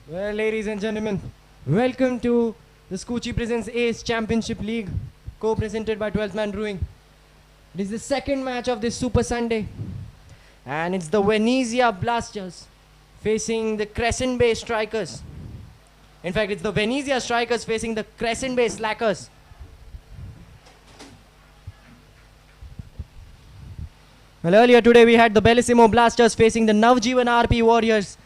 Well, ladies and gentlemen, welcome to the Skuccii Presents Ace Championship League, co-presented by 12th Man Brewing. It is the second match of this Super Sunday, and it's the Venezia Blasters facing the Crescent Bay Strikers. In fact, it's the Venezia Strikers facing the Crescent Bay Slackers. Well, earlier today we had the Bellissimo Blasters facing the Navjeevan RP Warriors.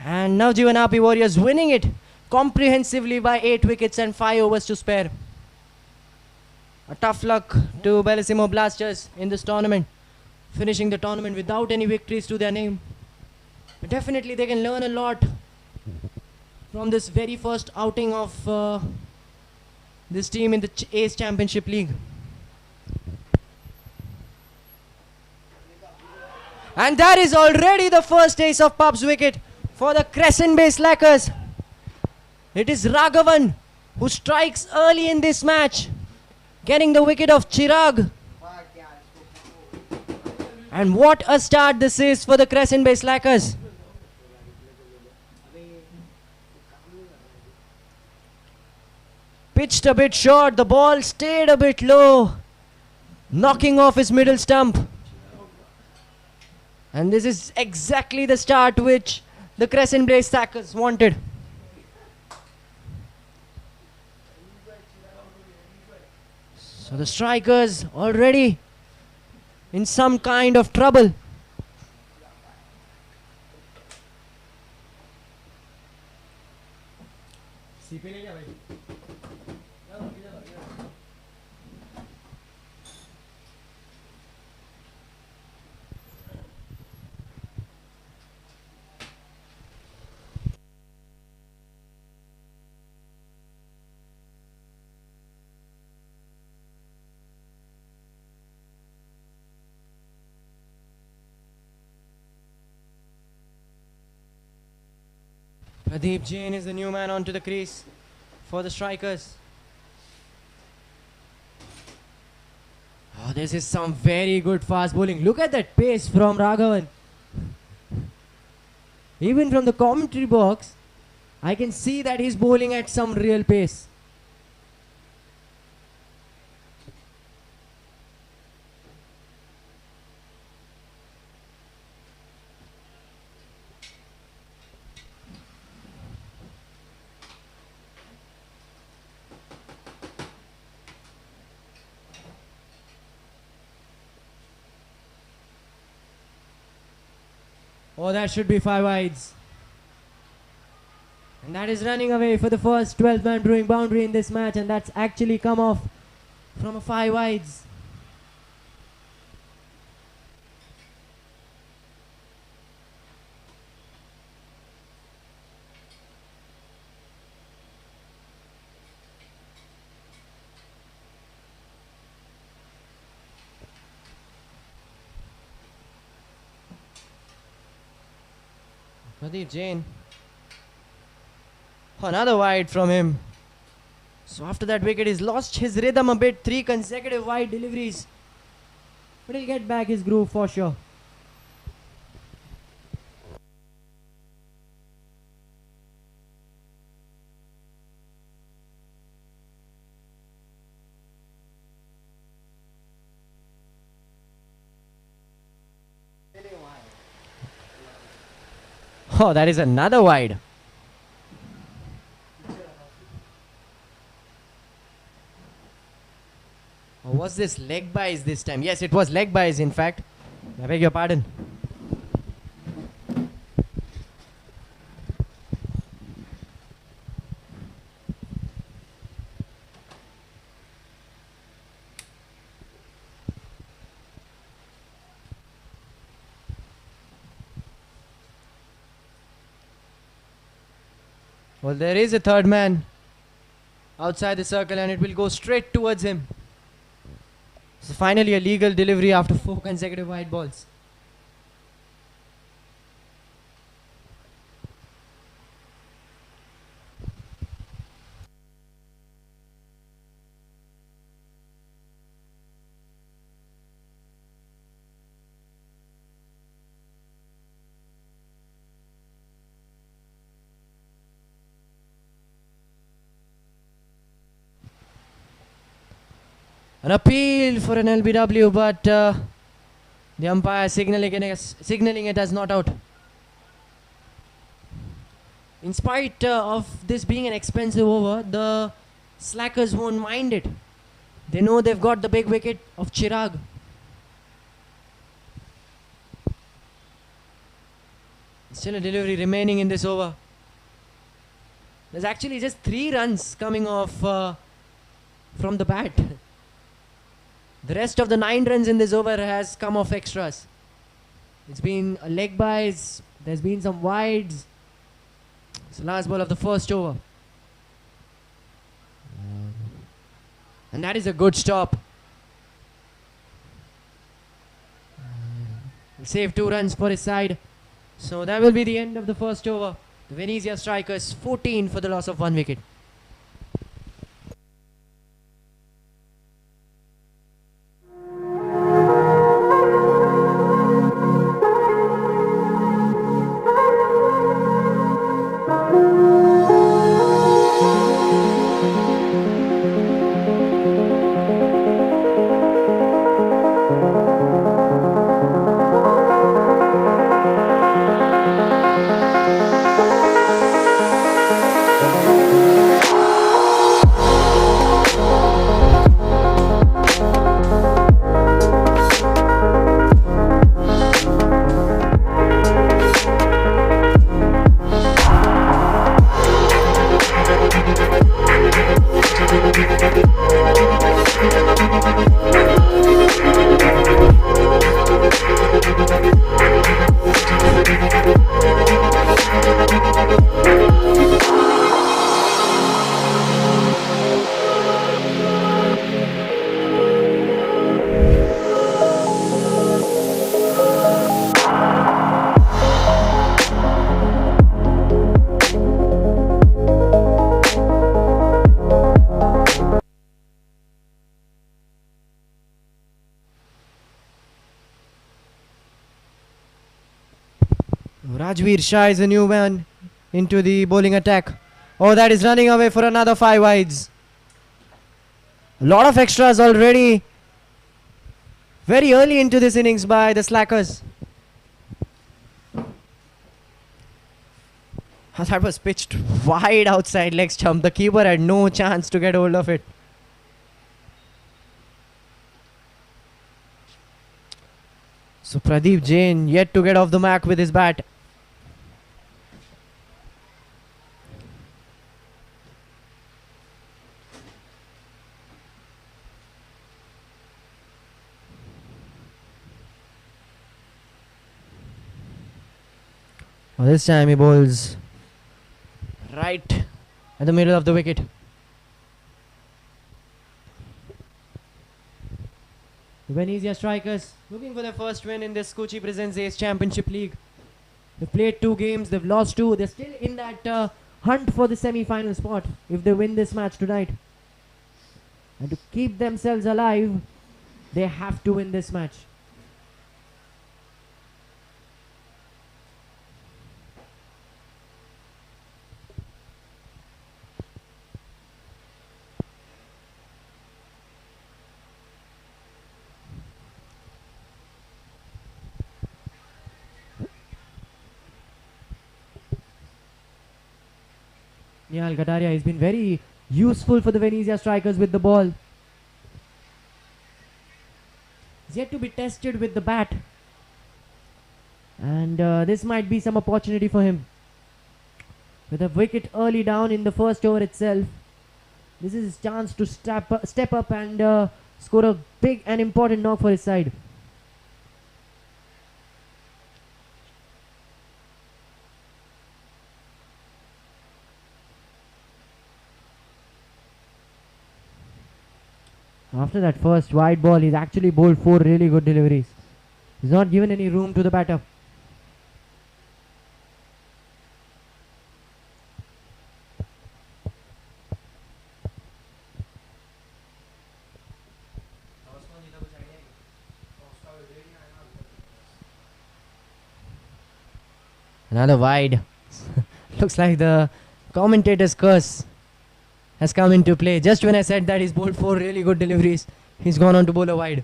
And Navjeevan RP Warriors winning it comprehensively by 8 wickets and 5 overs to spare. A tough luck to Bellissimo Blasters in this tournament, finishing the tournament without any victories to their name. But definitely they can learn a lot from this very first outing of this team in the Ace Championship League. And that is already the first ace of Pub's wicket for the Crescent Bay Slackers. It is Raghavan who strikes early in this match, getting the wicket of Chirag. And what a start this is for the Crescent Bay Slackers. Pitched a bit short, the ball stayed a bit low, knocking off his middle stump. And this is exactly the start which the Crescent Bay Slackers wanted. So the strikers already in some kind of trouble. Pradeep Jain is the new man onto the crease for the strikers. Oh, this is some very good fast bowling. Look at that pace from Raghavan. Even from the commentary box, I can see that he's bowling at some real pace. Oh, that should be 5 wides. And that is running away for the first 12th Man Brewing boundary in this match, and that's actually come off from a 5 wides. Pradeep Jain. Another wide from him. So after that wicket, he's lost his rhythm a bit. 3 consecutive wide deliveries. But he'll get back his groove for sure. Oh, that is another wide. Or was this leg buys this time? Yes, it was leg buys in fact. I beg your pardon. Well, there is a third man outside the circle and it will go straight towards him. So finally a legal delivery after 4 consecutive wide balls. An appeal for an LBW, but the umpire signaling it as not out. In spite of this being an expensive over, the slackers won't mind it. They know they've got the big wicket of Chirag. Still a delivery remaining in this over. There's actually just 3 runs coming off from the bat. The rest of the 9 runs in this over has come off extras. It's been a leg byes, there's been some wides. It's the last ball of the first over. And that is a good stop. He'll save 2 runs for his side. So that will be the end of the first over. The Venezia strikers 14 for the loss of 1 wicket. Rajveer Shah is a new man into the bowling attack. Oh, that is running away for another 5 wides. A lot of extras already very early into this innings by the slackers. That was pitched wide outside leg stump. The keeper had no chance to get hold of it. So Pradeep Jain yet to get off the mark with his bat. Well, this time he bowls right at the middle of the wicket. The Venezia strikers looking for their first win in this Skuccii Presents Ace Championship League. They've played 2 games, they've lost 2. They're still in that hunt for the semi-final spot if they win this match tonight. And to keep themselves alive, they have to win this match. Nihal Kataria has been very useful for the Venezia strikers with the ball. He's yet to be tested with the bat. And this might be some opportunity for him. With a wicket early down in the first over itself, this is his chance to step up and score a big and important knock for his side. After that first wide ball, he's actually bowled 4 really good deliveries. He's not given any room to the batter. Another wide. Looks like the commentator's curse has come into play. Just when I said that he's bowled 4 really good deliveries, He's gone on to bowl a wide.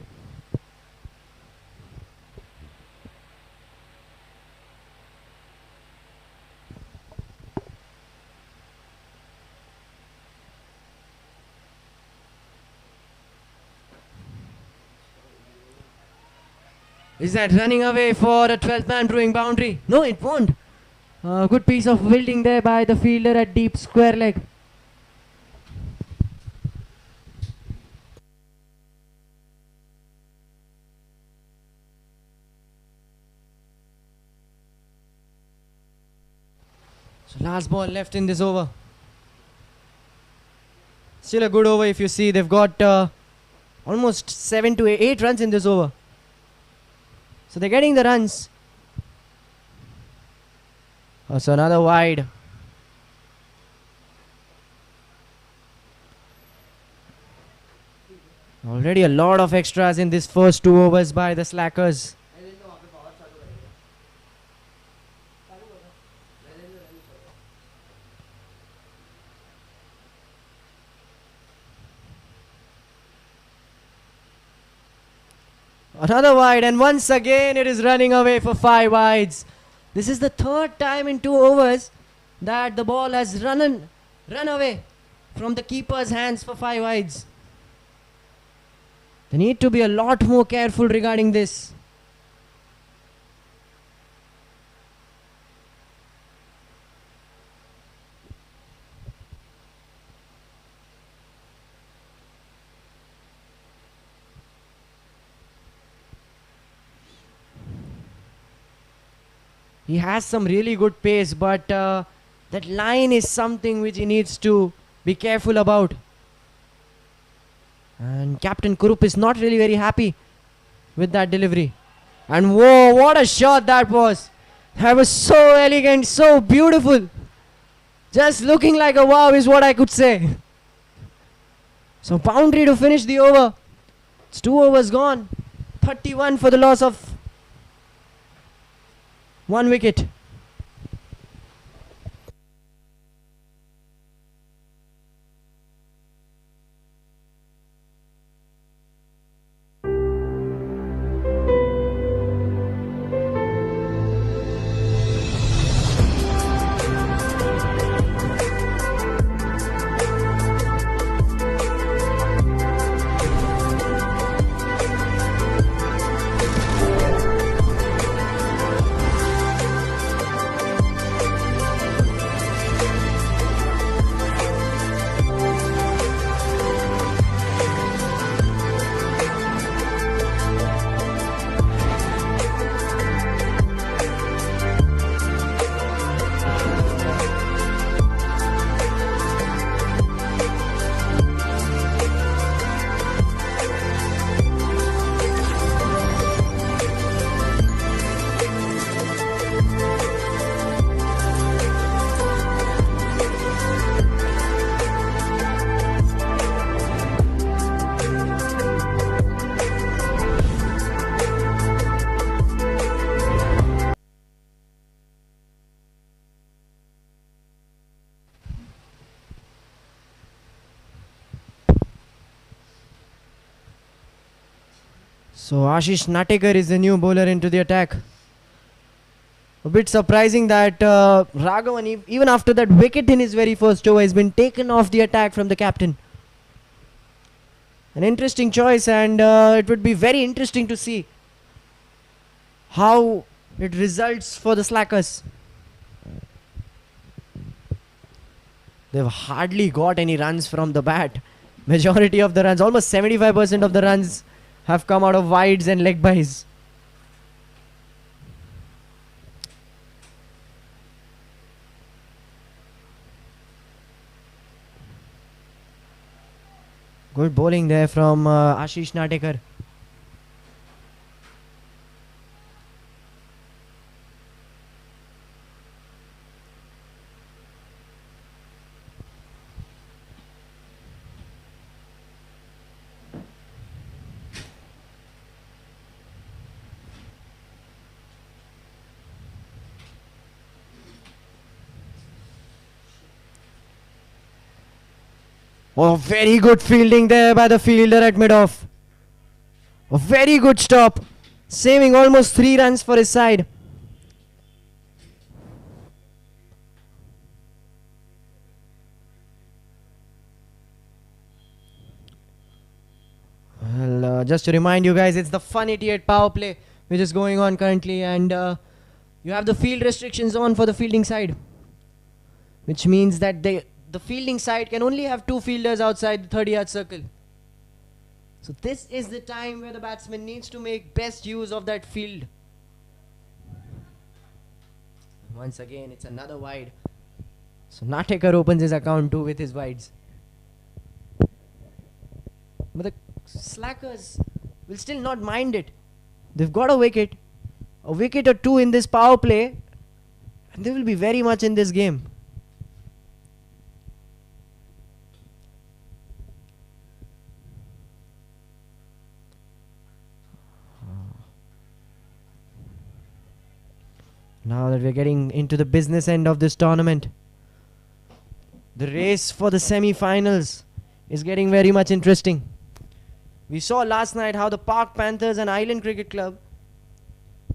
Is that running away for a 12th man brewing boundary? No, it won't. Good piece of fielding there by the fielder at deep square leg. So last ball left in this over. Still a good over if you see. They've got almost 7 to 8 runs in this over. So they're getting the runs. Oh, so another wide. Already a lot of extras in this first 2 overs by the Slackers. Another wide, and once again it is running away for 5 wides. This is the 3rd time in 2 overs that the ball has run away from the keeper's hands for 5 wides. They need to be a lot more careful regarding this. He has some really good pace, but that line is something which he needs to be careful about. And Captain Kurup is not really very happy with that delivery. And whoa, what a shot that was. That was so elegant, so beautiful. Just looking like a wow is what I could say. So boundary to finish the over. It's 2 overs gone. 31 for the loss of 1 wicket. So Ashish Natekar is the new bowler into the attack. A bit surprising that Raghavan, even after that wicket in his very first over, has been taken off the attack from the captain. An interesting choice, and it would be very interesting to see how it results for the Slackers. They've hardly got any runs from the bat. Majority of the runs, almost 75% of the runs, have come out of wides and leg bys. Good bowling there from Ashish Natekar. Oh, very good fielding there by the fielder at mid-off. A very good stop, saving almost 3 runs for his side. Well, just to remind you guys, it's the Fun 88 power play which is going on currently, and you have the field restrictions on for the fielding side, which means that the fielding side can only have 2 fielders outside the 30-yard circle. So this is the time where the batsman needs to make best use of that field. Once again, it's another wide. So Natekar opens his account too with his wides. But the slackers will still not mind it. They've got a wicket or 2 in this power play, and they will be very much in this game. Now that we're getting into the business end of this tournament, the race for the semi-finals is getting very much interesting. We saw last night how the Park Panthers and Island Cricket Club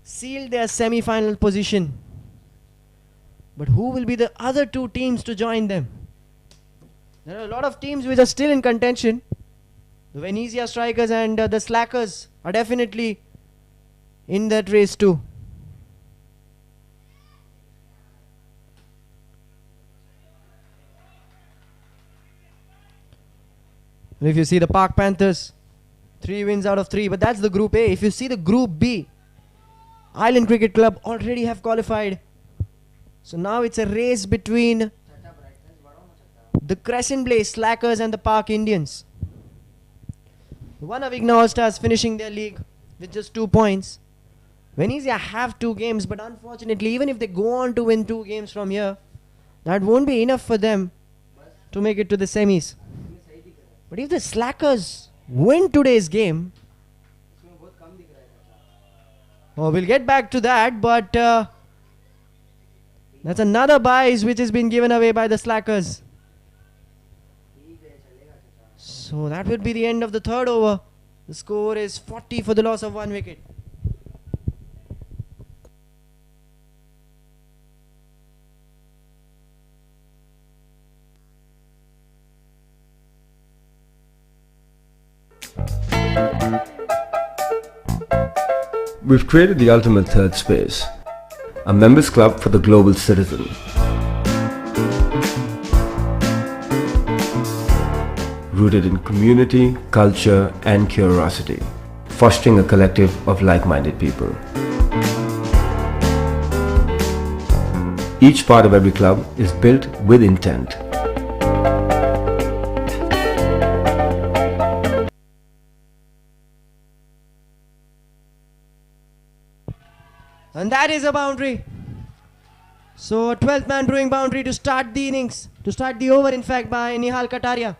sealed their semi-final position. But who will be the other 2 teams to join them? There are a lot of teams which are still in contention. The Venezia Strikers and the Slackers are definitely in that race too. And if you see the Park Panthers, 3 wins out of 3, but that's the Group A. If you see the Group B, Island Cricket Club already have qualified. So now it's a race between the Crescent Blaze Slackers and the Park Indians. One of Igna All-Stars finishing their league with just 2 points. Venezia have 2 games, but unfortunately, even if they go on to win 2 games from here, that won't be enough for them to make it to the semis. But if the Slackers win today's game, we'll get back to that, but that's another buys which has been given away by the Slackers. So that would be the end of the 3rd over. The score is 40 for the loss of 1 wicket. We've created the ultimate third space, a members club for the global citizen. Rooted in community, culture and curiosity, fostering a collective of like-minded people. Each part of every club is built with intent. And that is a boundary. So a 12th man throwing boundary to start the innings, to start the over in fact, by Nihal Kataria.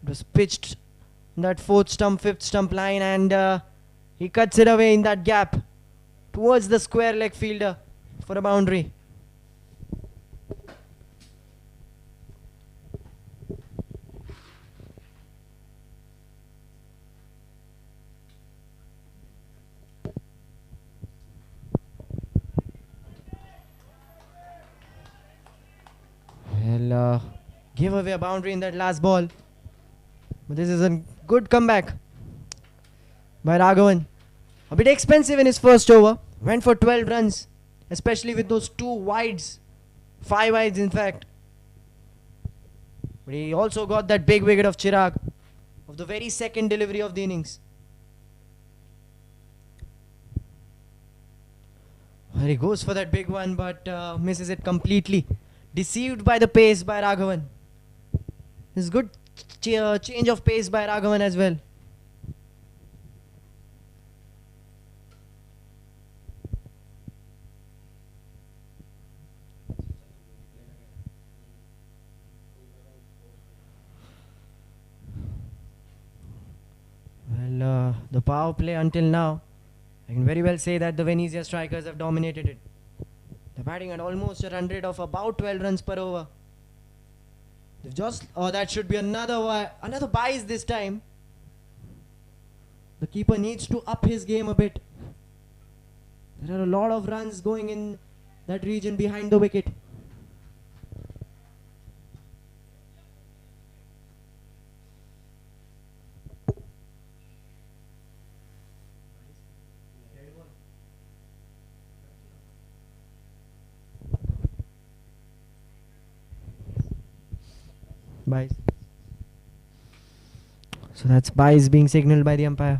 It was pitched in that 4th stump, 5th stump line, and he cuts it away in that gap towards the square leg fielder for a boundary. Well, give away a boundary in that last ball. But this is a good comeback by Raghavan. A bit expensive in his first over. Went for 12 runs, especially with those 2 wides. 5 wides in fact. But he also got that big wicket of Chirag, of the very second delivery of the innings. Well, he goes for that big one, but misses it completely. Deceived by the pace by Raghavan. This is good change of pace by Raghavan as well. Well, the power play until now, I can very well say that the Venezia Strikers have dominated it. They're batting at almost a run rate of about 12 runs per over. They've just... Oh, that should be another byes this time. The keeper needs to up his game a bit. There are a lot of runs going in that region behind the wicket. Byes. So that's byes being signalled by the umpire.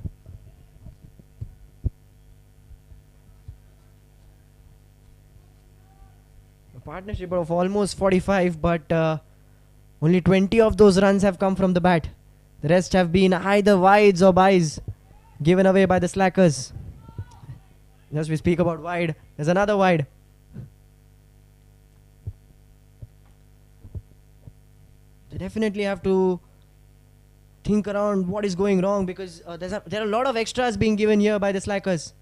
A partnership of almost 45, but only 20 of those runs have come from the bat. The rest have been either wides or byes given away by the slackers. As we speak about wide, there's another wide. They definitely have to think around what is going wrong, because there are a lot of extras being given here by the slackers.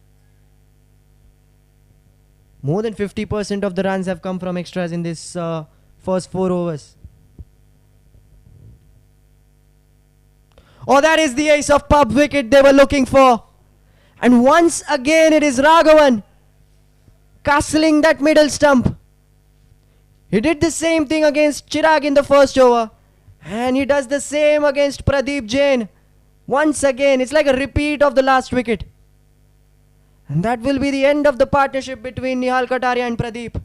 More than 50% of the runs have come from extras in this first 4 overs. Oh, that is the ace of pub wicket they were looking for. And once again it is Raghavan castling that middle stump. He did the same thing against Chirag in the first over. And he does the same against Pradeep Jain. Once again, it's like a repeat of the last wicket. And that will be the end of the partnership between Nihal Kataria and Pradeep.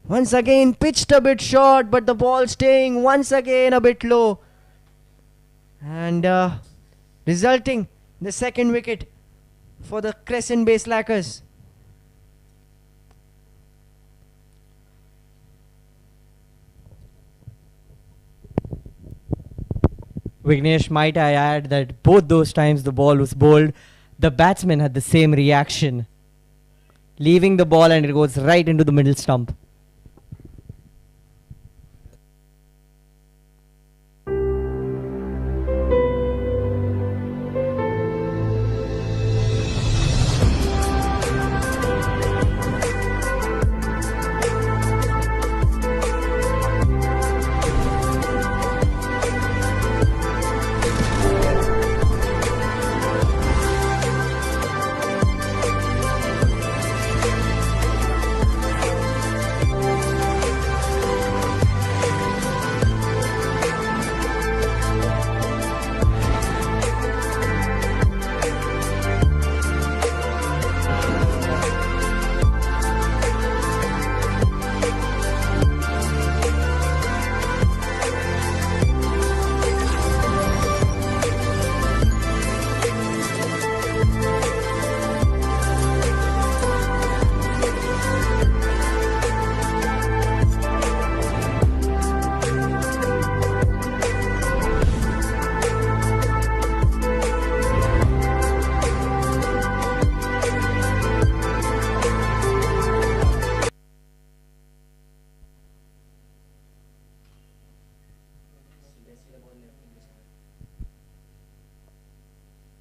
Once again, pitched a bit short, but the ball staying once again a bit low. And resulting in the second wicket for the Crescent base slackers. Vignesh, might I add that both those times the ball was bowled, the batsman had the same reaction. Leaving the ball and it goes right into the middle stump.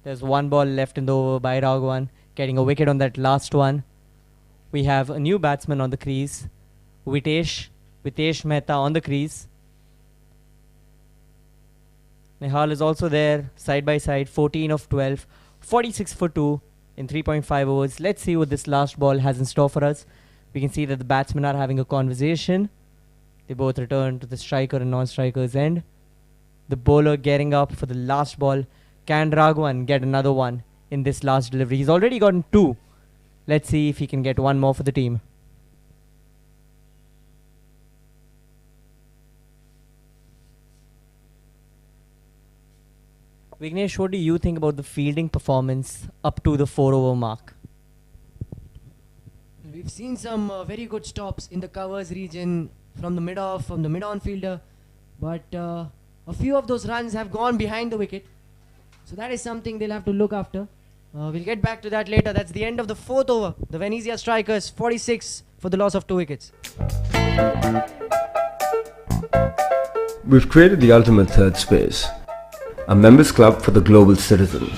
There's one ball left in the over by Raghavan, getting a wicket on that last one. We have a new batsman on the crease, Vitesh Mehta on the crease. Nihal is also there, side by side, 14 of 12, 46 for 2 in 3.5 overs. Let's see what this last ball has in store for us. We can see that the batsmen are having a conversation. They both return to the striker and non-striker's end. The bowler getting up for the last ball. Can Raghavan get another one in this last delivery? He's already gotten 2. Let's see if he can get one more for the team. Vignesh, what do you think about the fielding performance up to the 4-over mark? We've seen some very good stops in the covers region from the mid-off, from the mid-on fielder. But a few of those runs have gone behind the wicket. So that is something they'll have to look after. We'll get back to that later. That's the end of the 4th over. The Venezia strikers, 46 for the loss of 2 wickets. We've created the ultimate third space, a members club for the global citizen.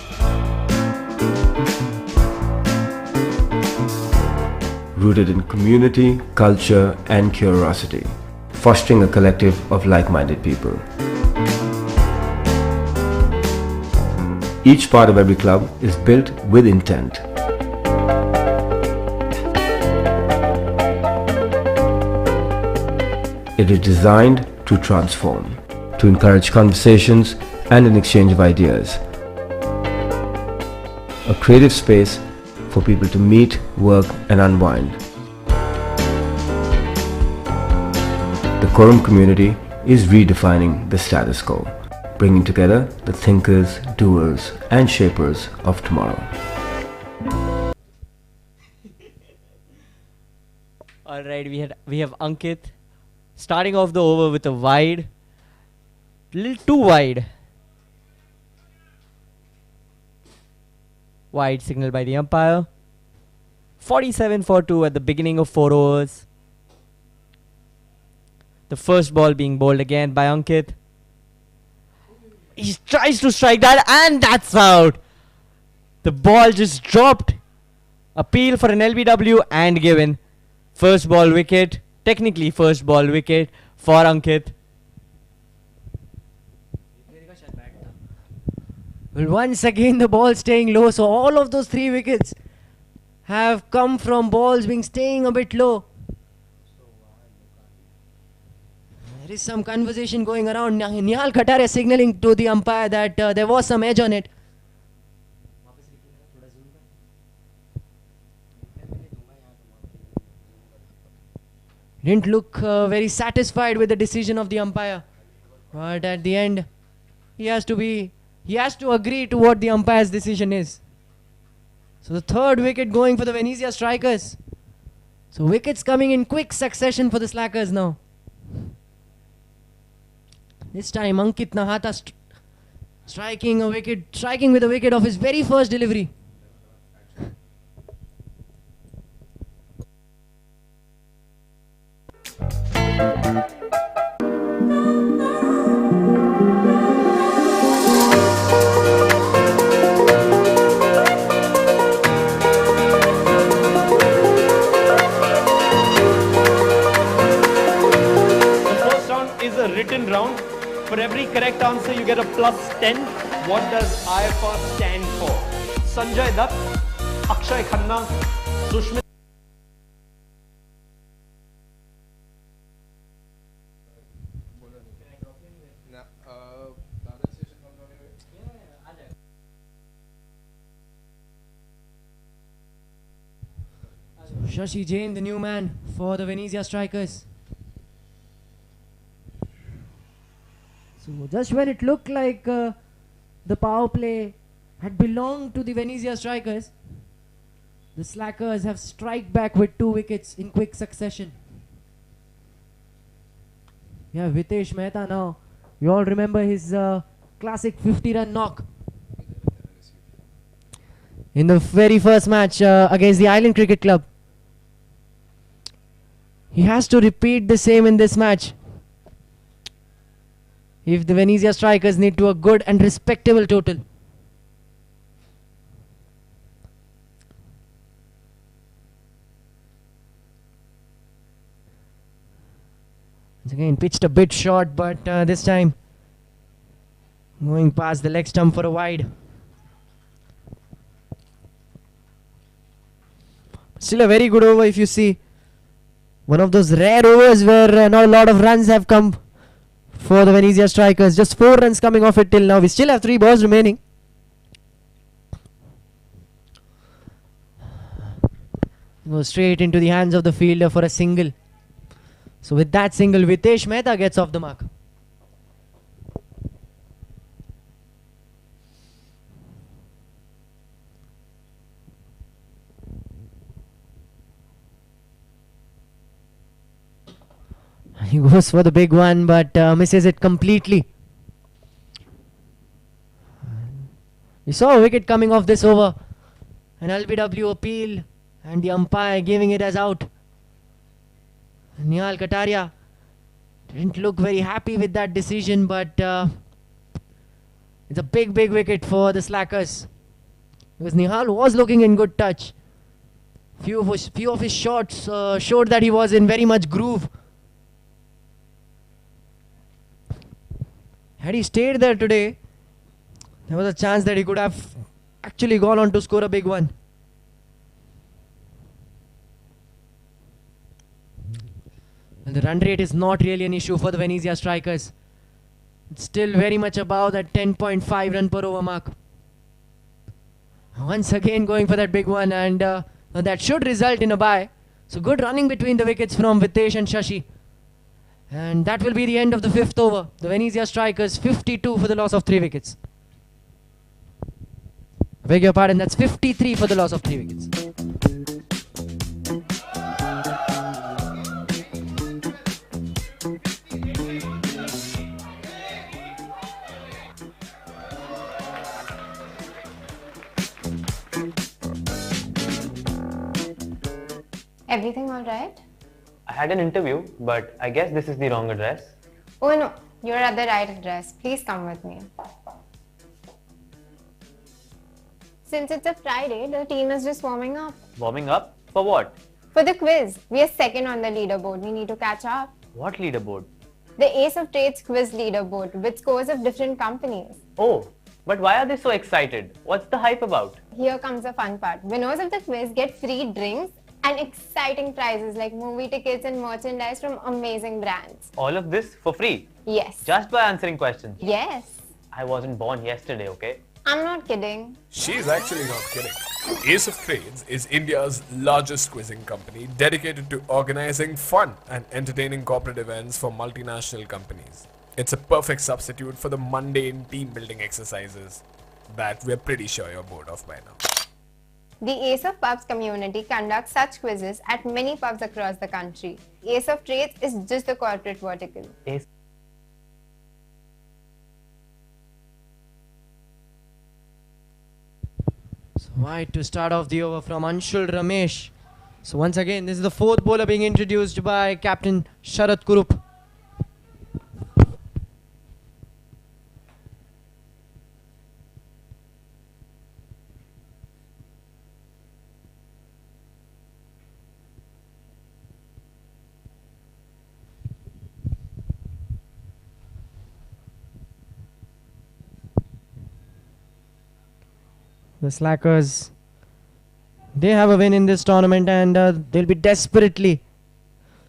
rooted in community, culture, and curiosity, fostering a collective of like-minded people. Each part of every club is built with intent. It is designed to transform, to encourage conversations and an exchange of ideas. A creative space for people to meet, work, and unwind. The Quorum community is redefining the status quo, bringing together the thinkers, doers, and shapers of tomorrow. All right, we have Ankit starting off the over with a wide, little too wide. Wide signal by the umpire. 47 for 2 at the beginning of 4 overs. The first ball being bowled again by Ankit. He tries to strike that and that's out. The ball just dropped. Appeal for an LBW and given. First ball wicket. Technically first ball wicket for Ankit. Well, once again the ball staying low, so all of those 3 wickets have come from balls being staying a bit low. There is some conversation going around. Nihal Kataria signaling to the umpire that there was some edge on it. Didn't look very satisfied with the decision of the umpire, but at the end he has to agree to what the umpire's decision is. So the third wicket going for the Venezia strikers. So wickets coming in quick succession for the slackers now. This time Ankit Nahata striking with a wicket of his very first delivery. Written round. For every correct answer you get a +10. What does IFR stand for? Sanjay Dutt, Akshay Khanna, Sushmit. Shashi Jain, the new man for the Venezia strikers. So just when it looked like the power play had belonged to the Venezia strikers, the slackers have strike back with 2 wickets in quick succession. Yeah, Vitesh Mehta now. You all remember his classic 50-run knock in the very first match against the Island Cricket Club. He has to repeat the same in this match if the Venezia strikers need to a good and respectable total. Once again pitched a bit short, but this time going past the leg stump for a wide. Still a very good over if you see. One of those rare overs where not a lot of runs have come for the Venezia strikers. Just 4 runs coming off it till now. We still have 3 balls remaining. Goes straight into the hands of the fielder for a single. So with that single, Vitesh Mehta gets off the mark. He goes for the big one, but misses it completely. We saw a wicket coming off this over. An LBW appeal and the umpire giving it as out. Nihal Kataria didn't look very happy with that decision, but it's a big wicket for the slackers. Because Nihal was looking in good touch Few of his shots showed that he was in very much groove. Had he stayed there today, there was a chance that he could have actually gone on to score a big one. And the run rate is not really an issue for the Venezia strikers. It's still very much above that 10.5 run per over mark. Once again going for that big one, and that should result in a bye. So good running between the wickets from Vitesh and Shashi. And that will be the end of the 5th over. The Venezia strikers 52 for the loss of 3 wickets. I beg your pardon, that's 53 for the loss of 3 wickets. Everything all right? I had an interview, but I guess this is the wrong address. Oh no, you're at the right address. Please come with me. Since it's a Friday, the team is just warming up. Warming up? For what? For the quiz, we are second on the leaderboard. We need to catch up. What leaderboard? The Ace of Trades quiz leaderboard with scores of different companies. Oh, but why are they so excited? What's the hype about? Here comes the fun part. Winners of the quiz get free drinks and exciting prizes like movie tickets and merchandise from amazing brands. All of this for free? Yes. Just by answering questions? Yes. I wasn't born yesterday, okay? I'm not kidding. She's actually not kidding. Ace of Trades is India's largest quizzing company dedicated to organizing fun and entertaining corporate events for multinational companies. It's a perfect substitute for the mundane team building exercises that we're pretty sure you're bored of by now. The Ace of Pubs community conducts such quizzes at many pubs across the country. Ace of Trades is just the corporate vertical. Ace. So wide to start off the over from Anshul Ramesh. So once again, this is the 4th bowler being introduced by Captain Sharat Kurup. The Slackers, they have a win in this tournament, and they'll be desperately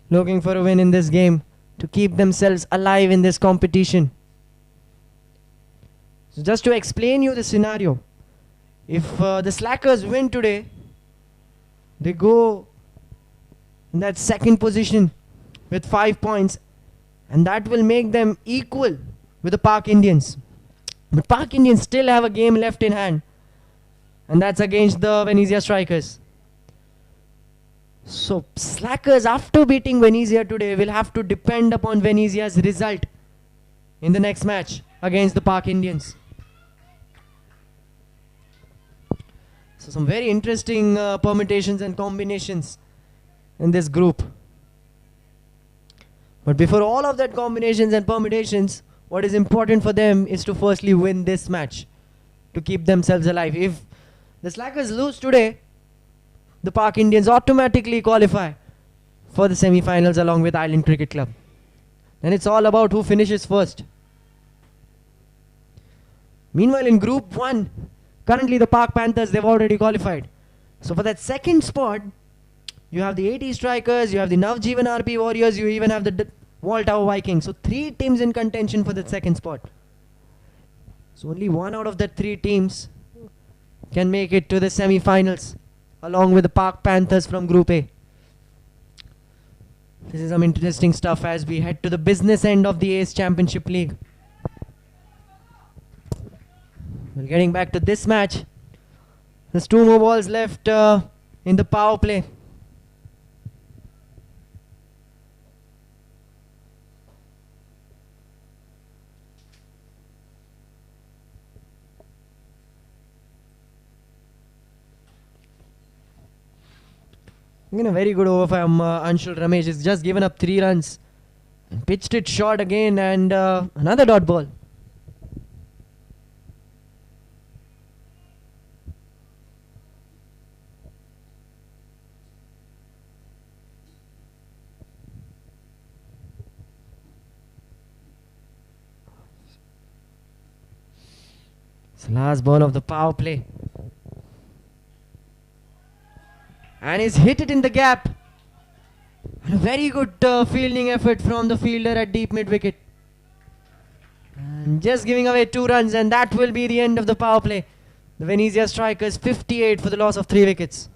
looking for a win in this game to keep themselves alive in this competition. So just to explain you the scenario, if the Slackers win today, they go in that 2nd position with 5 points, and that will make them equal with the Park Indians. But Park Indians still have a game left in hand, and that's against the Venezia strikers. So Slackers, after beating Venezia today, will have to depend upon Venezia's result in the next match against the Park Indians. So some very interesting permutations and combinations in this group. But before all of that combinations and permutations, what is important for them is to firstly win this match to keep themselves alive. If the Slackers lose today, the Park Indians automatically qualify for the semi-finals along with Island Cricket Club. And it's all about who finishes first. Meanwhile, in Group 1, currently the Park Panthers, they've already qualified. So for that 2nd spot, you have the 80 Strikers, you have the Navjeevan RP Warriors, you even have the Wall Tower Vikings. So 3 teams in contention for that 2nd spot. So only 1 out of the 3 teams can make it to the semi-finals along with the Park Panthers from Group A. This is some interesting stuff as we head to the business end of the Ace Championship League. Well, getting back to this match, there's 2 more balls left in the power play. Again, a very good over from Anshul Ramesh. He's just given up 3 runs and pitched it short again, and another dot ball. It's the last ball of the power play. And he's hit it in the gap. And a very good fielding effort from the fielder at deep mid wicket. And just giving away 2 runs, and that will be the end of the power play. The Venezia strikers 58 for the loss of 3 wickets.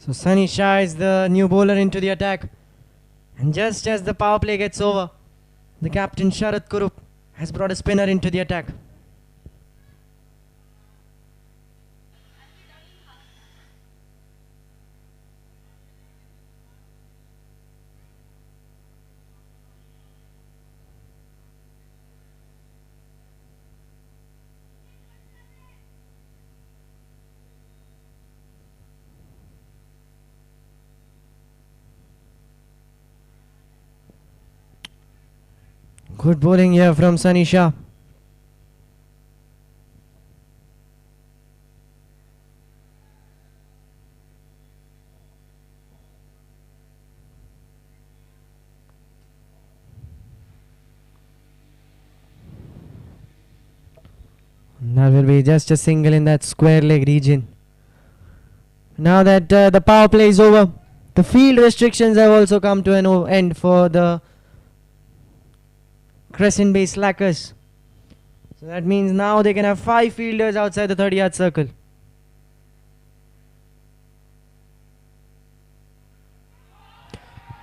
So Sunny Shah is the new bowler into the attack. And just as the power play gets over, the captain Sharad Kurup has brought a spinner into the attack. Good bowling here from Sunny Shah. That will be just a single in that square leg region. Now that the power play is over, the field restrictions have also come to an end for the Crescent based slackers. So that means now they can have 5 fielders outside the 30-yard circle.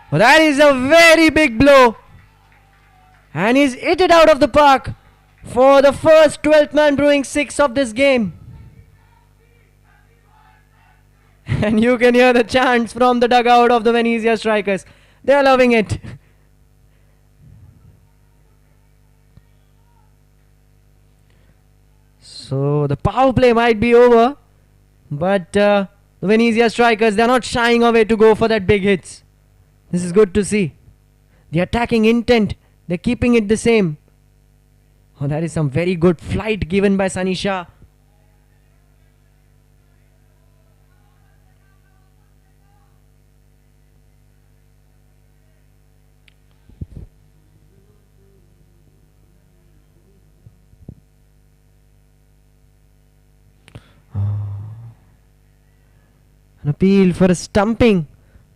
Well, that is a very big blow. And he's hit it out of the park for the first 12th man brewing 6 of this game. And you can hear the chants from the dugout of the Venezia strikers. They're loving it. So the power play might be over, but the Venezia strikers, they're not shying away to go for that big hits. This is good to see. The attacking intent, they're keeping it the same. Oh, that is some very good flight given by Sunny Shah. An appeal for a stumping,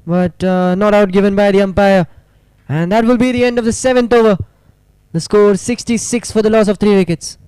but not out given by the umpire. And that will be the end of the 7th over. The score 66 for the loss of 3 wickets.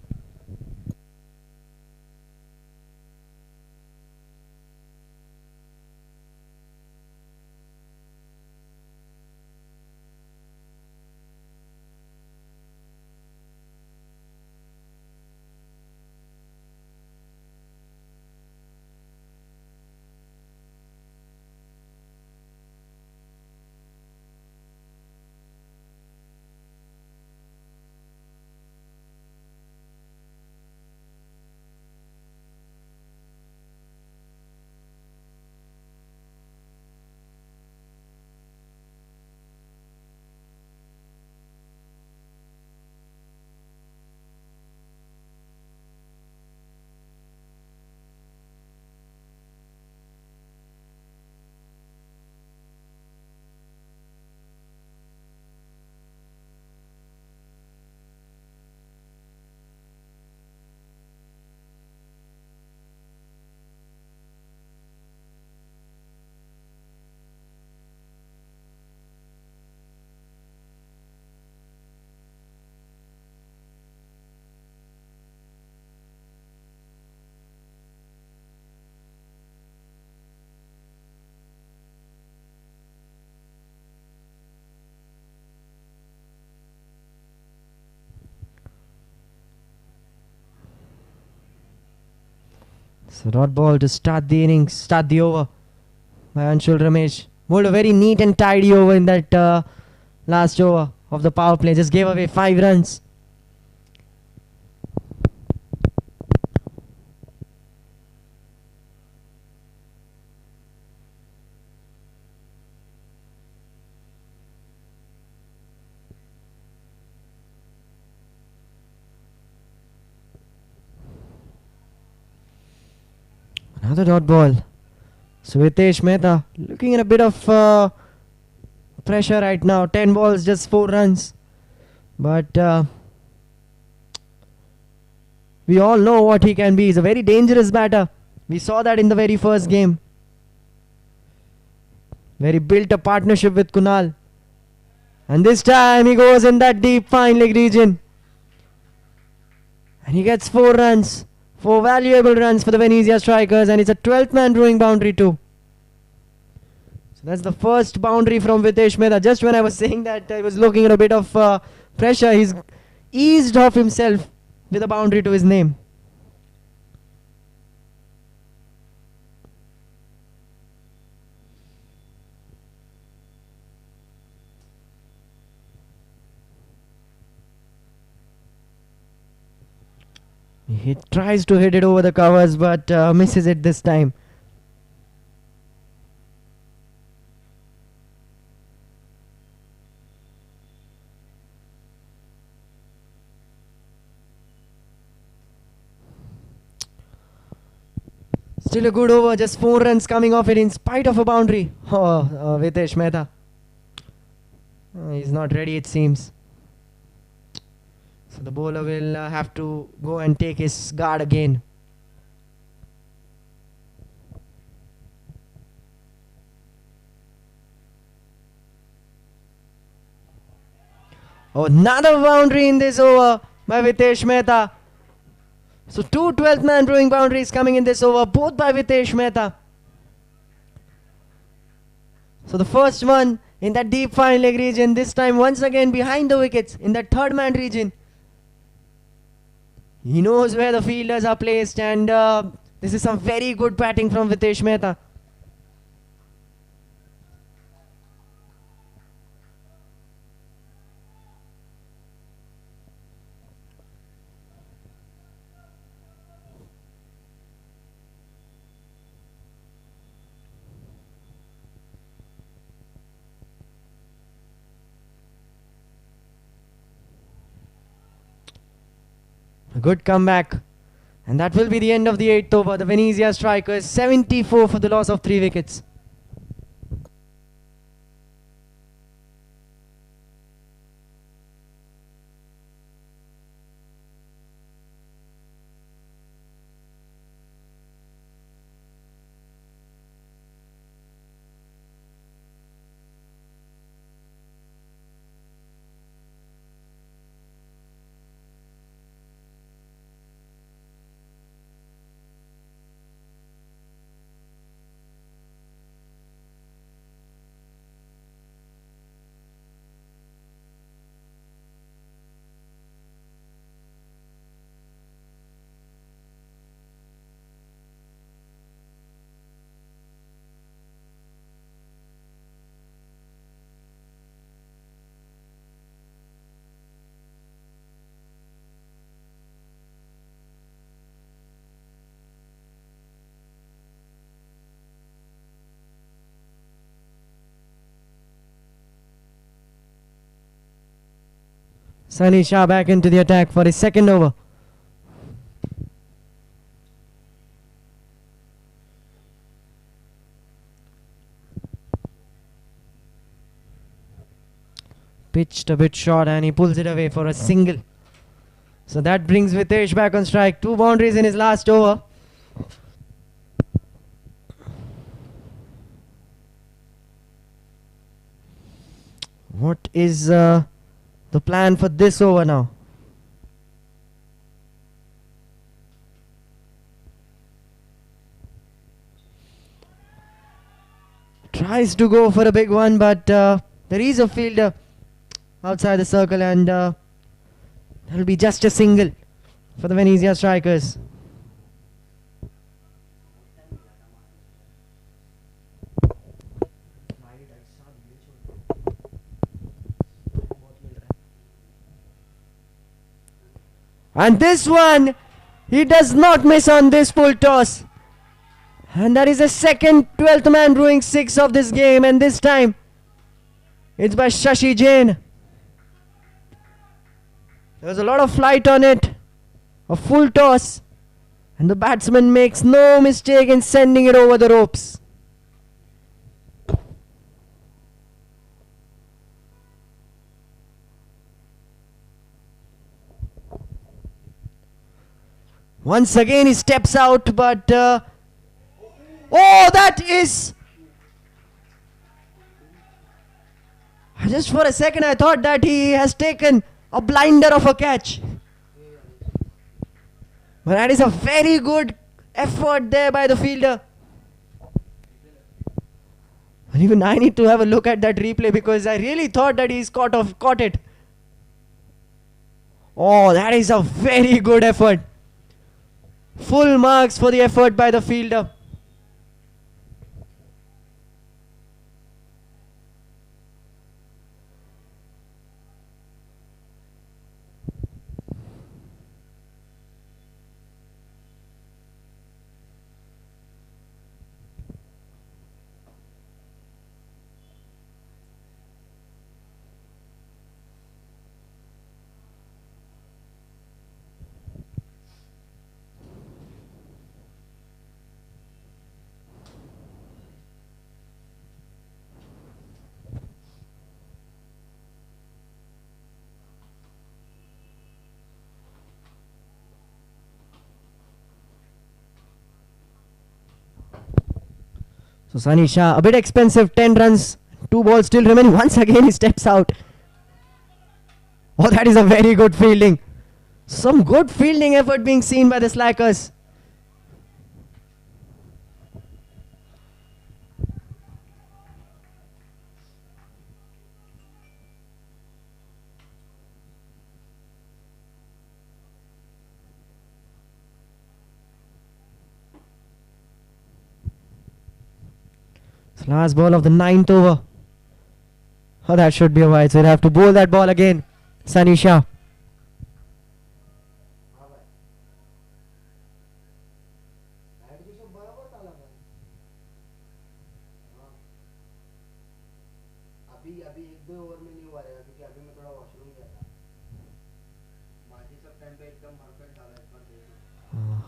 So dot ball to start the innings, start the over by Anshul Ramesh. Bowled a very neat and tidy over in that last over of the power play. Just gave away 5 runs. Another dot ball. So Hitesh Mehta looking at a bit of pressure right now. 10 balls, just 4 runs. But we all know what he can be. He's a very dangerous batter. We saw that in the very first game, where he built a partnership with Kunal. And this time he goes in that deep fine leg region. And he gets 4 runs. 4 valuable runs for the Venezia strikers, and it's a 12th man brewing boundary too. So that's the first boundary from Hitesh Mehta. Just when I was saying that I was looking at a bit of pressure, he's eased off himself with a boundary to his name. He tries to hit it over the covers, but misses it this time. Still a good over, just 4 runs coming off it in spite of a boundary. Hitesh Mehta. He's not ready, it seems. So the bowler will have to go and take his guard again. Oh, another boundary in this over by Hitesh Mehta. So 2 12th man brewing boundaries coming in this over, both by Hitesh Mehta. So the first one in that deep fine leg region, this time once again behind the wickets in that 3rd man region. He knows where the fielders are placed, and this is some very good batting from Hitesh Mehta. A good comeback. And that will be the end of the 8th over. The Venezia strikers 74 for the loss of 3 wickets. Sunny Shah back into the attack for his 2nd over. Pitched a bit short and he pulls it away for a single. So that brings Hitesh back on strike. 2 boundaries in his last over. What is the plan for this over now? Tries to go for a big one, but there is a fielder outside the circle, and that'll be just a single for the Venezia strikers. And this one, he does not miss on this full toss. And that is the second 12th man brewing 6 of this game. And this time, it's by Shashi Jain. There was a lot of flight on it. A full toss. And the batsman makes no mistake in sending it over the ropes. Once again he steps out, but oh, that is... Just for a second I thought that he has taken a blinder of a catch. But that is a very good effort there by the fielder. And even I need to have a look at that replay because I really thought that he's caught it. Oh, that is a very good effort. Full marks for the effort by the fielder. So Sunny Shah, a bit expensive, 10 runs, 2 balls still remain. Once again he steps out. Oh, that is a very good fielding. Some good fielding effort being seen by the slackers. Last ball of the 9th over. Oh, that should be a wide, so he'll have to bowl that ball again. Sunny Shah.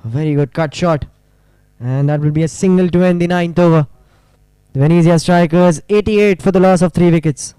A very good cut shot. And that will be a single to end the 9th over. The Venezia strikers 88 for the loss of 3 wickets.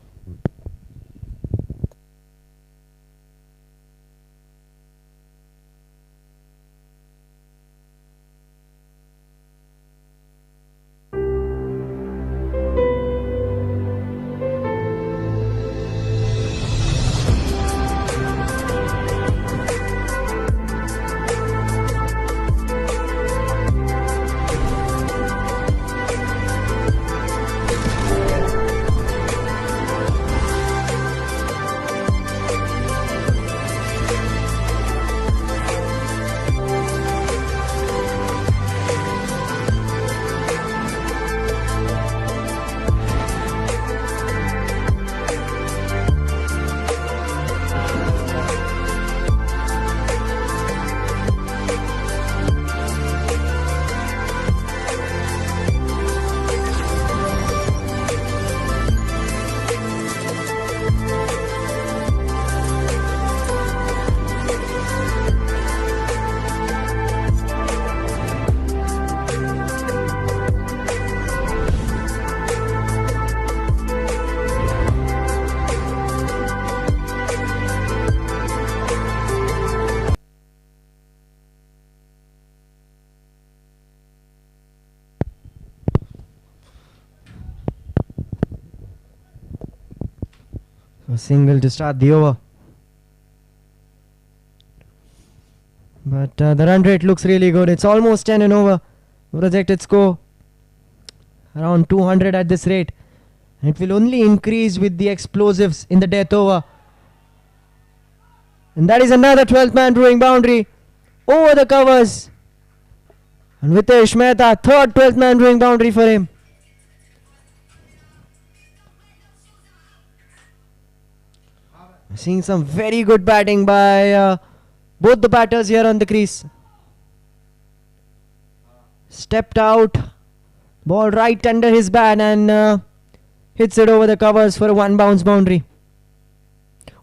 A single to start the over. But the run rate looks really good. It's almost 10 and over. Projected score around 200 at this rate. And it will only increase with the explosives in the death over. And that is another 12th man brewing boundary over the covers. And Vitesh Mehta, third 12th man brewing boundary for him. Seeing some very good batting by Both the batters here on the crease. Stepped out. Ball right under his bat and hits it over the covers for a one bounce boundary.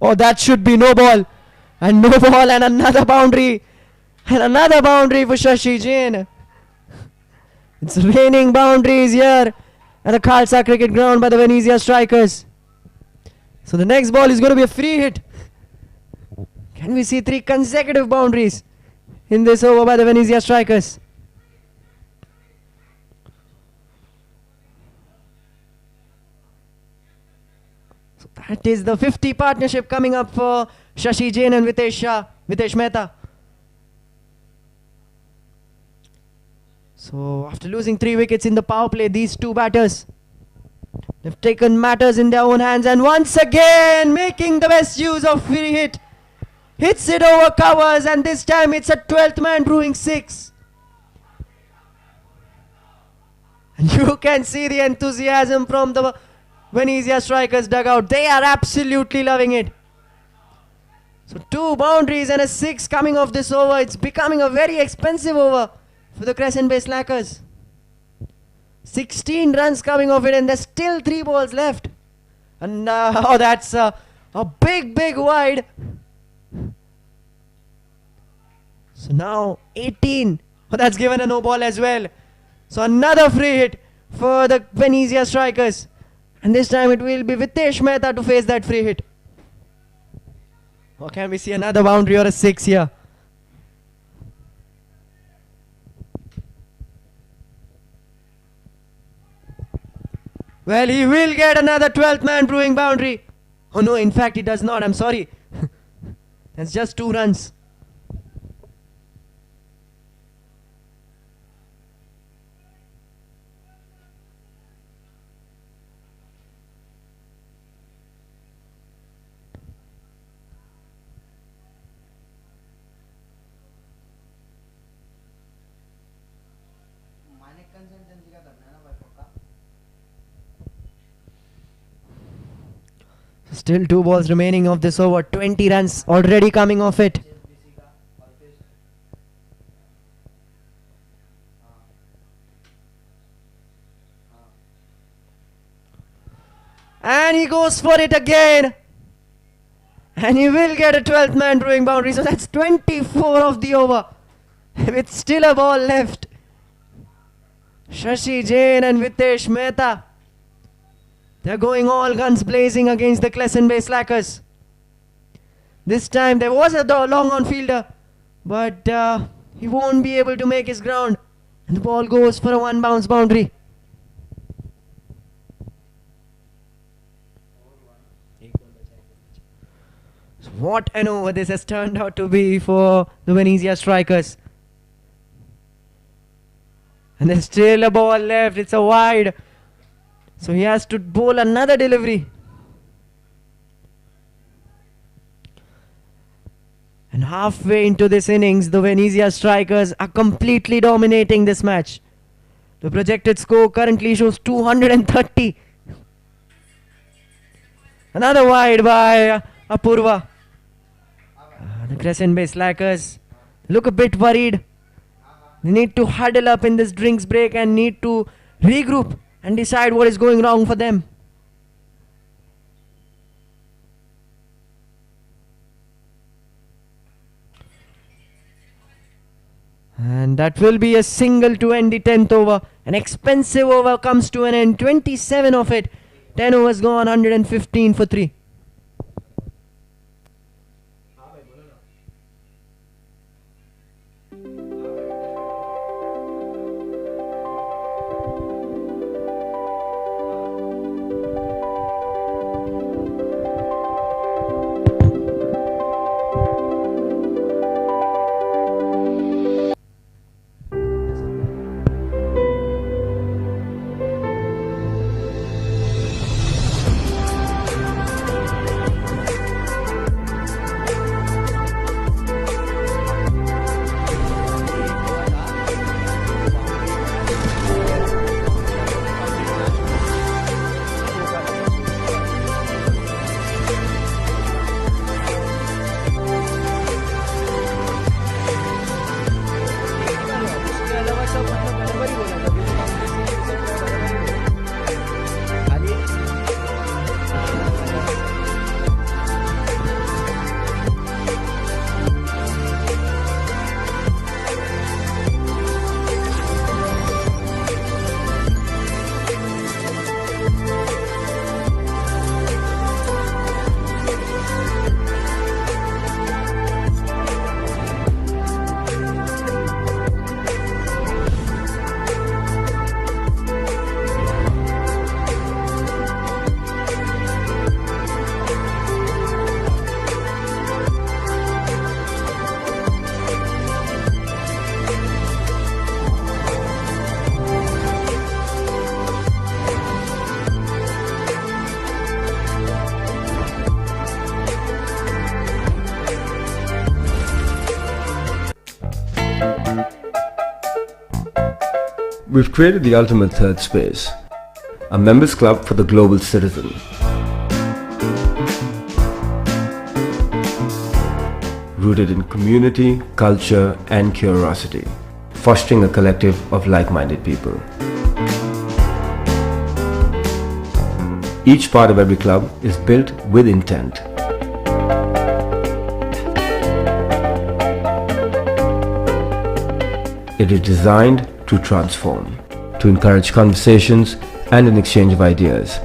Oh, that should be no ball. And no ball and another boundary. And another boundary for Shashi Jain. It's raining boundaries here at the Khalsa cricket ground by the Venezia strikers. So the next ball is going to be a free hit. Can we see 3 consecutive boundaries in this over by the Venezia strikers? So that is the 50 partnership coming up for Shashi Jain and Vitesh Mehta. So after losing 3 wickets in the power play, these two batters, they've taken matters in their own hands and once again making the best use of free hit. Hits it over covers and this time it's a 12th man brewing 6. And you can see the enthusiasm from the Venezia strikers dugout. They are absolutely loving it. So 2 boundaries and a 6 coming off this over. It's becoming a very expensive over for the Crescent based slackers. 16 runs coming off it and there's still 3 balls left. And that's a big wide. So now 18. Oh, that's given a no ball as well. So another free hit for the Venezia strikers. And this time it will be Vitesh Mehta to face that free hit. Or can we see another boundary or a 6 here? Well, he will get another 12th man brewing boundary. Oh no, in fact he does not. I'm sorry. That's just 2 runs. Still 2 balls remaining of this over. 20 runs already coming off it. And he goes for it again. And he will get a 12th man brewing boundary. So that's 24 of the over. With still a ball left. Shashi Jain and Vitesh Mehta. They're going all guns blazing against the Crescent based slackers. This time there was a long on fielder, but he won't be able to make his ground. And the ball goes for a 1 bounce boundary. So what an over this has turned out to be for the Venezia strikers. And there's still a ball left. It's a wide. So he has to bowl another delivery. And halfway into this innings, the Venezia strikers are completely dominating this match. The projected score currently shows 230. Another wide by Apurva. The Crescent based slackers look a bit worried. They need to huddle up in this drinks break and need to regroup and decide what is going wrong for them. And that will be a single to end the 10th over. An expensive over comes to an end. 27 of it. 10 overs gone, 115 for 3. We've created the ultimate third space, a members club for the global citizen. Rooted in community, culture and curiosity, fostering a collective of like-minded people. Each part of every club is built with intent. It is designed to transform, to encourage conversations and an exchange of ideas.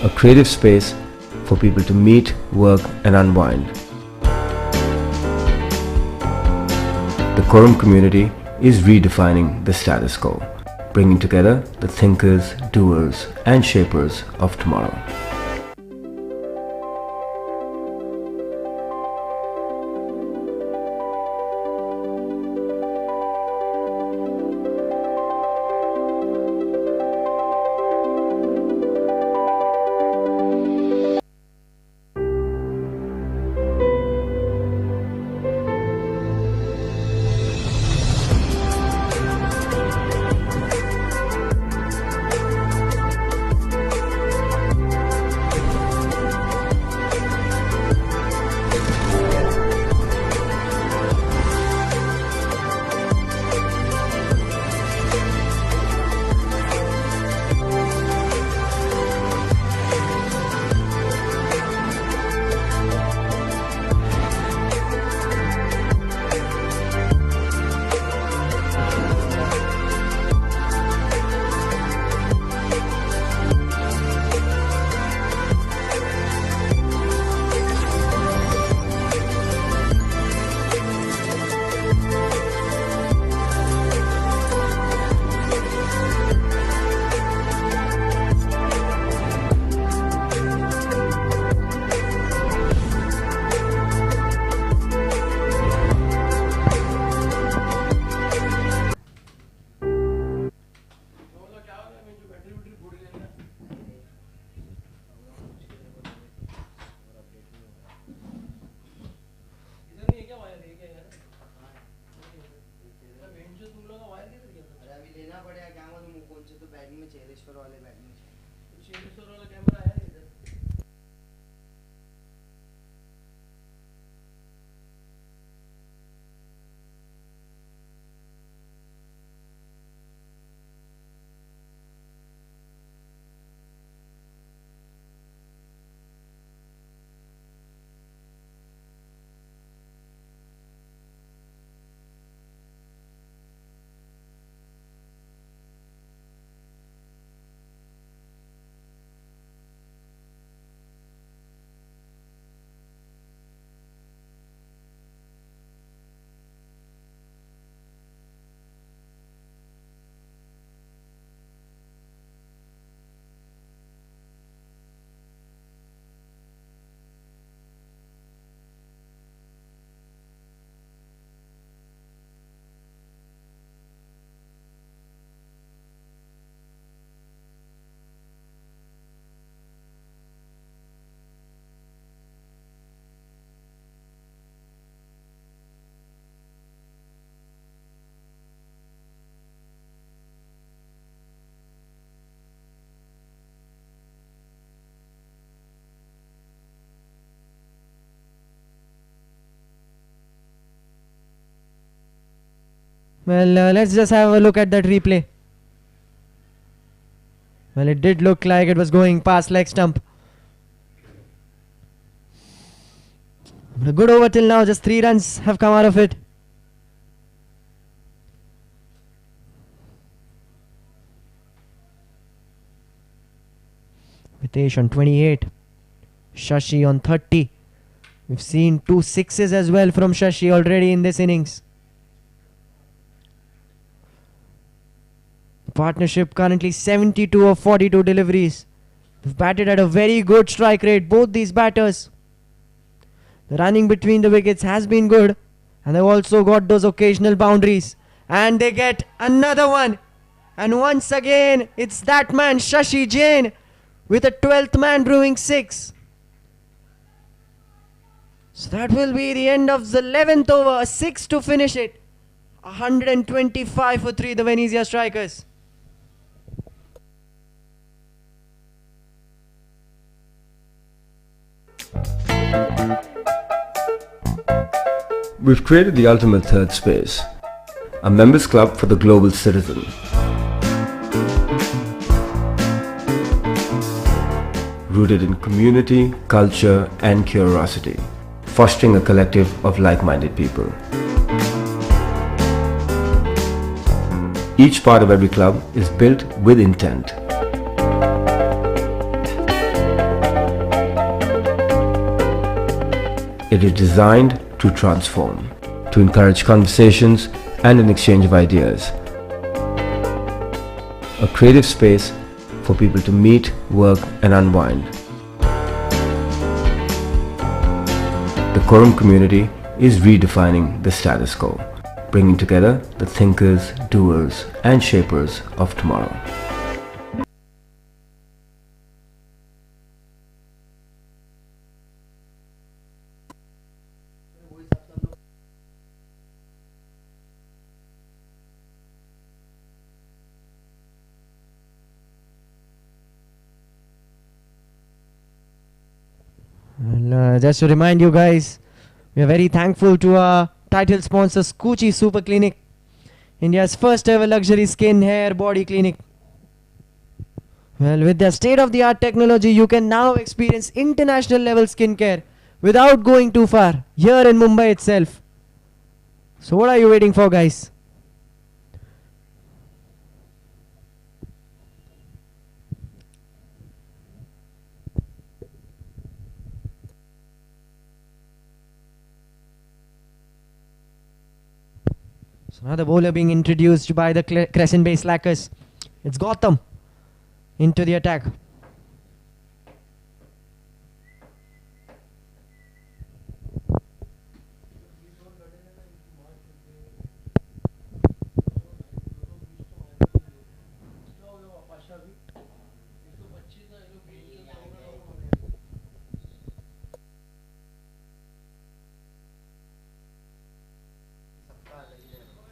A creative space for people to meet, work and unwind. The quorum community is redefining the status quo, bringing together the thinkers, doers and shapers of tomorrow. Well, let's just have a look at that replay. Well, it did look like it was going past leg stump. But a good over till now, just 3 runs have come out of it. Mitesh on 28. Shashi on 30. We've seen 2 sixes as well from Shashi already in this innings. Partnership currently 72 of 42 deliveries. They've batted at a very good strike rate, both these batters. The running between the wickets has been good, and they've also got those occasional boundaries. And they get another one. And once again, it's that man, Shashi Jain, with a 12th man brewing 6. So that will be the end of the 11th over, a 6 to finish it. 125 for 3, the Venezia strikers. We've created the ultimate third space, a members club for the global citizen. Rooted in community, culture and curiosity, fostering a collective of like-minded people. Each part of every club is built with intent. It is designed to transform, to encourage conversations and an exchange of ideas. A creative space for people to meet, work and unwind. The quorum community is redefining the status quo, bringing together the thinkers, doers and shapers of tomorrow. Well, just to remind you guys, we are very thankful to our title sponsor Skuccii Super Clinic, India's first ever luxury skin, hair, body clinic. Well, with their state-of-the-art technology, you can now experience international level skincare without going too far, here in Mumbai itself. So what are you waiting for, guys? So now the bowler being introduced by the Crescent base slackers. It's Gotham into the attack.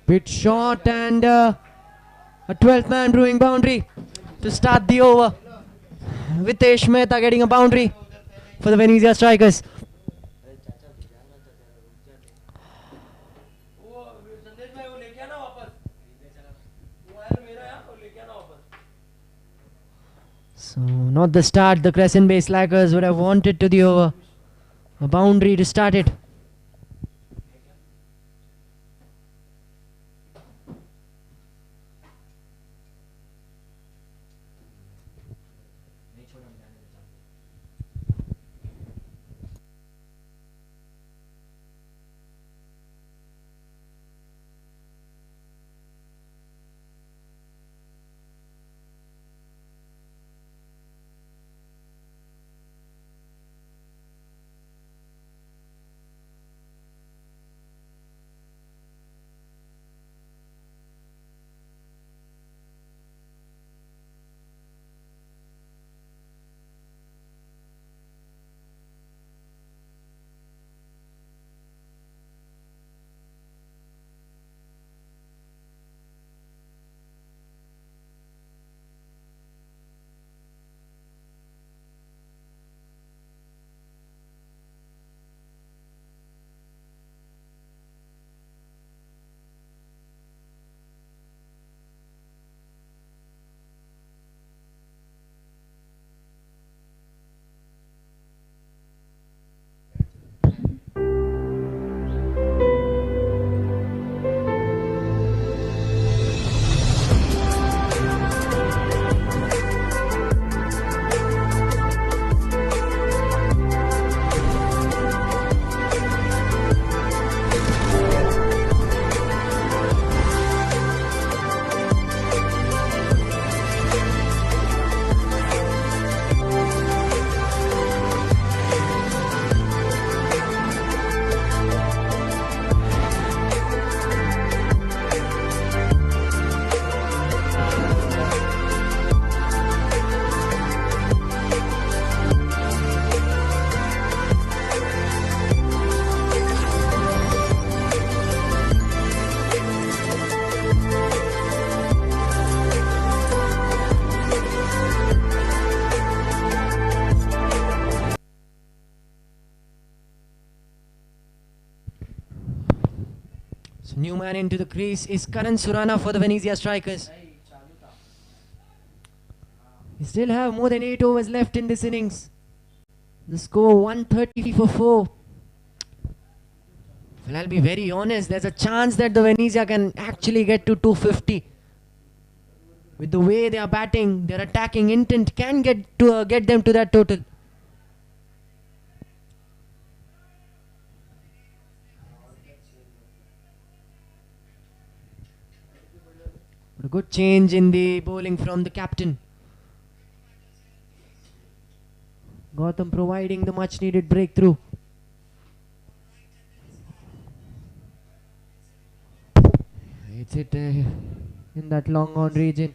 Bit short and a 12th man brewing boundary to start the over. Vitesh Mehta getting a boundary for the Venezia strikers. So not the start the Crescent base slackers would have wanted to the over. A boundary to start it. So new man into the crease is Karan Surana for the Venezia strikers. We still have more than 8 overs left in this innings. The score 130 for 4. Well, I'll be very honest, there's a chance that the Venezia can actually get to 250. With the way they are batting, their attacking intent can get them to that total. But a good change in the bowling from the captain. Gautam providing the much needed breakthrough. It's it in that long on region.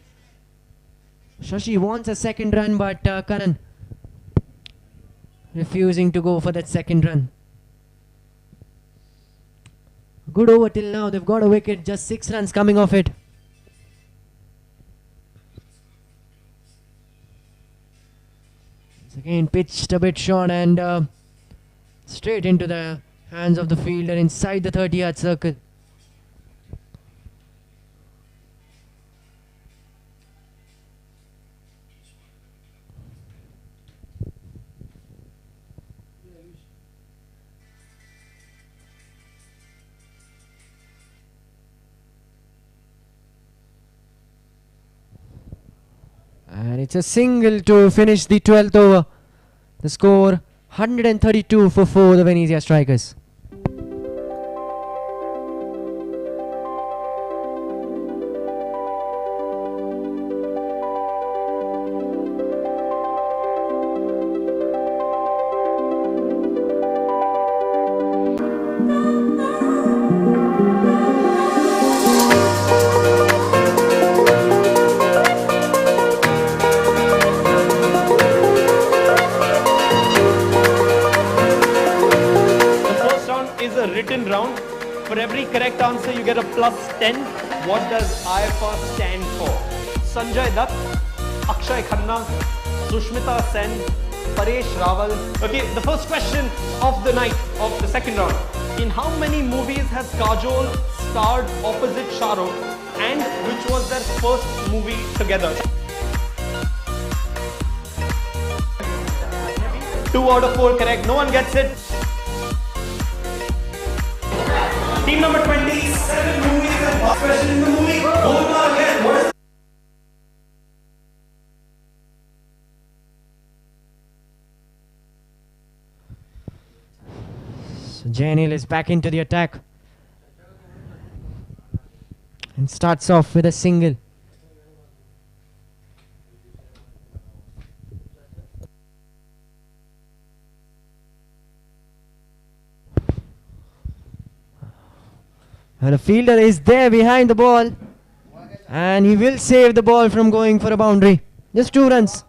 Shashi wants a second run, but Karan refusing to go for that second run. Good over till now. They've got a wicket, just 6 runs coming off it. It's again pitched a bit short and straight into the hands of the fielder inside the 30-yard circle. And it's a single to finish the 12th over. The score 132 for 4, the Venezia strikers. Written round. For every correct answer, you get a +10. What does IFR stand for? Sanjay Dutt, Akshay Khanna, Sushmita Sen, Paresh Rawal. Okay, the first question of the night of the second round. In how many movies has Kajol starred opposite Shah Rukh, and which was their first movie together? 2 out of 4 correct. No one gets it. Team number 27 movies and last question in the movie. Golmaal again. What is So Janil is back into the attack and starts off with a single. And the fielder is there behind the ball, and he will save the ball from going for a boundary. Just 2 runs.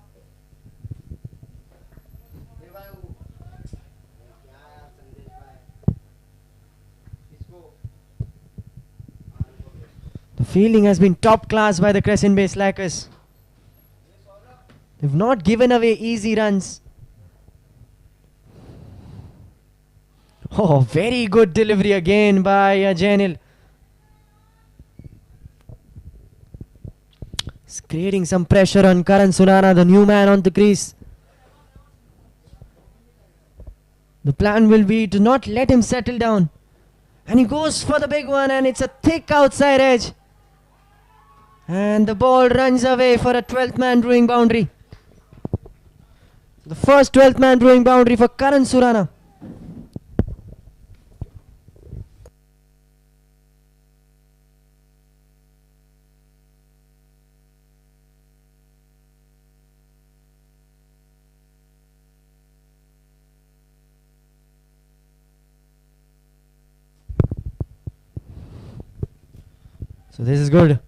The fielding has been top class by the Crescent based slackers. They've not given away easy runs. Oh, very good delivery again by Janil. It's creating some pressure on Karan Surana, the new man on the crease. The plan will be to not let him settle down. And he goes for the big one, and it's a thick outside edge. And the ball runs away for a 12th man brewing boundary. The first 12th man brewing boundary for Karan Surana. So this is good.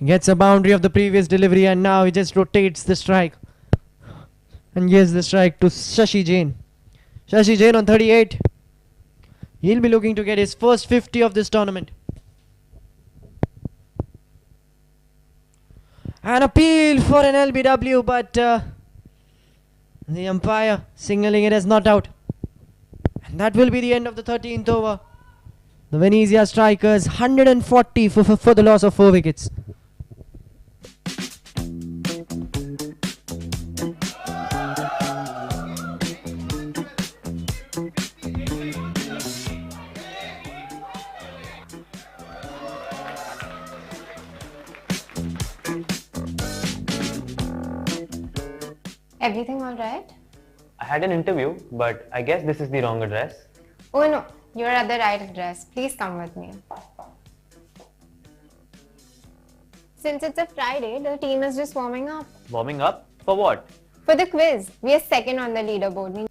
He gets a boundary of the previous delivery, and now he just rotates the strike and gives the strike to Shashi Jain. Shashi Jain on 38. He'll be looking to get his first 50 of this tournament. An appeal for an LBW, but the umpire signaling it as not out. And that will be the end of the 13th over. The Venezia strikers 140 for the loss of 4 wickets. Everything all right? I had an interview, but I guess this is the wrong address. Oh no, you're at the right address. Please come with me. Since it's a Friday, the team is just warming up. Warming up? For what? For the quiz, we are second on the leaderboard.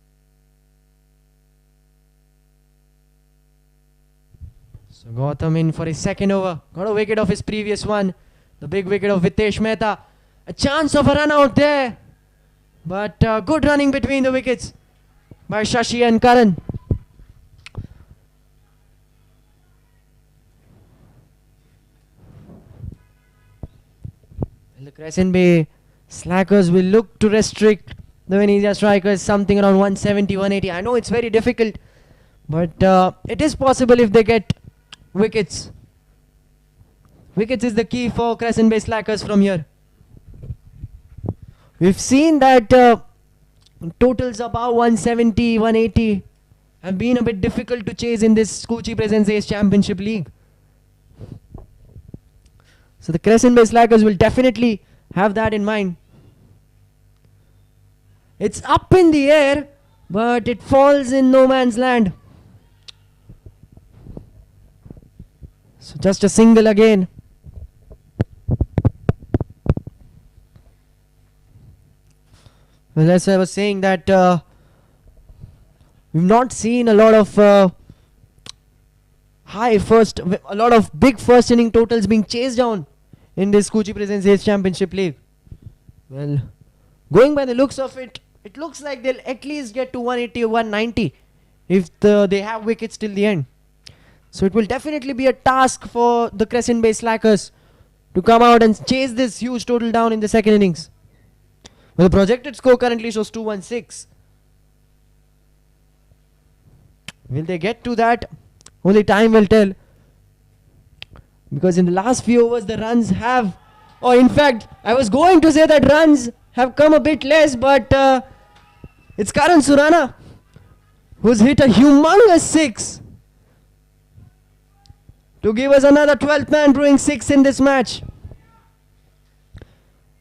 So Gautam in for his second over. Got a wicket of his previous one. The big wicket of Vitesh Mehta. A chance of a run out there. But good running between the wickets by Shashi and Karan. The Crescent Bay slackers will look to restrict the Venezia strikers something around 170, 180. I know it's very difficult, but it is possible if they get wickets. Wickets is the key for Crescent Bay slackers from here. We've seen that totals above 170, 180 have been a bit difficult to chase in this Skuccii Presents Ace Championship League. So the Crescent Bay slackers will definitely have that in mind. It's up in the air, but it falls in no man's land. So just a single again. Well, as I was saying that we've not seen a lot of a lot of big first inning totals being chased down in this Skuccii Presents Ace Championship League. Well, going by the looks of it, it looks like they'll at least get to 180 or 190 if they have wickets till the end. So it will definitely be a task for the Crescent Bay slackers to come out and chase this huge total down in the second innings. Well, the projected score currently shows 216. Will they get to that? Only time will tell. Because in the last few overs the runs have... Oh, in fact, I was going to say that runs have come a bit less, but it's Karan Surana who's hit a humongous 6 to give us another 12th man brewing 6 in this match.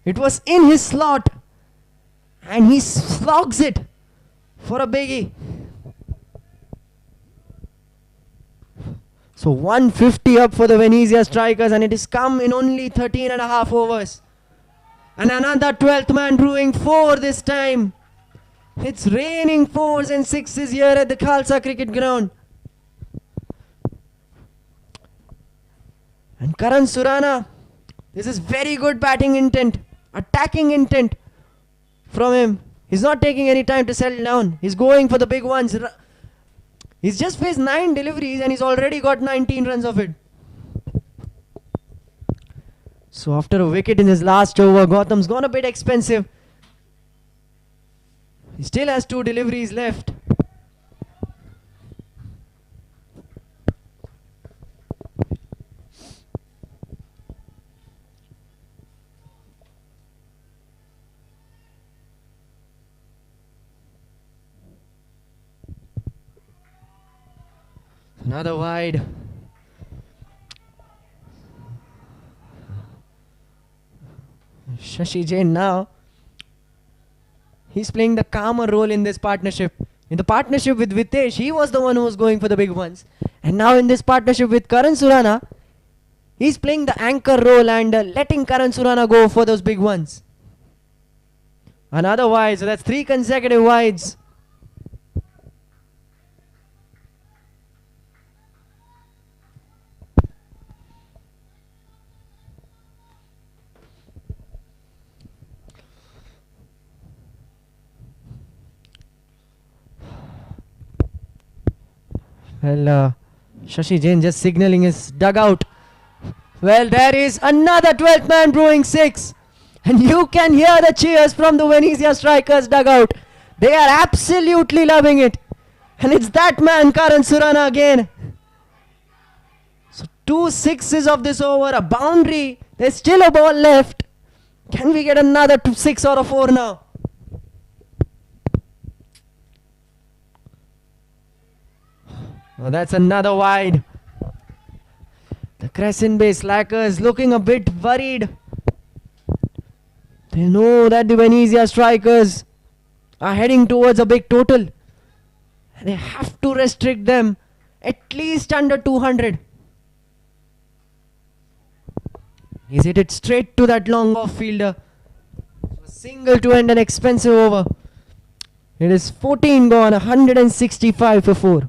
It was in his slot and he slogs it for a biggie. So 150 up for the Venezia strikers, and it has come in only 13 and a half overs. And another 12th man brewing 4 this time. It's raining 4s and 6s here at the Khalsa Cricket Ground. And Karan Surana, this is very good batting intent, attacking intent from him. He's not taking any time to settle down. He's going for the big ones. He's just faced 9 deliveries and he's already got 19 runs of it. So after a wicket in his last over, Gautam's gone a bit expensive. He still has 2 deliveries left. Another wide. Shashi Jain now. He's playing the calmer role in this partnership. In the partnership with Vitesh, he was the one who was going for the big ones. And now in this partnership with Karan Surana, he's playing the anchor role and letting Karan Surana go for those big ones. Another wide, so that's 3 consecutive wides. Well, Shashi Jain just signaling his dugout. Well, there is another 12th man brewing 6. And you can hear the cheers from the Venezia strikers dugout. They are absolutely loving it. And it's that man, Karan Surana again. 2 sixes of this over, a boundary. There's still a ball left. Can we get another 6 or a 4 now? Oh, that's another wide. The Crescent Bay slackers looking a bit worried. They know that the Venezia strikers are heading towards a big total. They have to restrict them at least under 200. He's hit it straight to that long off fielder. A single to end an expensive over. It is 14 gone, 165 for 4.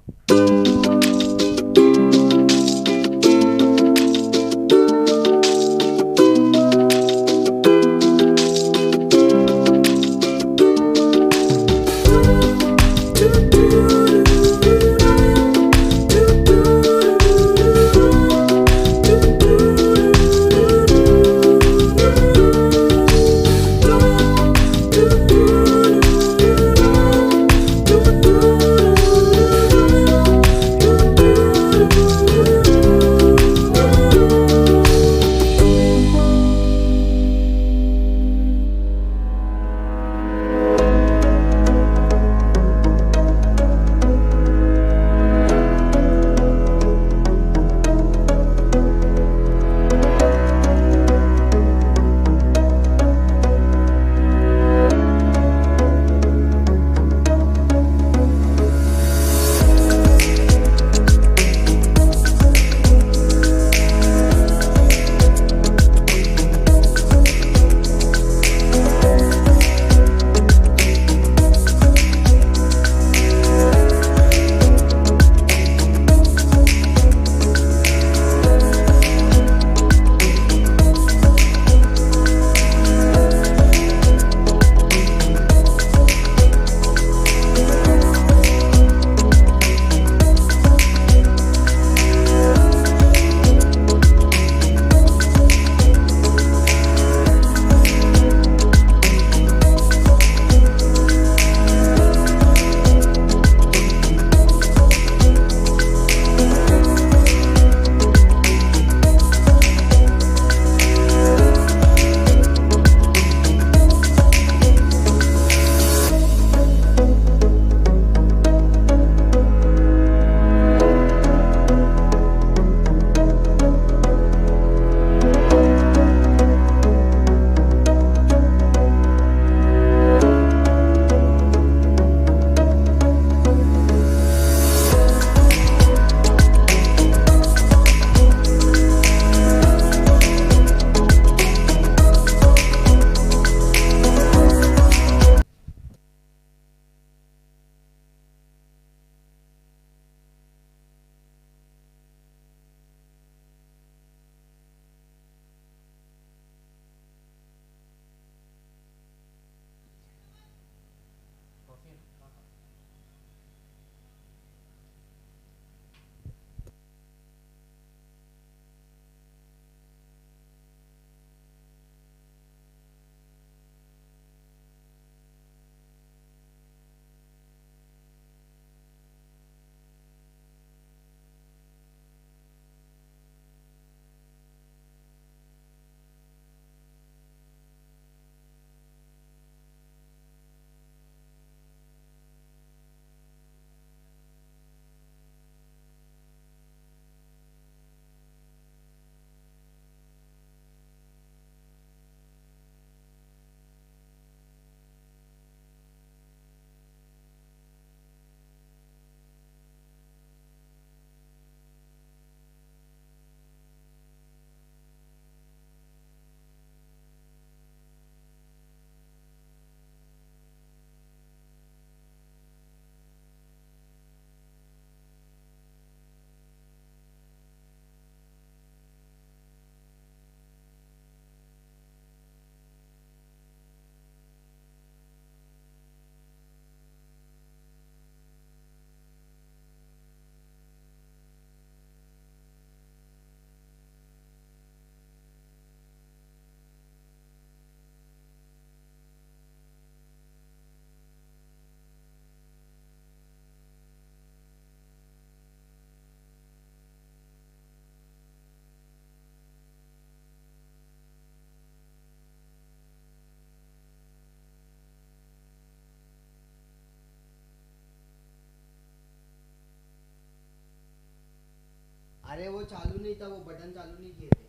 अरे वो चालू नहीं था, वो button चालू नहीं किए थे.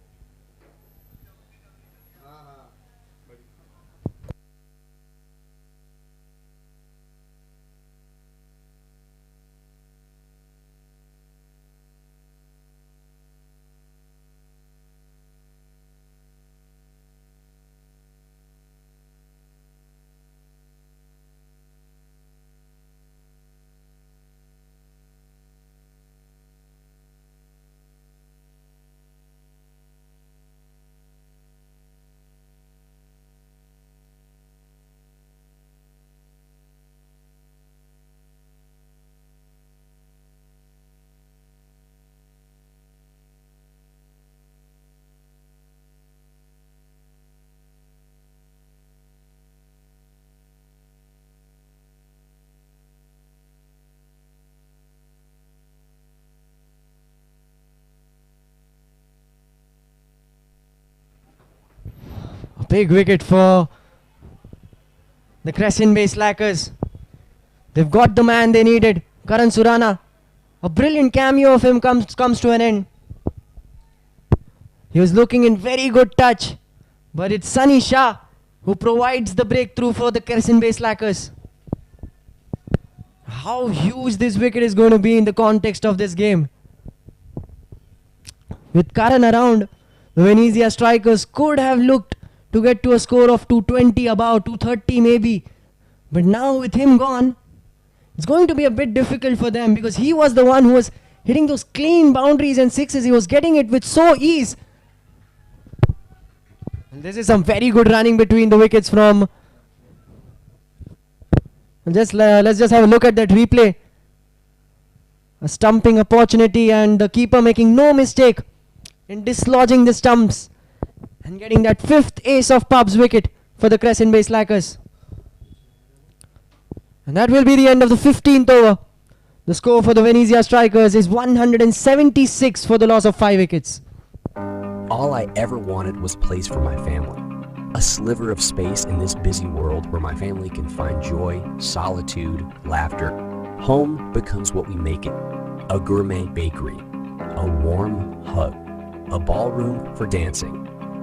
हाँ हाँ. A big wicket for the Crescent Bay Slackers. They've got the man they needed, Karan Surana. A brilliant cameo of him comes to an end. He was looking in very good touch, but it's Sunny Shah who provides the breakthrough for the Crescent Bay Slackers. How huge this wicket is going to be in the context of this game. With Karan around, the Venezia strikers could have looked to get to a score of 220, about 230 maybe. But now with him gone, it's going to be a bit difficult for them, because he was the one who was hitting those clean boundaries and sixes. He was getting it with so ease. And this is some very good running between the wickets from... let's just have a look at that replay. A stumping opportunity, and the keeper making no mistake in dislodging the stumps and getting that fifth ace of pubs wicket for the Crescent Bay Slackers. And that will be the end of the 15th over. The score for the Venezia strikers is 176 for the loss of 5 wickets. All I ever wanted was place for my family. A sliver of space in this busy world where my family can find joy, solitude, laughter. Home becomes what we make it. A gourmet bakery, a warm hug, a ballroom for dancing.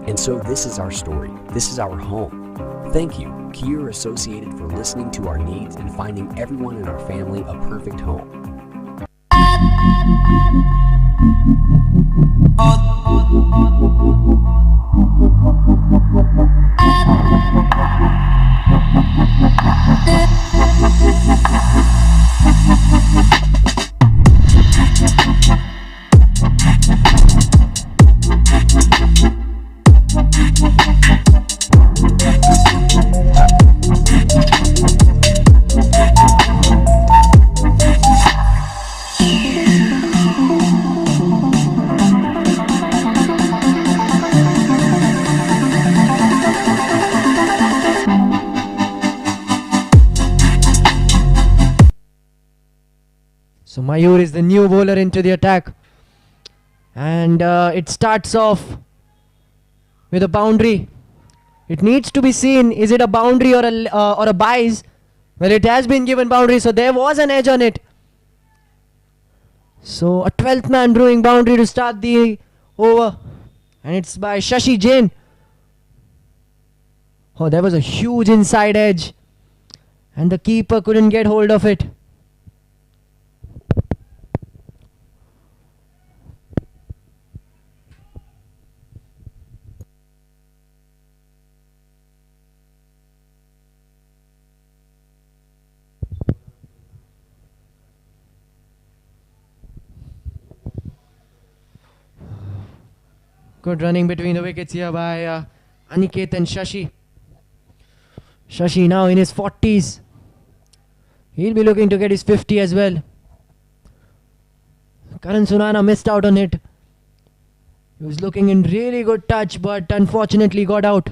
And so this is our story. This is our home. Thank you, Kier Associated, for listening to our needs and finding everyone in our family a perfect home. So Mayur is the new bowler into the attack, and it starts off with a boundary. It needs to be seen, is it a boundary or a bias? Well, it has been given boundary, so there was an edge on it. So a 12th man brewing boundary to start the over, and it's by Shashi Jain. Oh, there was a huge inside edge, and the keeper couldn't get hold of it. Good running between the wickets here by Aniket and Shashi. Shashi now in his 40s. He'll be looking to get his 50 as well. Karan Surana missed out on it. He was looking in really good touch, but unfortunately got out.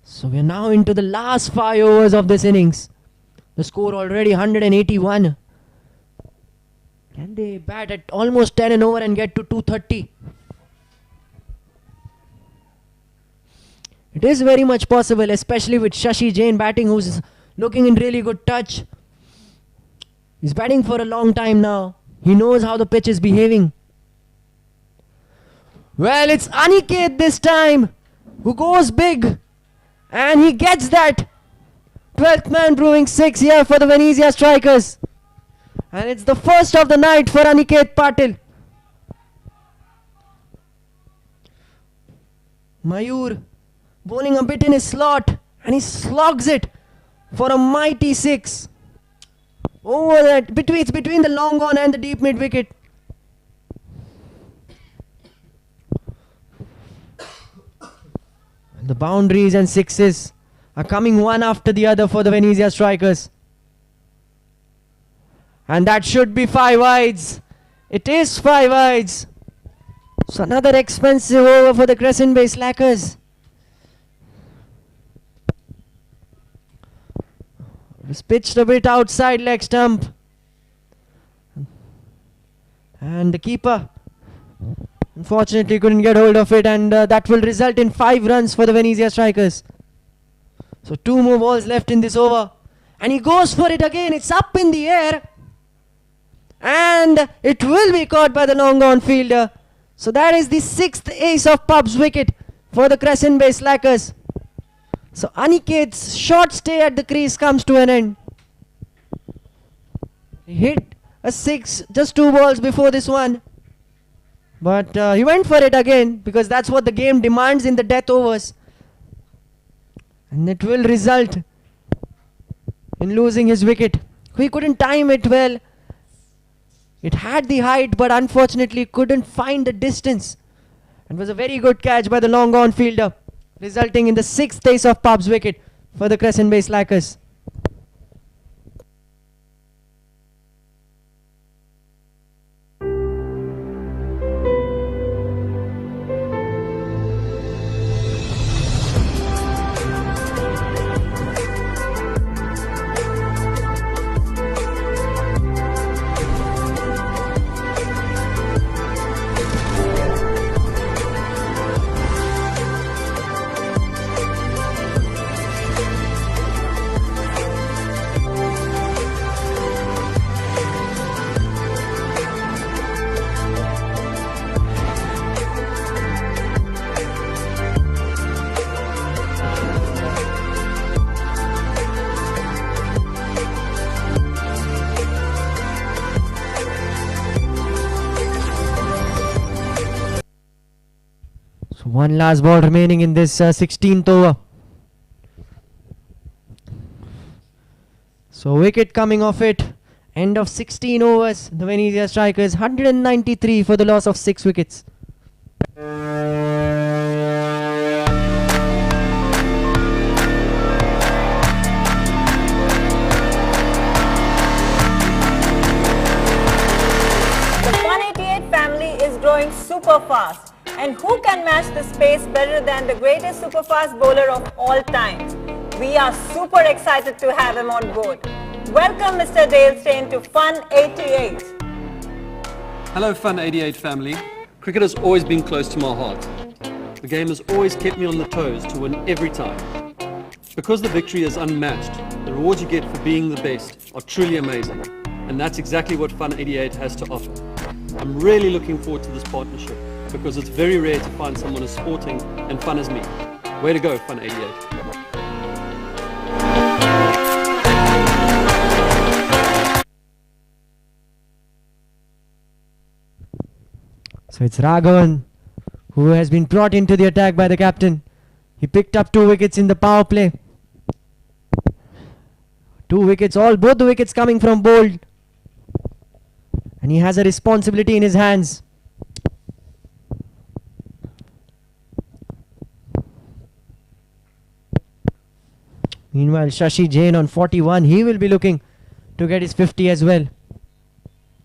So we're now into the last 5 overs of this innings. The score already 181. Can they bat at almost 10 and over and get to 230? It is very much possible, especially with Shashi Jain batting, who's looking in really good touch. He's batting for a long time now. He knows how the pitch is behaving. Well, it's Aniket this time who goes big. And he gets that 12th man proving 6 here for the Venezia strikers. And it's the first of the night for Aniket Patil. Mayur bowling a bit in his slot. And he slogs it for a mighty 6. Over that, between the long on and the deep mid wicket. The boundaries and sixes are coming one after the other for the Venezia strikers. And that should be 5 wides. It is 5 wides. So another expensive over for the Crescent Bay slackers. It was pitched a bit outside leg stump. And the keeper unfortunately couldn't get hold of it, and that will result in 5 runs for the Venezia strikers. So 2 more balls left in this over. And he goes for it again. It's up in the air. And it will be caught by the long on fielder. So that is the 6th ace of Pub's wicket for the Crescent Bay slackers. So Aniket's short stay at the crease comes to an end. He hit a 6 just 2 balls before this one. But he went for it again because that's what the game demands in the death overs. And it will result in losing his wicket. He couldn't time it well. It had the height but unfortunately couldn't find the distance. It was a very good catch by the long on fielder, resulting in the 6th ace of Pub's wicket for the Crescent Bay slackers. One last ball remaining in this 16th over. So wicket coming off it. End of 16 overs. The Venezia strikers 193 for the loss of 6 wickets. The 188 family is growing super fast. And who can match this pace better than the greatest superfast bowler of all time? We are super excited to have him on board. Welcome Mr. Dale Steyn to Fun 88. Hello Fun 88 family. Cricket has always been close to my heart. The game has always kept me on the toes to win every time. Because the victory is unmatched, the rewards you get for being the best are truly amazing. And that's exactly what Fun 88 has to offer. I'm really looking forward to this partnership, because it's very rare to find someone as sporting and fun as me. Way to go, Fun 88. So it's Raghavan who has been brought into the attack by the captain. He picked up 2 wickets in the power play. 2 wickets, both the wickets coming from bowled. And he has a responsibility in his hands. Meanwhile, Shashi Jain on 41, he will be looking to get his 50 as well.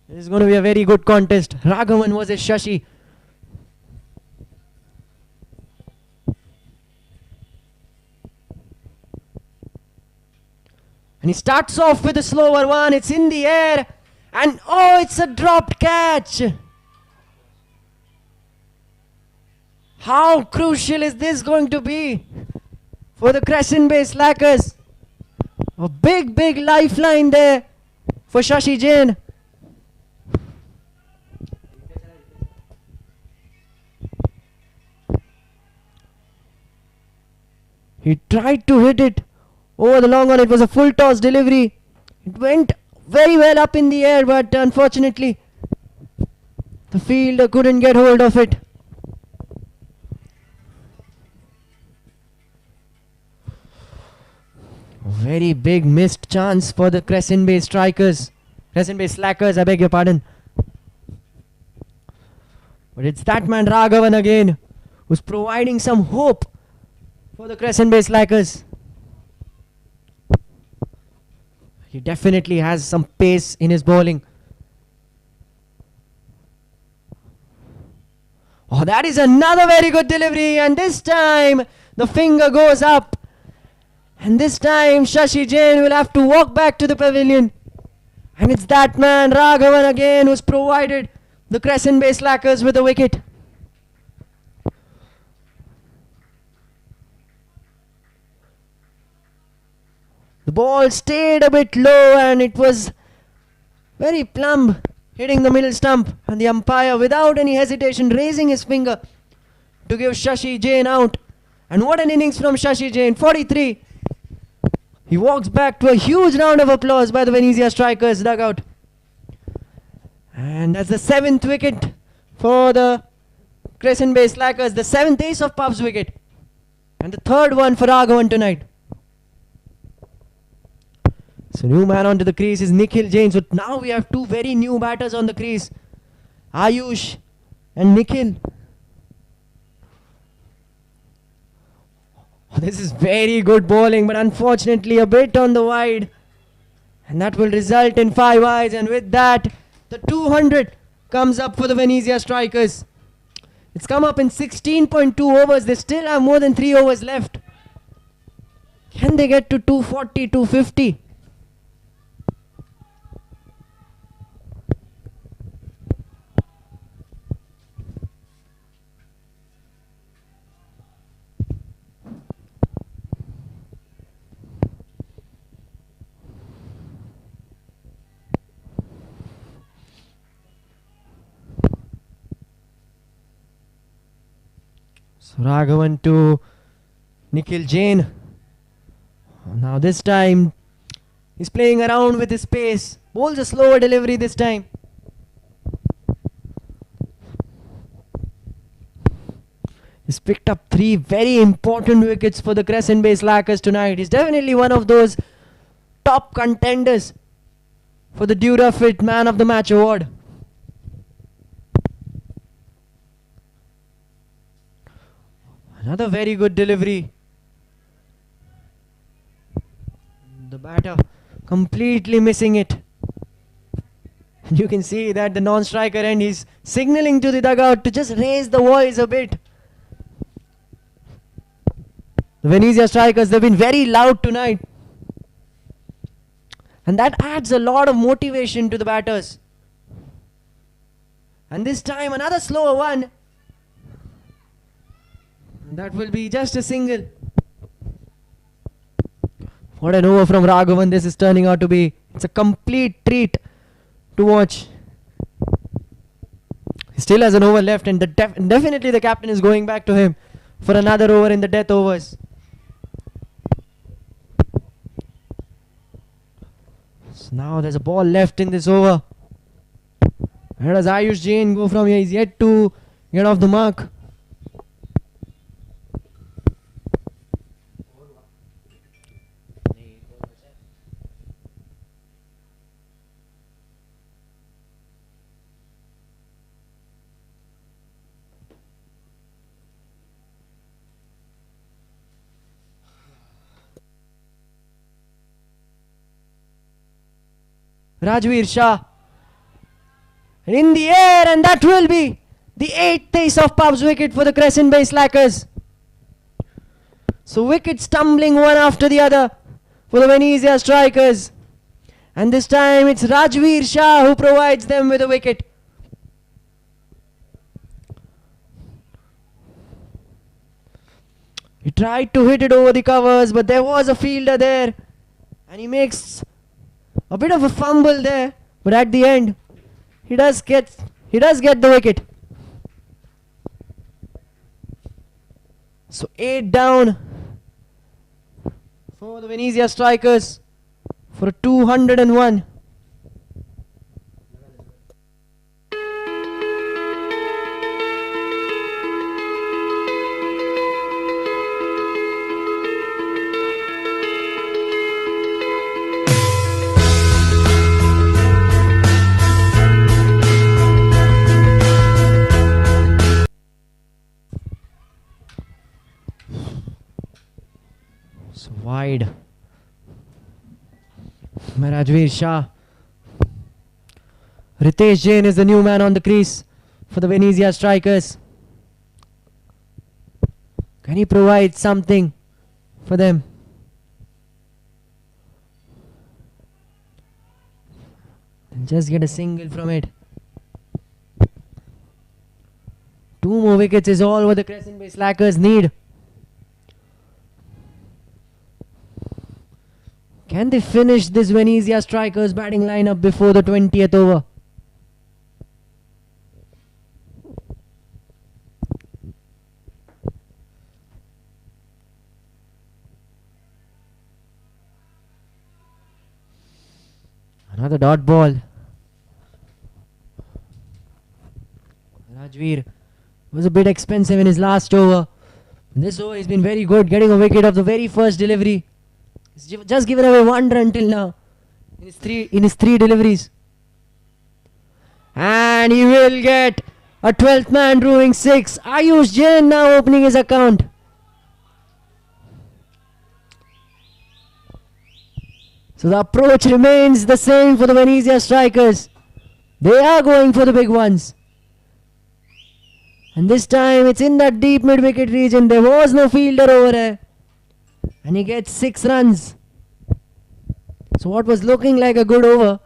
This is going to be a very good contest. Raghavan versus Shashi. And he starts off with a slower one. It's in the air. And oh, it's a dropped catch. How crucial is this going to be for the Crescent Bay slackers? A big lifeline there for Shashi Jain. He tried to hit it over the long on. It was a full toss delivery. It went very well up in the air, but unfortunately the fielder couldn't get hold of it. A very big missed chance for the Crescent Bay strikers. Crescent Bay slackers, I beg your pardon. But it's that man Raghavan again who's providing some hope for the Crescent Bay slackers. He definitely has some pace in his bowling. Oh, that is another very good delivery, and this time the finger goes up. And this time Shashi Jain will have to walk back to the pavilion. And it's that man Raghavan again who's provided the Crescent Bay slackers with a wicket. The ball stayed a bit low and it was very plumb, hitting the middle stump, and the umpire without any hesitation raising his finger to give Shashi Jain out. And what an innings from Shashi Jain, 43. He walks back to a huge round of applause by the Venezia strikers dugout. And that's the 7th wicket for the Crescent Bay slackers, the 7th ace of Puff's wicket, and the 3rd one for Raghavan tonight. So new man onto the crease is Nikhil Jain. So now we have two very new batters on the crease, Ayush and Nikhil. Oh, this is very good bowling, but unfortunately a bit on the wide, and that will result in 5 eyes. And with that, the 200 comes up for the Venezia strikers. It's come up in 16.2 overs. They still have more than 3 overs left. Can they get to 240, 250? So Raghavan to Nikhil Jain. Now this time he's playing around with his pace. Bowls a slower delivery this time. He's picked up 3 very important wickets for the Crescent Bay slackers tonight. He's definitely one of those top contenders for the Durafit Man of the Match award. Another very good delivery. The batter completely missing it. You can see that the non-striker end, he's signaling to the dugout to just raise the voice a bit. The Venezia strikers, they've been very loud tonight. And that adds a lot of motivation to the batters. And this time another slower one. That will be just a single. What an over from Raghavan this is turning out to be. It's a complete treat to watch. He still has an over left, and definitely the captain is going back to him for another over in the death overs. So now there's a ball left in this over. Where does Ayush Jain go from here? He's yet to get off the mark. Rajveer Shah. And in the air, and that will be the 8th ace of Puff's wicket for the Crescent Bay slackers. So wickets tumbling one after the other for the Venezia strikers. And this time it's Rajveer Shah who provides them with a wicket. He tried to hit it over the covers, but there was a fielder there. And he makes a bit of a fumble there, but at the end, he does get the wicket. So 8 down for the Venezia strikers for a 201. Wide. Rajveer Shah. Ritesh Jain is the new man on the crease for the Venezia strikers. Can he provide something for them? And just get a single from it. 2 more wickets is all what the Crescent Bay slackers need. Can they finish this Venezia strikers batting lineup before the 20th over? Another dot ball. Rajveer was a bit expensive in his last over. This over he's been very good, getting a wicket of the very first delivery. He's just given away 1 run till now in his three deliveries. And he will get a 12th man drawing 6. Ayush Jain now opening his account. So the approach remains the same for the Venezia strikers. They are going for the big ones. And this time it's in that deep mid-wicket region. There was no fielder over there. And he gets 6 runs. So what was looking like a good over,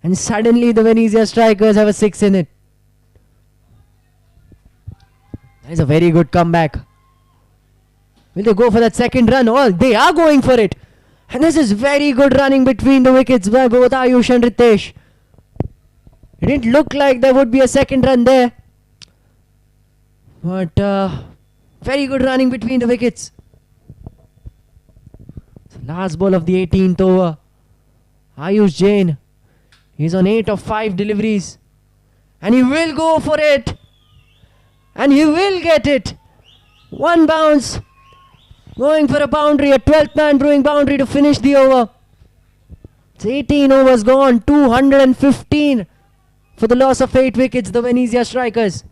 and suddenly the Venezia strikers have a 6 in it. That is a very good comeback. Will they go for that second run? Oh, they are going for it. And this is very good running between the wickets by both Ayush and Ritesh. It didn't look like there would be a second run there. But very good running between the wickets. Last ball of the 18th over. Ayush Jain. He's on 8 of 5 deliveries. And he will go for it. And he will get it. 1 bounce. Going for a boundary. A 12th man drawing boundary to finish the over. It's 18 overs gone. 215 for the loss of 8 wickets. The Venezia strikers.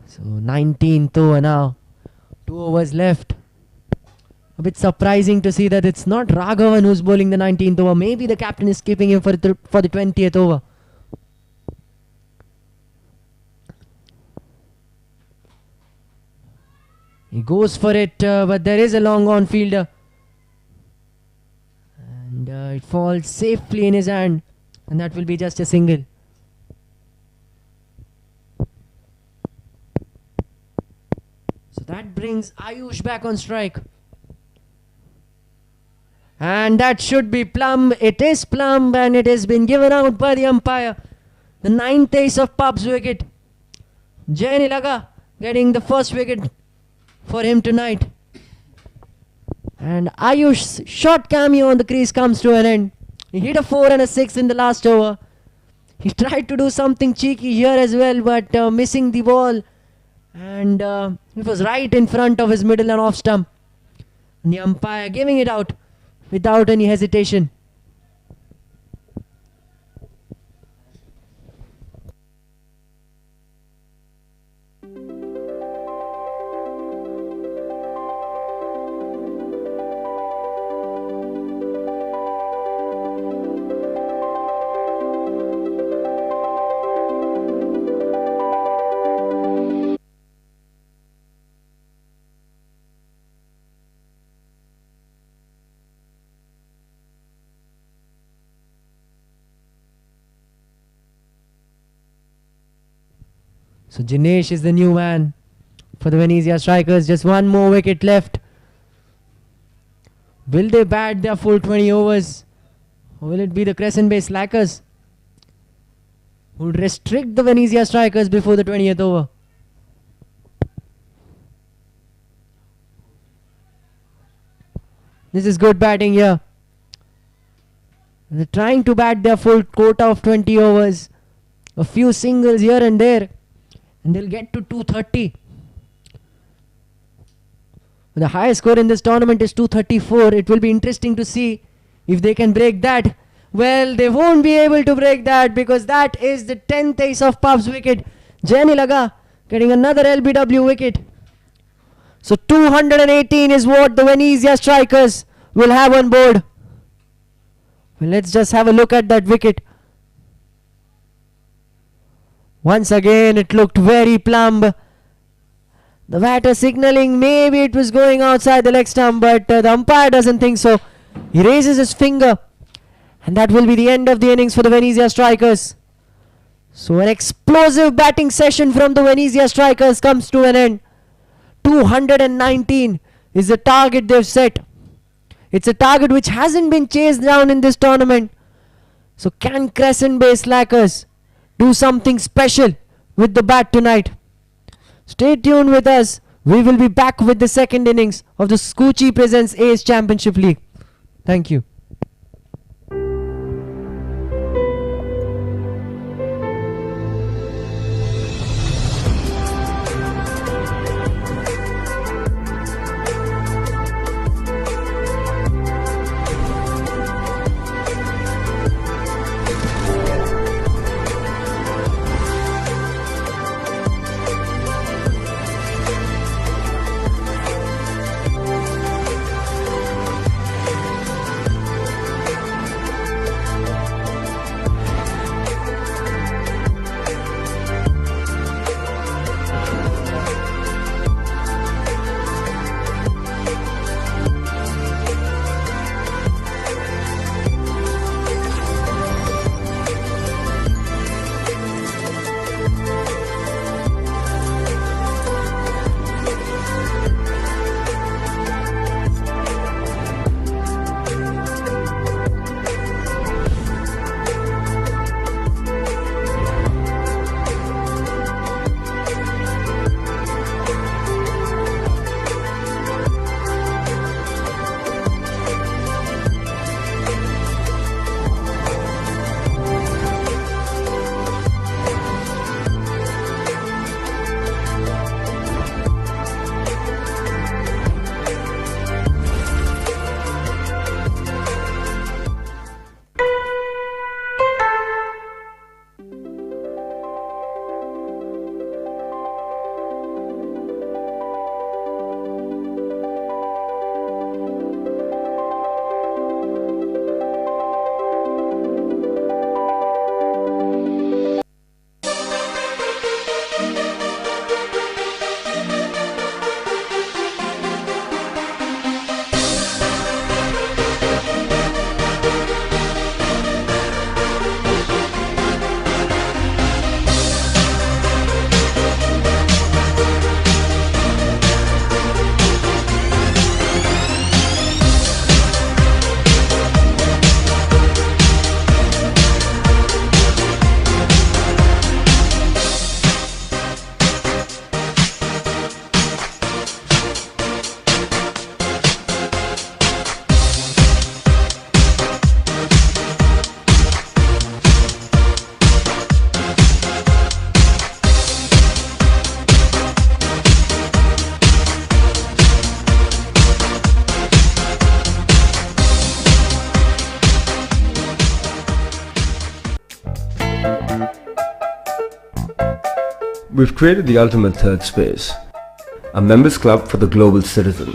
So 19th over now. 2 overs left. A bit surprising to see that it's not Raghavan who's bowling the 19th over. Maybe the captain is keeping him for the 20th over. He goes for it, but there is a long on fielder. And it falls safely in his hand. And that will be just a single. So that brings Ayush back on strike. And that should be plumb. It is plumb and it has been given out by the umpire. The 9th ace of Pub's wicket. Jainilaga getting the first wicket for him tonight. And Ayush's short cameo on the crease comes to an end. He hit a 4 and a 6 in the last over. He tried to do something cheeky here as well, but missing the ball. And it was right in front of his middle and off stump. And the umpire giving it out without any hesitation. So Jinesh is the new man for the Venezia Strikers. Just one more wicket left. Will they bat their full 20 overs? Or will it be the Crescent-based slackers who would restrict the Venezia Strikers before the 20th over? This is good batting here. They're trying to bat their full quota of 20 overs. A few singles here and there, and they'll get to 230. The highest score in this tournament is 234. It will be interesting to see if they can break that. Well, they won't be able to break that because that is the 10th ace of Puff's wicket. Jenny Laga getting another LBW wicket. So 218 is what the Venezia Strikers will have on board. Well, let's just have a look at that wicket. Once again, it looked very plumb. The batter signalling maybe it was going outside the leg stump, but the umpire doesn't think so. He raises his finger, and that will be the end of the innings for the Venezia Strikers. So an explosive batting session from the Venezia Strikers comes to an end. 219 is the target they've set. It's a target which hasn't been chased down in this tournament. So can Crescent-based slackers do something special with the bat tonight? Stay tuned with us. We will be back with the second innings of the Skuccii Presents Ace Championship League. Thank you. We've created the ultimate third space, a members club for the global citizen.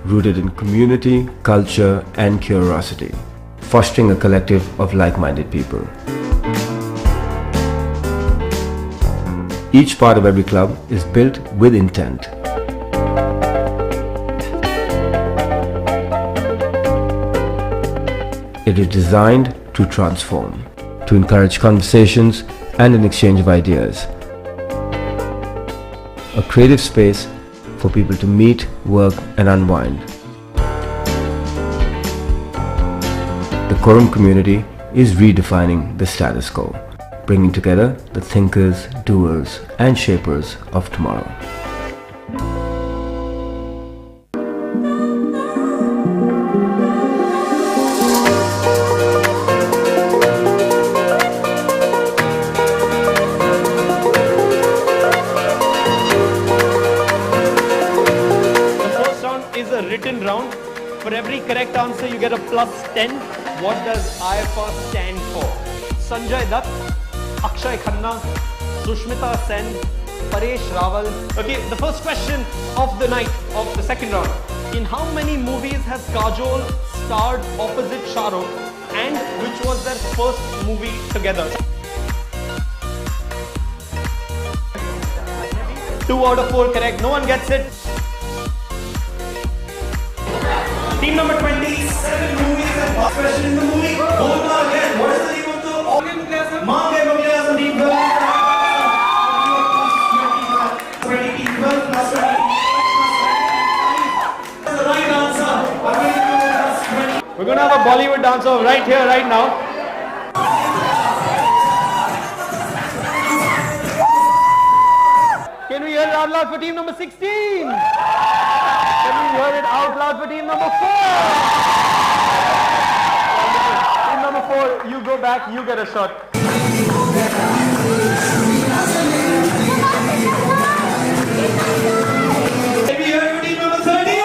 Rooted in community, culture and curiosity, fostering a collective of like-minded people. Each part of every club is built with intent. It is designed to transform, to encourage conversations and an exchange of ideas. A creative space for people to meet, work and unwind. The Quorum community is redefining the status quo, bringing together the thinkers, doers and shapers of tomorrow. Written round. For every correct answer, you get a plus 10. What does IFR stand for? Sanjay Dutt, Akshay Khanna, Sushmita Sen, Paresh Rawal. Okay, the first question of the night, of the second round. In how many movies has Kajol starred opposite Shah Rukh, and which was their first movie together? 2 out of 4 correct. No one gets it. Team number 27 movies and first question in the movie. Bolna again. What is the name of the organ? Mange Mughal team. 20 12 plus 20. That's the right answer. We're going to have a Bollywood dancer right here, right now. Can we hear it out loud for team number 16? Can we hear it out loud for team number 4? Team number 4, you go back, you get a shot. Can we hear it for team number 13?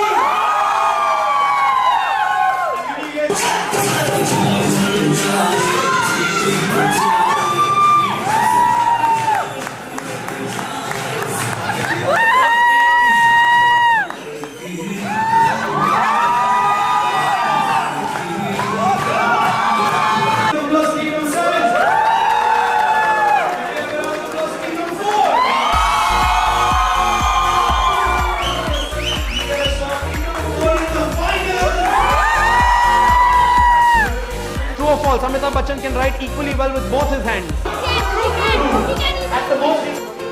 Amitabh Bachchan can write equally well with both his hands. At the most,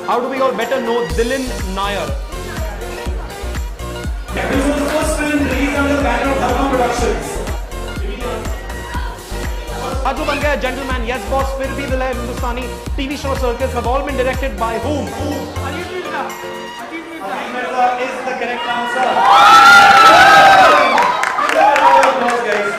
how do we all better know Dilin Nair? This was the first film released under the banner of Dharma Productions. Aaju Ban Gaya, Gentleman, Yes Boss, Fir Bhi Dil Hai, Hindustani, TV show circus have all been directed by whom? Ajit Mirza is the correct answer. Give them a round of applause, guys.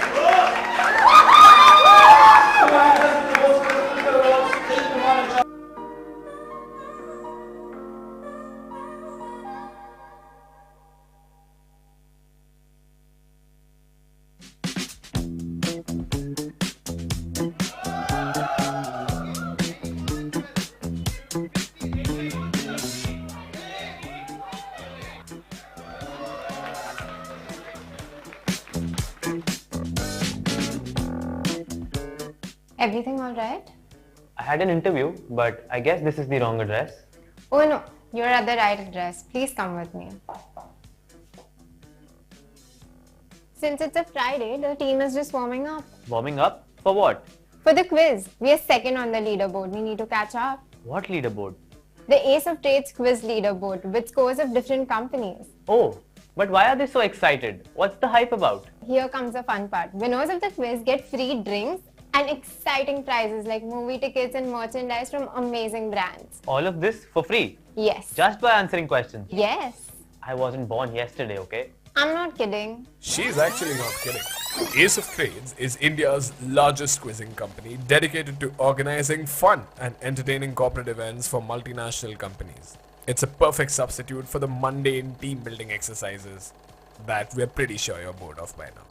Everything all right? I had an interview, but I guess this is the wrong address. Oh no, you're at the right address. Please come with me. Since it's a Friday, the team is just warming up. Warming up? For what? For the quiz. We are second on the leaderboard. We need to catch up. What leaderboard? The Ace of Trades quiz leaderboard with scores of different companies. Oh, but why are they so excited? What's the hype about? Here comes the fun part. Winners of the quiz get free drinks and exciting prizes like movie tickets and merchandise from amazing brands. All of this for free? Yes. Just by answering questions? Yes. I wasn't born yesterday, okay? I'm not kidding. She's actually not kidding. Ace of Trades is India's largest quizzing company dedicated to organizing fun and entertaining corporate events for multinational companies. It's a perfect substitute for the mundane team building exercises that we're pretty sure you're bored of by now.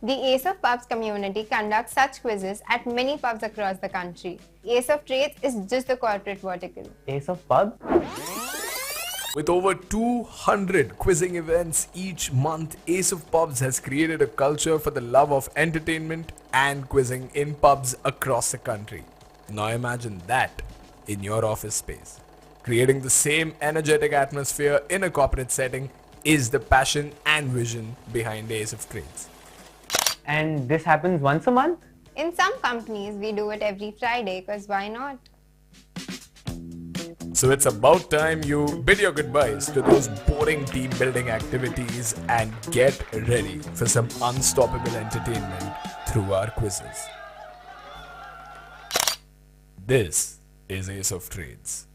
The Ace of Pubs community conducts such quizzes at many pubs across the country. Ace of Trades is just the corporate vertical. Ace of Pub? With over 200 quizzing events each month, Ace of Pubs has created a culture for the love of entertainment and quizzing in pubs across the country. Now imagine that in your office space. Creating the same energetic atmosphere in a corporate setting is the passion and vision behind Ace of Trades. And this happens once a month? In some companies, we do it every Friday because why not? So it's about time you bid your goodbyes to those boring team building activities and get ready for some unstoppable entertainment through our quizzes. This is Ace of Trades.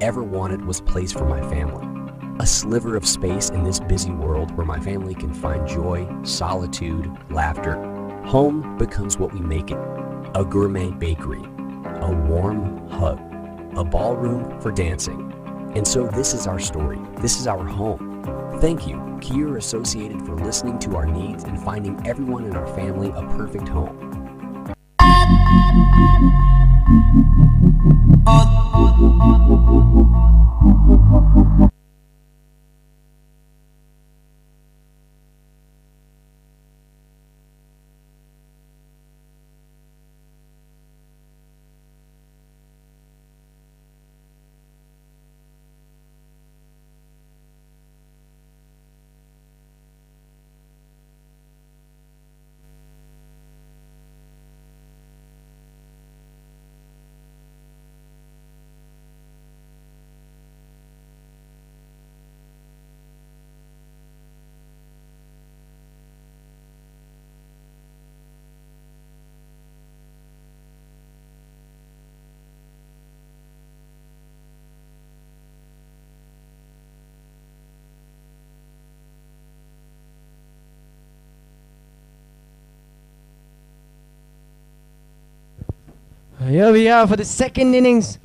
ever wanted was place for my family. A sliver of space in this busy world where my family can find joy, solitude, laughter. Home becomes what we make it. A gourmet bakery, a warm hug, a ballroom for dancing. And so this is our story. This is our home. Thank you, Kier Associated, for listening to our needs and finding everyone in our family a perfect home. Here we are for the second innings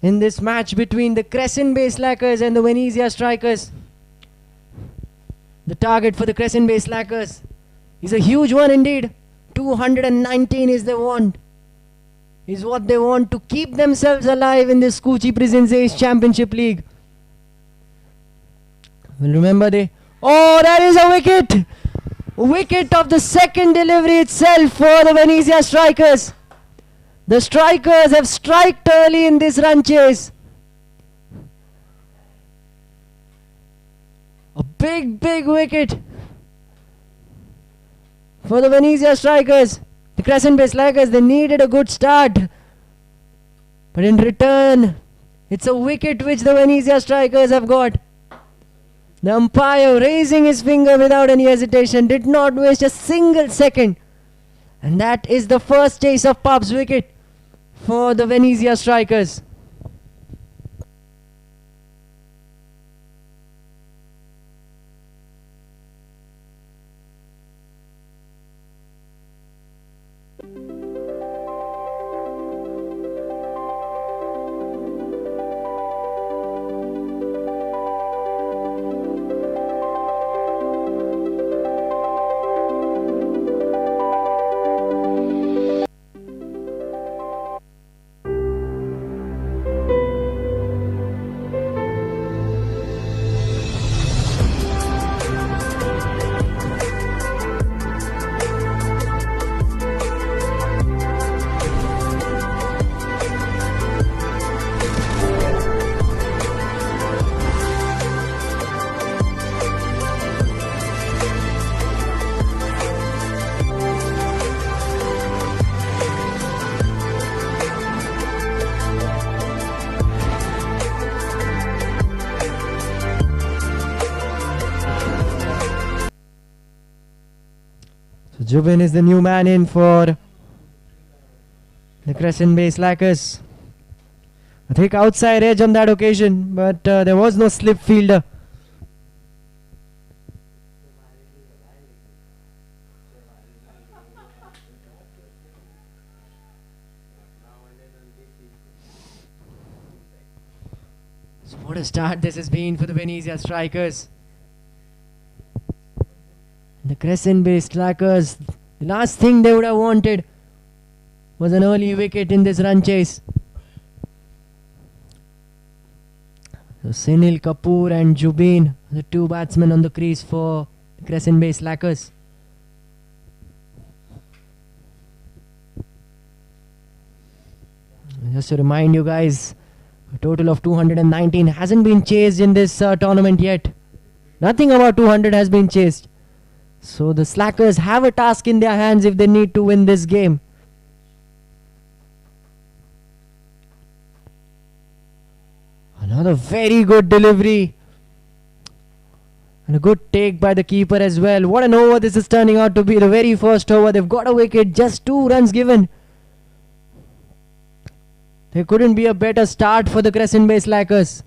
in this match between the Crescent-based slackers and the Venezia strikers. The target for the Crescent-based slackers is a huge one indeed. 219 is what they want to keep themselves alive in the Skuccii Prisons Ace Championship League. Well, remember oh, that is a wicket! Wicket of the second delivery itself for the Venezia strikers. The strikers have striked early in this run chase. A big wicket for the Venezia strikers. The Crescent-based slackers, they needed a good start. But in return, it's a wicket which the Venezia strikers have got. The umpire raising his finger without any hesitation, did not waste a single second. And that is the first Ace of Pubs wicket for the Venezia strikers. Jubin is the new man in for the Crescent-based slackers. I think outside edge on that occasion, but there was no slip fielder. So what a start this has been for the Venezia strikers. The Crescent-based slackers, the last thing they would have wanted was an early wicket in this run chase. So Sunil Kapoor and Jubin, the two batsmen on the crease for the Crescent-based slackers. Just to remind you guys, a total of 219 hasn't been chased in this tournament yet. Nothing about 200 has been chased. So the slackers have a task in their hands if they need to win this game. Another very good delivery. And a good take by the keeper as well. What an over this is turning out to be. The very first over. They've got a wicket. Just 2 runs given. There couldn't be a better start for the Crescent-based slackers.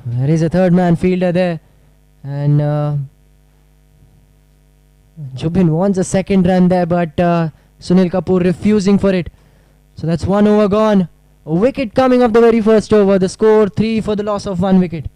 There is a third man fielder there, and Jubin wants a second run there, but Sunil Kapoor refusing for it. So that's 1 over gone. A wicket coming off the very first over. The score 3 for the loss of 1 wicket.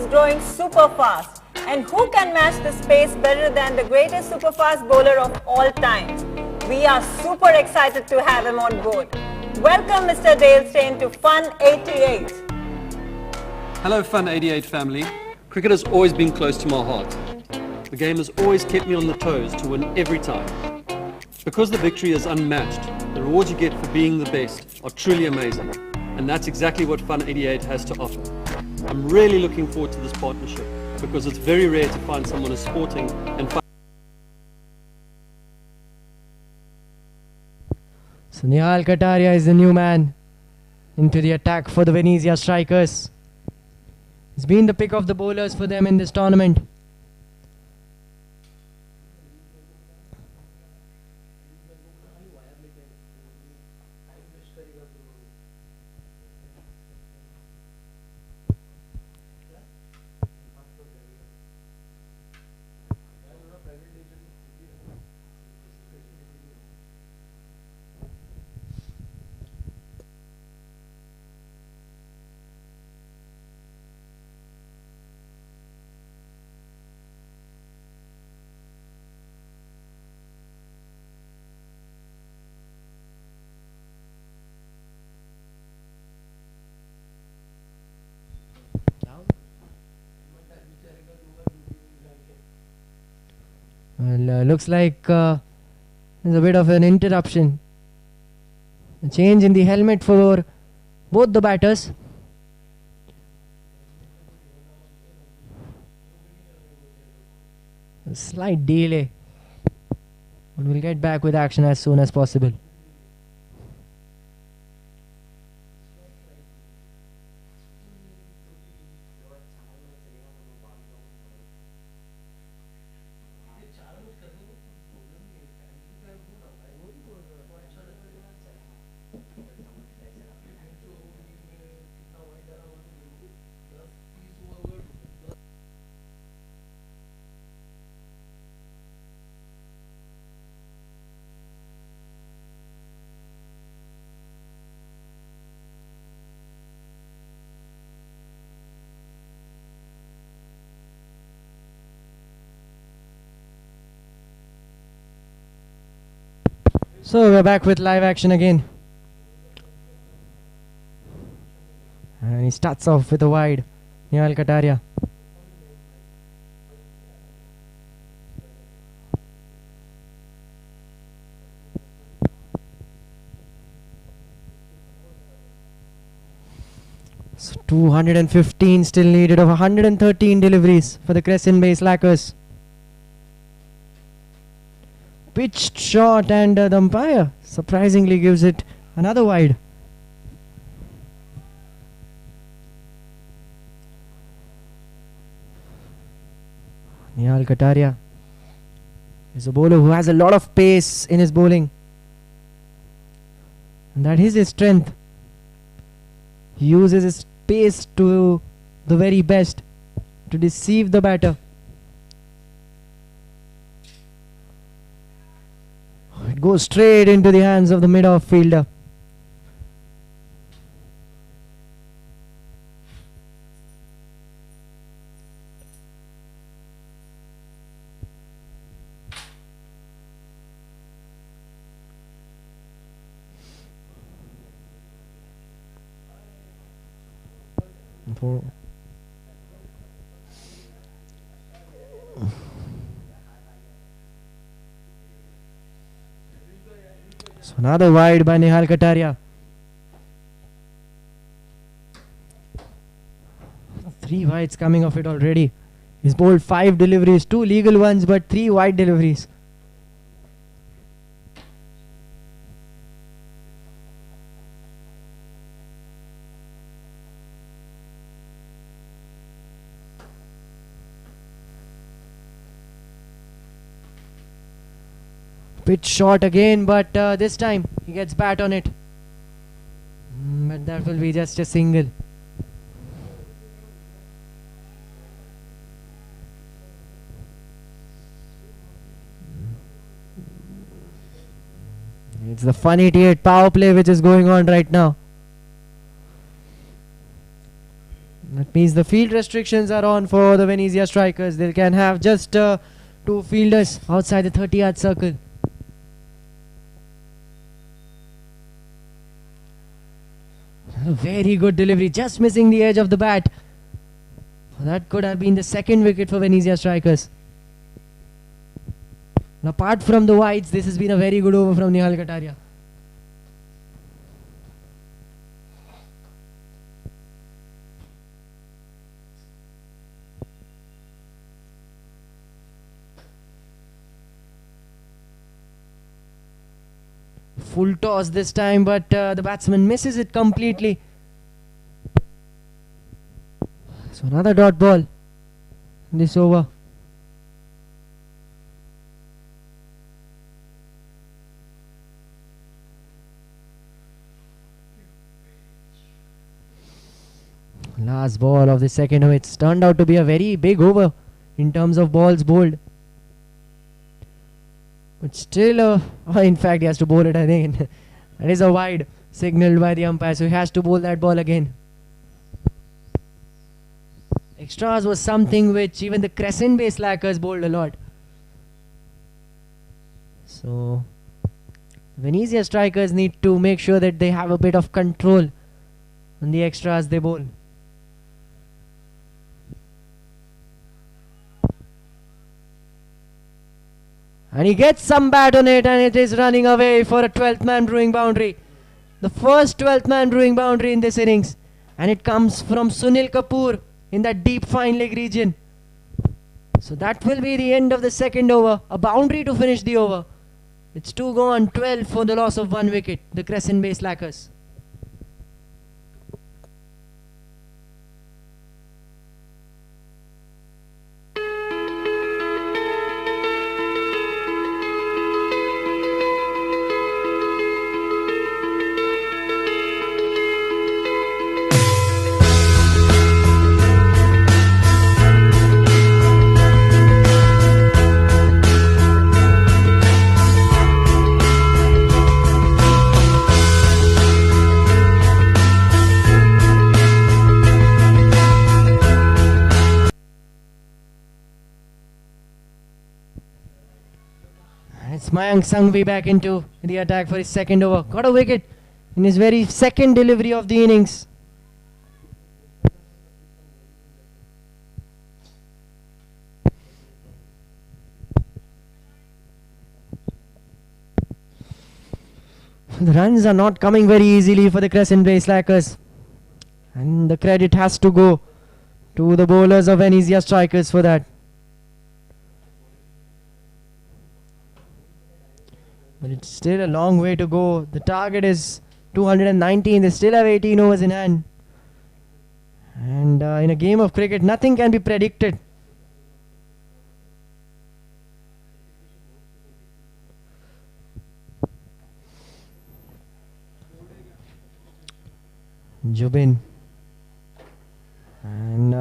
Growing super fast, and who can match this pace better than the greatest super fast bowler of all time? We are super excited to have him on board. Welcome Mr. Dale Steyn to Fun 88. Hello Fun 88 family. Cricket has always been close to my heart. The game has always kept me on the toes to win every time. Because the victory is unmatched, the rewards you get for being the best are truly amazing. And that's exactly what Fun 88 has to offer. I'm really looking forward to this partnership because it's very rare to find someone as sporting and fun. So Nihal Kataria is the new man into the attack for the Venezia strikers. It's been the pick of the bowlers for them in this tournament. Well, looks like there's a bit of an interruption. A change in the helmet for both the batters. A slight delay. But we'll get back with action as soon as possible. So we're back with live action again. And he starts off with a wide. Nihal Kataria. So 215 still needed of 113 deliveries for the Crescent base Slackers. Pitched shot and the umpire surprisingly gives it another wide. Nihal Kataria is a bowler who has a lot of pace in his bowling. And that is his strength. He uses his pace to the very best to deceive the batter. It goes straight into the hands of the mid-off fielder. So another wide by Nihal Kataria. 3 wides coming off it already. He's bowled 5 deliveries, 2 legal ones but 3 wide deliveries. Pitch shot again, but this time he gets bat on it. But that will be just a single. It's the fun 88 power play which is going on right now. That means the field restrictions are on for the Venezia strikers. They can have just 2 fielders outside the 30-yard circle. Very good delivery, just missing the edge of the bat. That could have been the 2nd wicket for Venezia strikers. And apart from the wides, this has been a very good over from Nihal Kataria. Full toss this time, but the batsman misses it completely. So another dot ball in this over. Last ball of the second over. It's turned out to be a very big over in terms of balls bowled. But still, in fact, he has to bowl it again. That is a wide signaled by the umpire, so he has to bowl that ball again. Extras was something which even the Crescent based slackers bowled a lot. So, Venezia strikers need to make sure that they have a bit of control on the extras they bowl. And he gets some bat on it, and it is running away for a 12th man brewing boundary. The first 12th man brewing boundary in this innings. And it comes from Sunil Kapoor in that deep fine leg region. So that will be the end of the second over. A boundary to finish the over. It's 2 gone, 12 for the loss of 1 wicket. The Crescent based slackers. It's Mayank Sanghvi back into the attack for his second over. Got a wicket in his very second delivery of the innings. The runs are not coming very easily for the Crescent based slackers. And the credit has to go to the bowlers of Venezia strikers for that. But it's still a long way to go. The target is 219. They still have 18 overs in hand. And in a game of cricket, nothing can be predicted. Jubin. And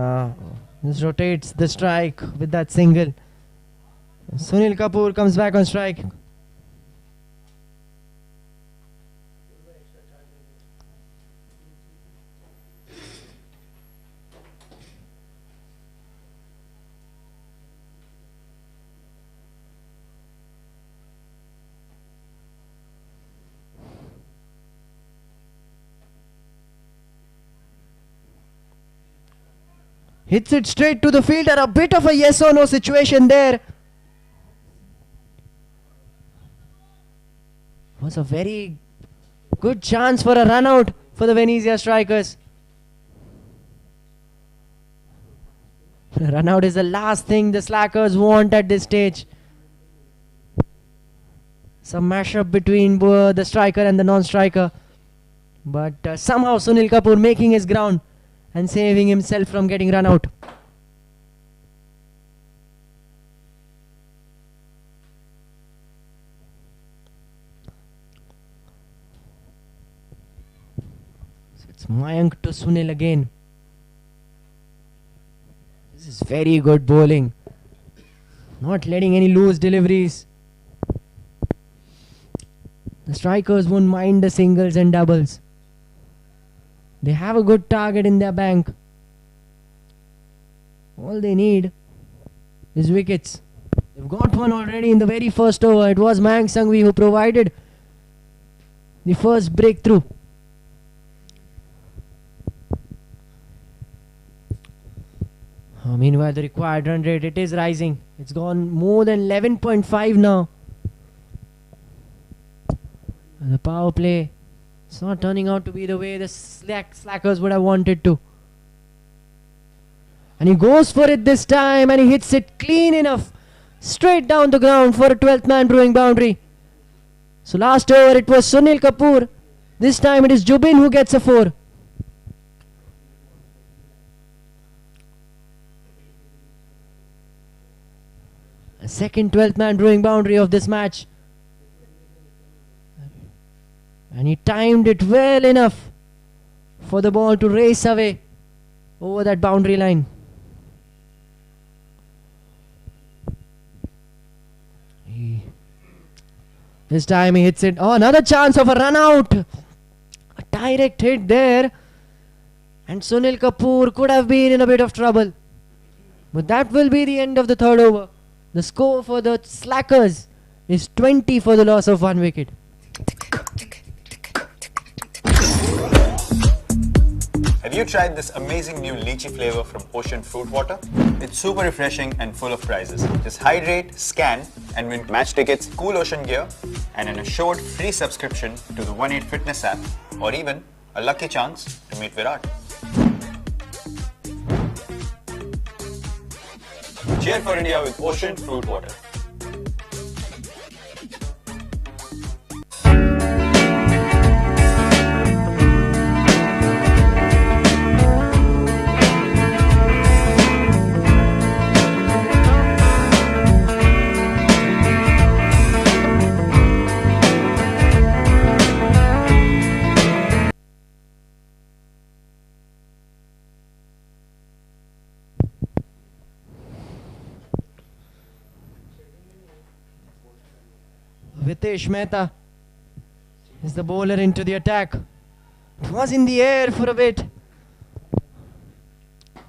this rotates the strike with that single. Sunil Kapoor comes back on strike. Hits it straight to the fielder. A bit of a yes or no situation there. Was a very good chance for a run out for the Venezia strikers. Run out is the last thing the slackers want at this stage. Some mashup between the striker and the non-striker. But somehow Sunil Kapoor making his ground and saving himself from getting run out. So it's Mayank to Sunil again. This is very good bowling. Not letting any loose deliveries. The strikers won't mind the singles and doubles. They have a good target in their bank. All they need is wickets. They've got one already in the very first over. It was Mayank Sanghvi who provided the first breakthrough. Meanwhile, the required run rate, it is rising. It's gone more than 11.5 now. And the power play, it's not turning out to be the way the slackers would have wanted to. And he goes for it this time and he hits it clean enough. Straight down the ground for a 12th man brewing boundary. So last over it was Sunil Kapoor. This time it is Jubin who gets a 4. A second 12th man brewing boundary of this match. And he timed it well enough for the ball to race away over that boundary line. This time he hits it. Oh, another chance of a run out. A direct hit there. And Sunil Kapoor could have been in a bit of trouble. But that will be the end of the third over. The score for the Slackers is 20 for the loss of 1 wicket. Have you tried this amazing new lychee flavor from Ocean Fruit Water? It's super refreshing and full of prizes. Just hydrate, scan, and win match tickets, cool ocean gear, and an assured free subscription to the 1-8 Fitness app, or even a lucky chance to meet Virat. Cheer for India with Ocean Fruit Water. Vitesh Mehta is the bowler into the attack. It was in the air for a bit,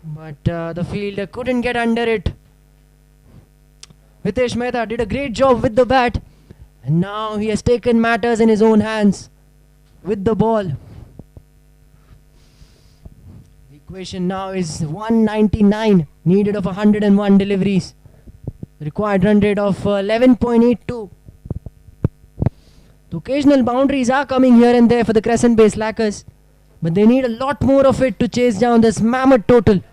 but the fielder couldn't get under it. Vitesh Mehta did a great job with the bat, and now he has taken matters in his own hands with the ball. The equation now is 199, needed of 101 deliveries. The required run rate of 11.82. The occasional boundaries are coming here and there for the Crescent-based Slackers, but they need a lot more of it to chase down this mammoth total.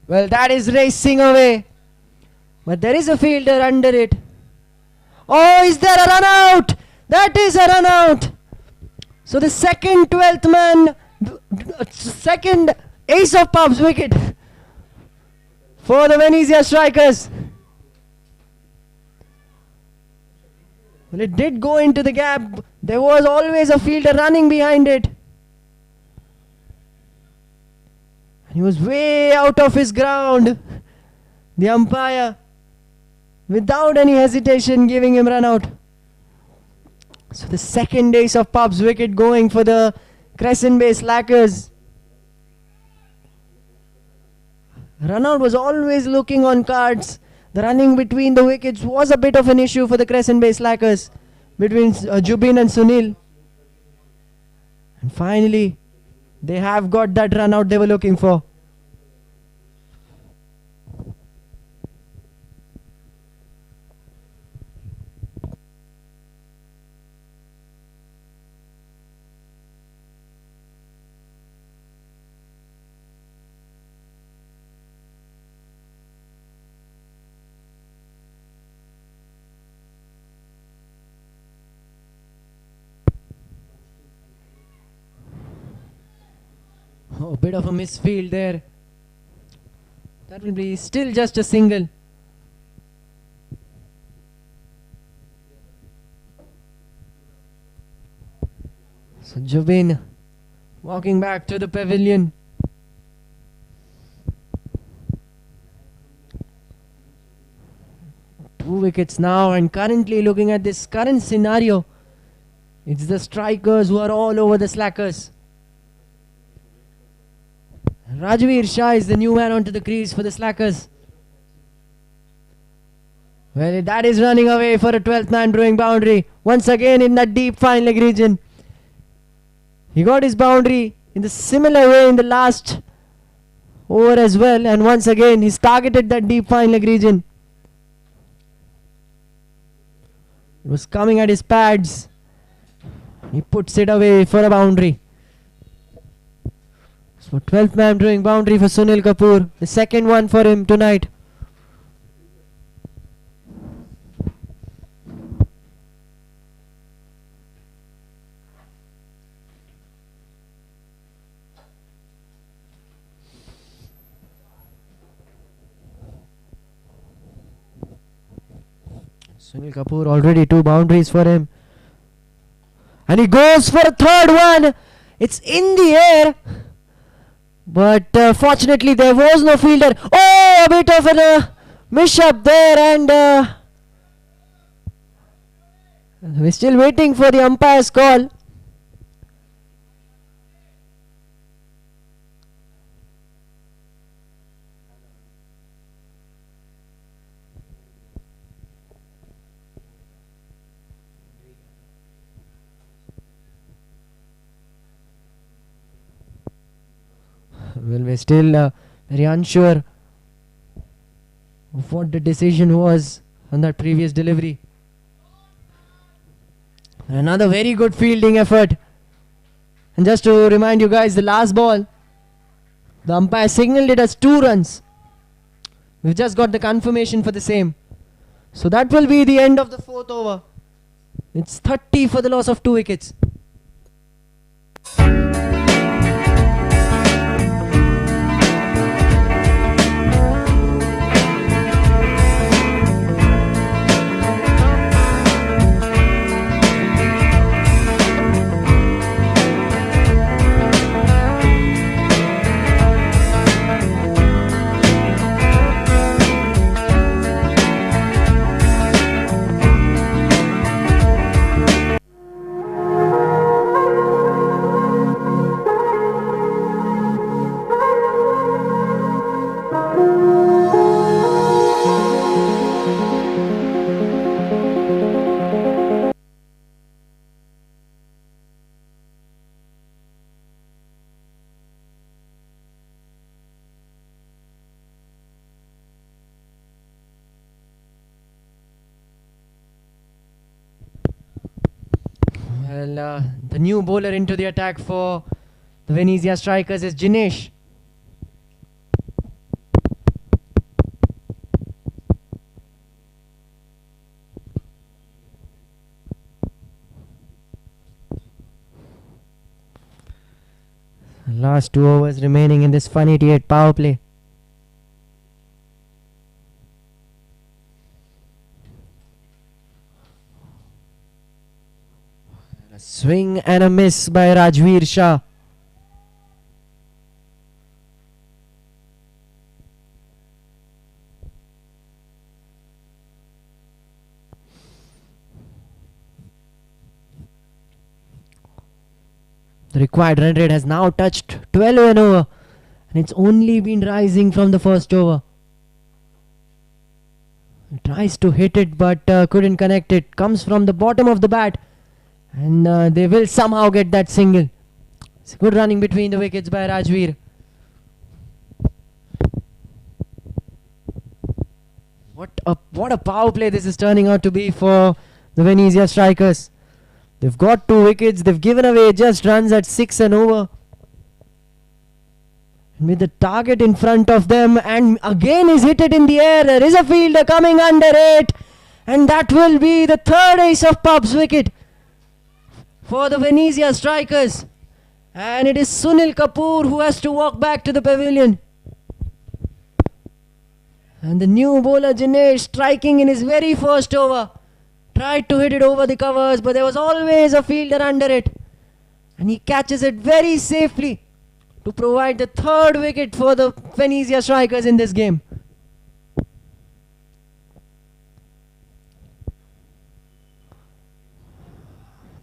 Well, that is racing away. But there is a fielder under it. Oh, is there a run out? That is a run out. So the second 12th man, second ace of pubs wicket for the Venezia strikers. Well, it did go into the gap. There was always a fielder running behind it. He was way out of his ground. The umpire, without any hesitation, giving him run out. So the second ace of pubs wicket going for the Crescent-based Slackers. Run out was always looking on cards. The running between the wickets was a bit of an issue for the Crescent-based Slackers, between Jubin and Sunil. And finally, they have got that run out they were looking for. Oh, a bit of a misfield there. That will be still just a single. So Jubin walking back to the pavilion. Two wickets now, and currently looking at this current scenario, it's the strikers who are all over the Slackers. Rajveer Shah is the new man onto the crease for the Slackers. Well, that is running away for a 12th man brewing boundary. Once again in that deep fine leg region. He got his boundary in the similar way in the last over as well, and once again he's targeted that deep fine leg region. It was coming at his pads. He puts it away for a boundary. So 12th man doing boundary for Sunil Kapoor. The second one for him tonight. Sunil Kapoor already 2 boundaries for him. And he goes for a third one. It's in the air. But fortunately there was no fielder. Oh, a bit of a mishap there, and we're still waiting for the umpire's call. Well, we're still very unsure of what the decision was on that previous delivery. Another very good fielding effort. And just to remind you guys, the last ball, the umpire signaled it as 2 runs. We've just got the confirmation for the same. So that will be the end of the 4th over. It's 30 for the loss of 2 wickets. Well, the new bowler into the attack for the Venezia strikers is Jinesh. Last 2 overs remaining in this 188 power play. A swing and a miss by Rajveer Shah. The required run rate has now touched 12 an over, and it's only been rising from the first over. He tries to hit it but couldn't connect it. Comes from the bottom of the bat, and they will somehow get that single. It's good running between the wickets by Rajveer. What a power play this is turning out to be for the Venezia strikers. They've got 2 wickets. They've given away just runs at 6 and over. And with the target in front of them, and again is hit it in the air. There is a fielder coming under it, and that will be the 3rd ace of pub's wicket for the Venezia strikers. And it is Sunil Kapoor who has to walk back to the pavilion. And the new bowler Jinesh striking in his very first over. Tried to hit it over the covers, but there was always a fielder under it. And he catches it very safely to provide the 3rd wicket for the Venezia strikers in this game.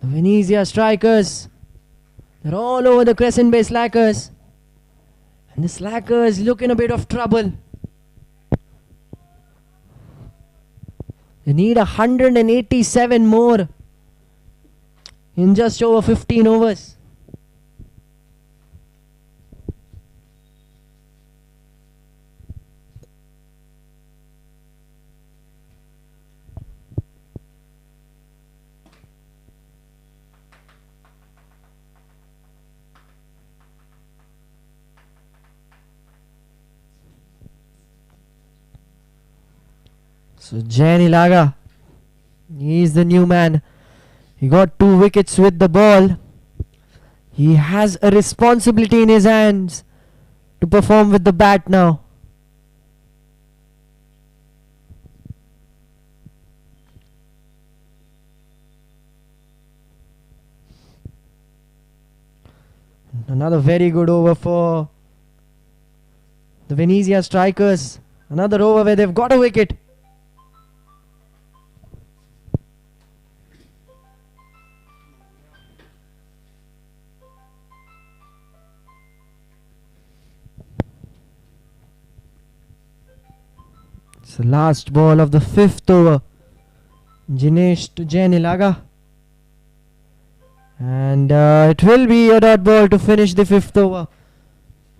The Venezia strikers, they're all over the Crescent Bay slackers. And the slackers look in a bit of trouble. They need 187 more in just over 15 overs. So Jenny Laga, he is the new man. He got 2 wickets with the ball. He has a responsibility in his hands to perform with the bat now. Another very good over for the Venezia strikers. Another over where they've got a wicket. It's the last ball of the 5th over. Jinesh to Janilaga. And it will be a dot ball to finish the 5th over.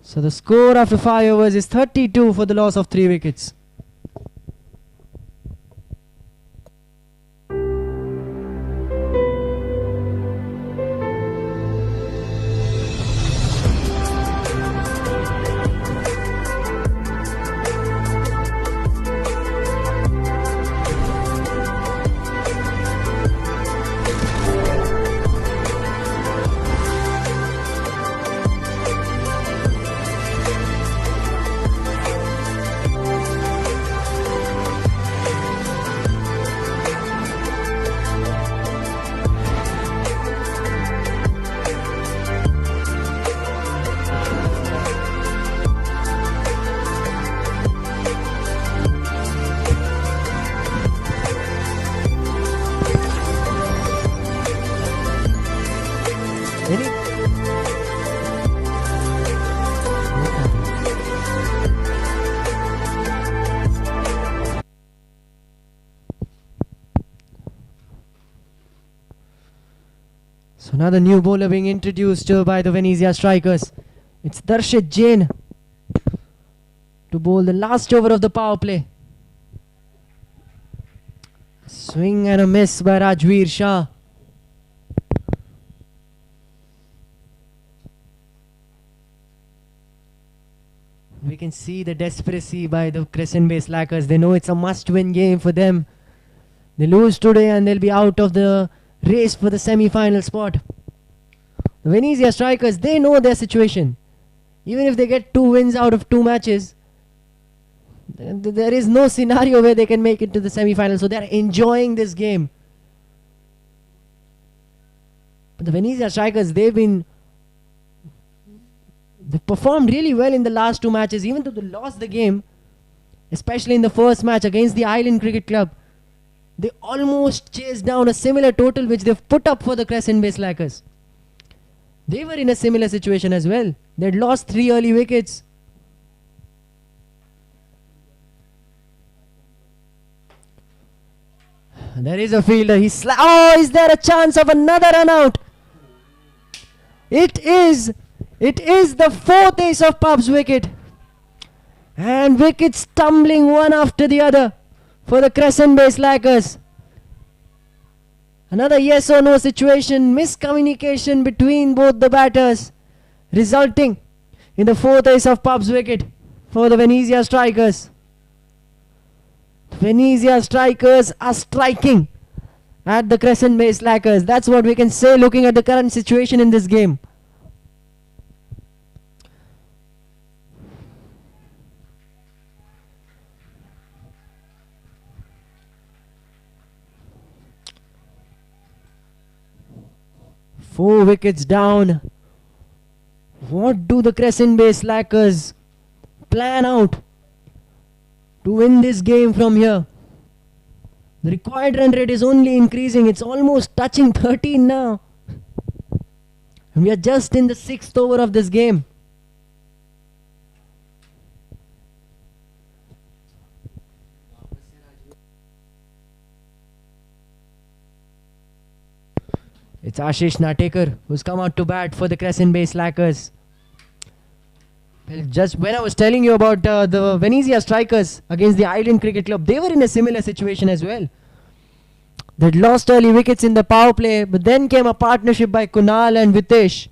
So the score after 5 overs is 32 for the loss of 3 wickets. So another new bowler being introduced by the Venezia strikers. It's Darshit Jain to bowl the last over of the power play. Swing and a miss by Rajveer Shah. We can see the desperacy by the Crescent Bay slackers. They know it's a must-win game for them. They lose today and they'll be out of the race for the semi-final spot. The Venezia strikers, they know their situation. Even if they get 2 wins out of 2 matches, there is no scenario where they can make it to the semi-final. So they are enjoying this game. But the Venezia strikers, they've performed really well in the last 2 matches, even though they lost the game, especially in the first match against the Island Cricket Club. They almost chased down a similar total which they've put up for the Crescent Bay slackers. They were in a similar situation as well. They'd lost 3 early wickets. There is a fielder. Is there a chance of another run out? It is the 4th ace of Pub's wicket. And wickets tumbling one after the other for the Crescent Bay slackers. Another yes or no situation, miscommunication between both the batters, resulting in the 4th ace of Pub's wicket for the Venezia strikers. The Venezia strikers are striking at the Crescent Bay slackers. That's what we can say looking at the current situation in this game. Four wickets down. What do the Crescent Bay slackers plan out to win this game from here? The required run rate is only increasing. It's almost touching 13 now. And we are just in the 6th over of this game. It's Ashish Natekar who's come out to bat for the Crescent Bay slackers. Well, just when I was telling you about the Venezia strikers against the Island Cricket Club, they were in a similar situation as well. They'd lost early wickets in the power play, but then came a partnership by Kunal and Vitesh,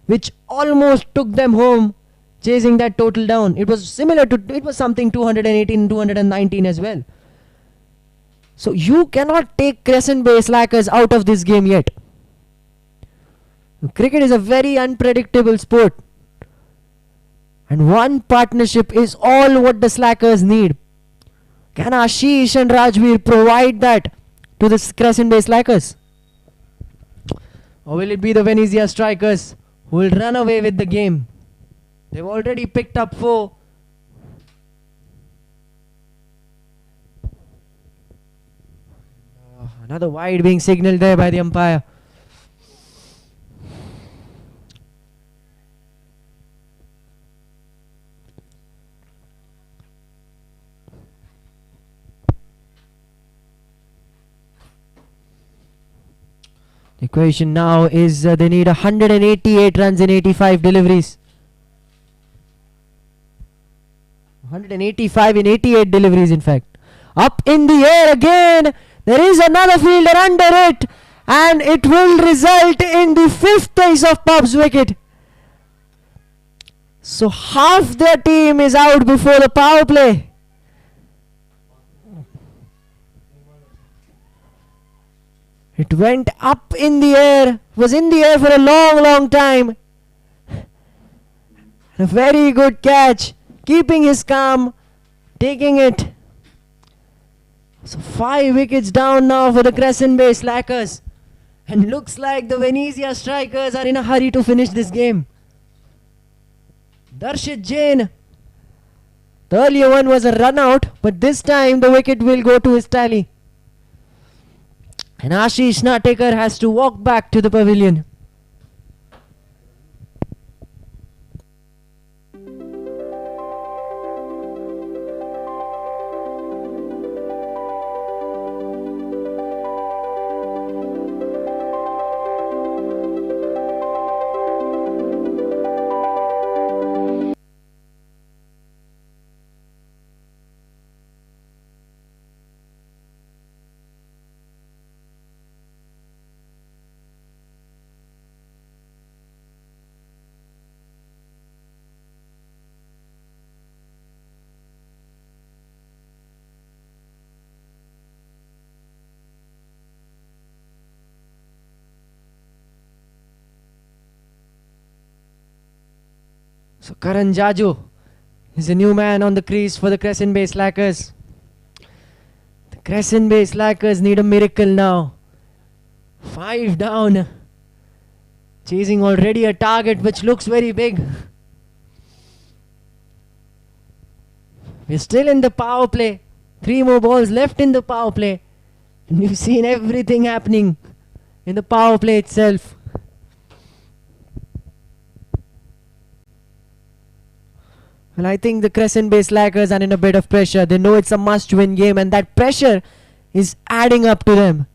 which almost took them home, chasing that total down. It was similar to, it was something 218, 219 as well. So you cannot take Crescent Bay Slackers out of this game yet. Cricket is a very unpredictable sport. And one partnership is all what the Slackers need. Can Ashish and Rajveer provide that to the Crescent Bay Slackers? Or will it be the Venezia Strikers who will run away with the game? They've already picked up 4. Another wide being signalled there by the umpire. The equation now is they need 188 runs in 85 deliveries. 185 in 88 deliveries, in fact. Up in the air again. There is another fielder under it. And it will result in the 5th ace of Pub's wicket. So half their team is out before the power play. It went up in the air, was in the air for a long time. A very good catch, keeping his calm, taking it. So 5 wickets down now for the Crescent Bay Slackers. And looks like the Venezia Strikers are in a hurry to finish this game. Darshit Jain. The earlier one was a run out, but this time the wicket will go to his tally. And Ashish Natekar has to walk back to the pavilion. So Karan Jaju is a new man on the crease for the Crescent Bay Slackers. The Crescent Bay Slackers need a miracle now. 5 down. Chasing already a target which looks very big. We're still in the power play. 3 more balls left in the power play. And we've seen everything happening in the power play itself. Well, I think the Crescent Bay Slackers are in a bit of pressure. They know it's a must-win game and that pressure is adding up to them.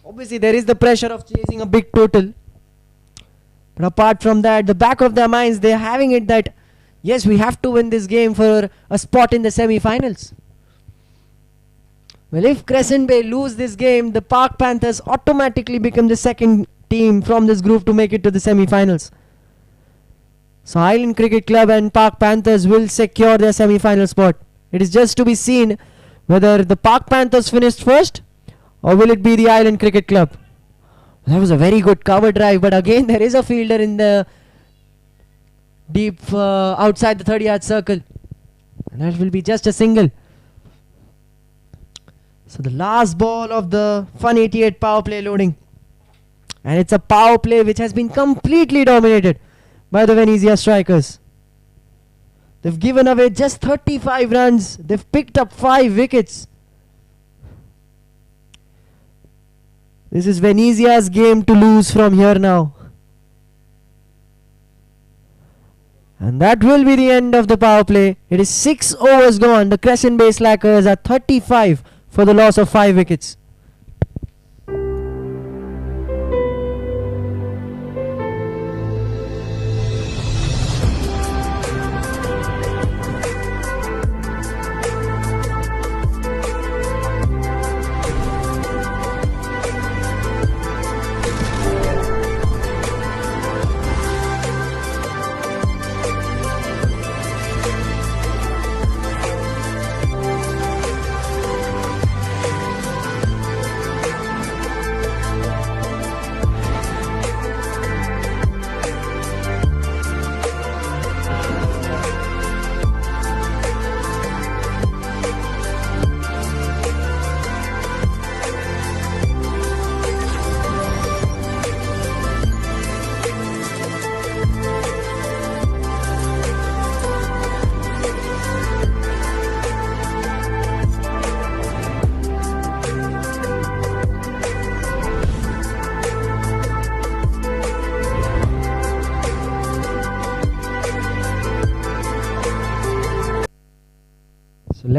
Obviously, there is the pressure of chasing a big total. But apart from that, the back of their minds, they're having it that, yes, we have to win this game for a spot in the semi-finals. Well, if Crescent Bay lose this game, the Park Panthers automatically become the second team from this group to make it to the semi-finals. So Island Cricket Club and Park Panthers will secure their semi-final spot. It is just to be seen whether the Park Panthers finished first or will it be the Island Cricket Club. That was a very good cover drive, but again there is a fielder in the deep outside the 30-yard circle. And that will be just a single. So the last ball of the Fun 88 power play loading. And it's a power play which has been completely dominated by the Venezia Strikers. They've given away just 35 runs. They've picked up 5 wickets. This is Venezia's game to lose from here now. And that will be the end of the power play. It is 6 overs gone. The Crescent Bay Slackers are 35 for the loss of 5 wickets.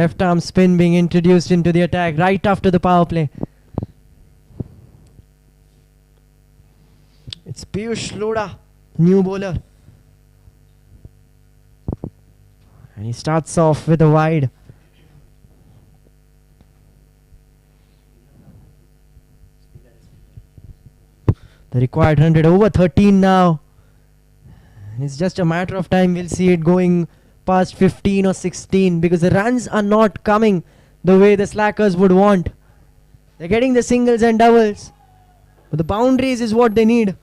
Left arm spin being introduced into the attack right after the power play. It's Piyush Lodha, new bowler. And he starts off with a wide. The required 100 over 13 now. And it's just a matter of time we'll see it going past 15 or 16 because the runs are not coming the way the slackers would want. They're getting the singles and doubles, but the boundaries is what they need.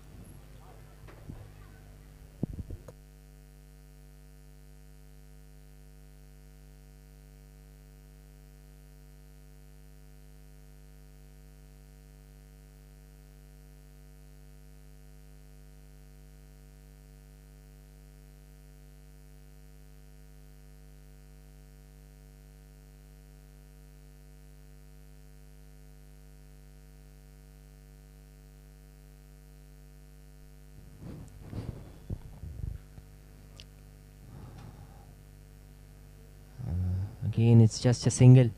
Again, it's just a single.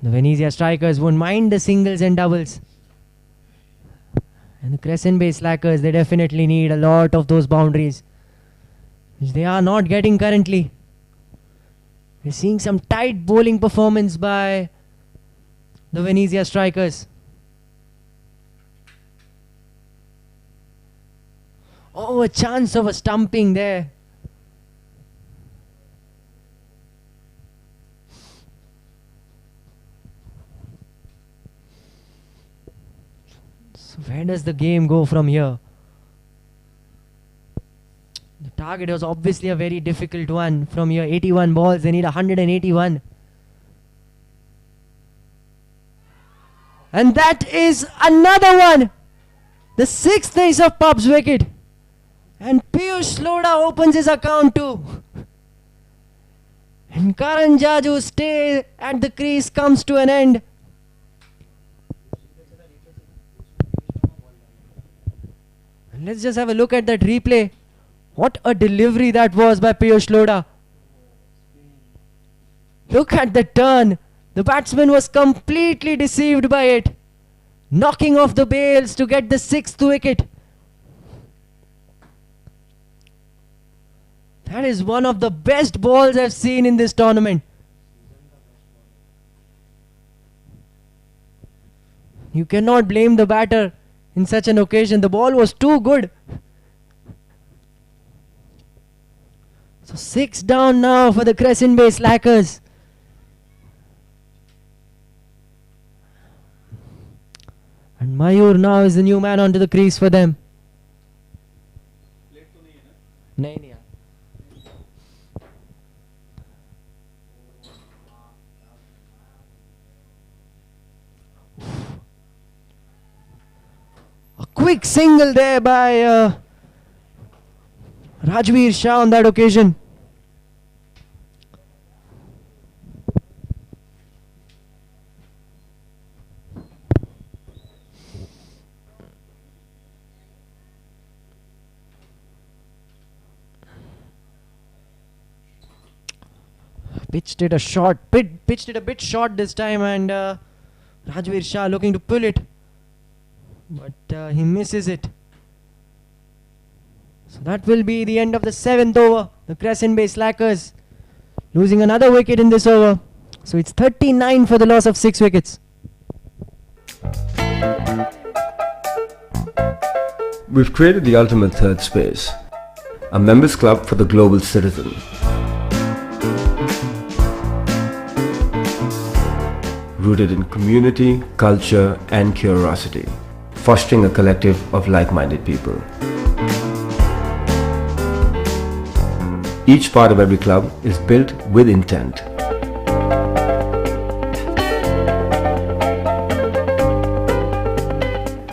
The Venezia strikers won't mind the singles and doubles. And the Crescent Bay slackers, they definitely need a lot of those boundaries, which they are not getting currently. We're seeing some tight bowling performance by the Venezia strikers. Oh, a chance of a stumping there. So where does the game go from here? The target was obviously a very difficult one. From here, 81 balls, they need 181. And that is another one. The sixth ace of Pub's wicket. And Piyush Lodha opens his account too. And Karan Jaju's stay at the crease comes to an end. And let's just have a look at that replay. What a delivery that was by Piyush Lodha. Look at the turn. The batsman was completely deceived by it. Knocking off the bails to get the sixth wicket. That is one of the best balls I've seen in this tournament. You cannot blame the batter in such an occasion. The ball was too good. So 6 down now for the Crescent Bay slackers. And Mayur now is the new man onto the crease for them. नहीं. A quick single there by Rajveer Shah on that occasion. Pitched it a bit short this time, and Rajveer Shah looking to pull it, but he misses it. So that will be the end of the 7th over. The Crescent Bay slackers losing another wicket in this over. So it's 39 for the loss of 6 wickets. We've created the ultimate third space, a members club for the global citizen. Rooted in community, culture and curiosity, fostering a collective of like-minded people. Each part of every club is built with intent.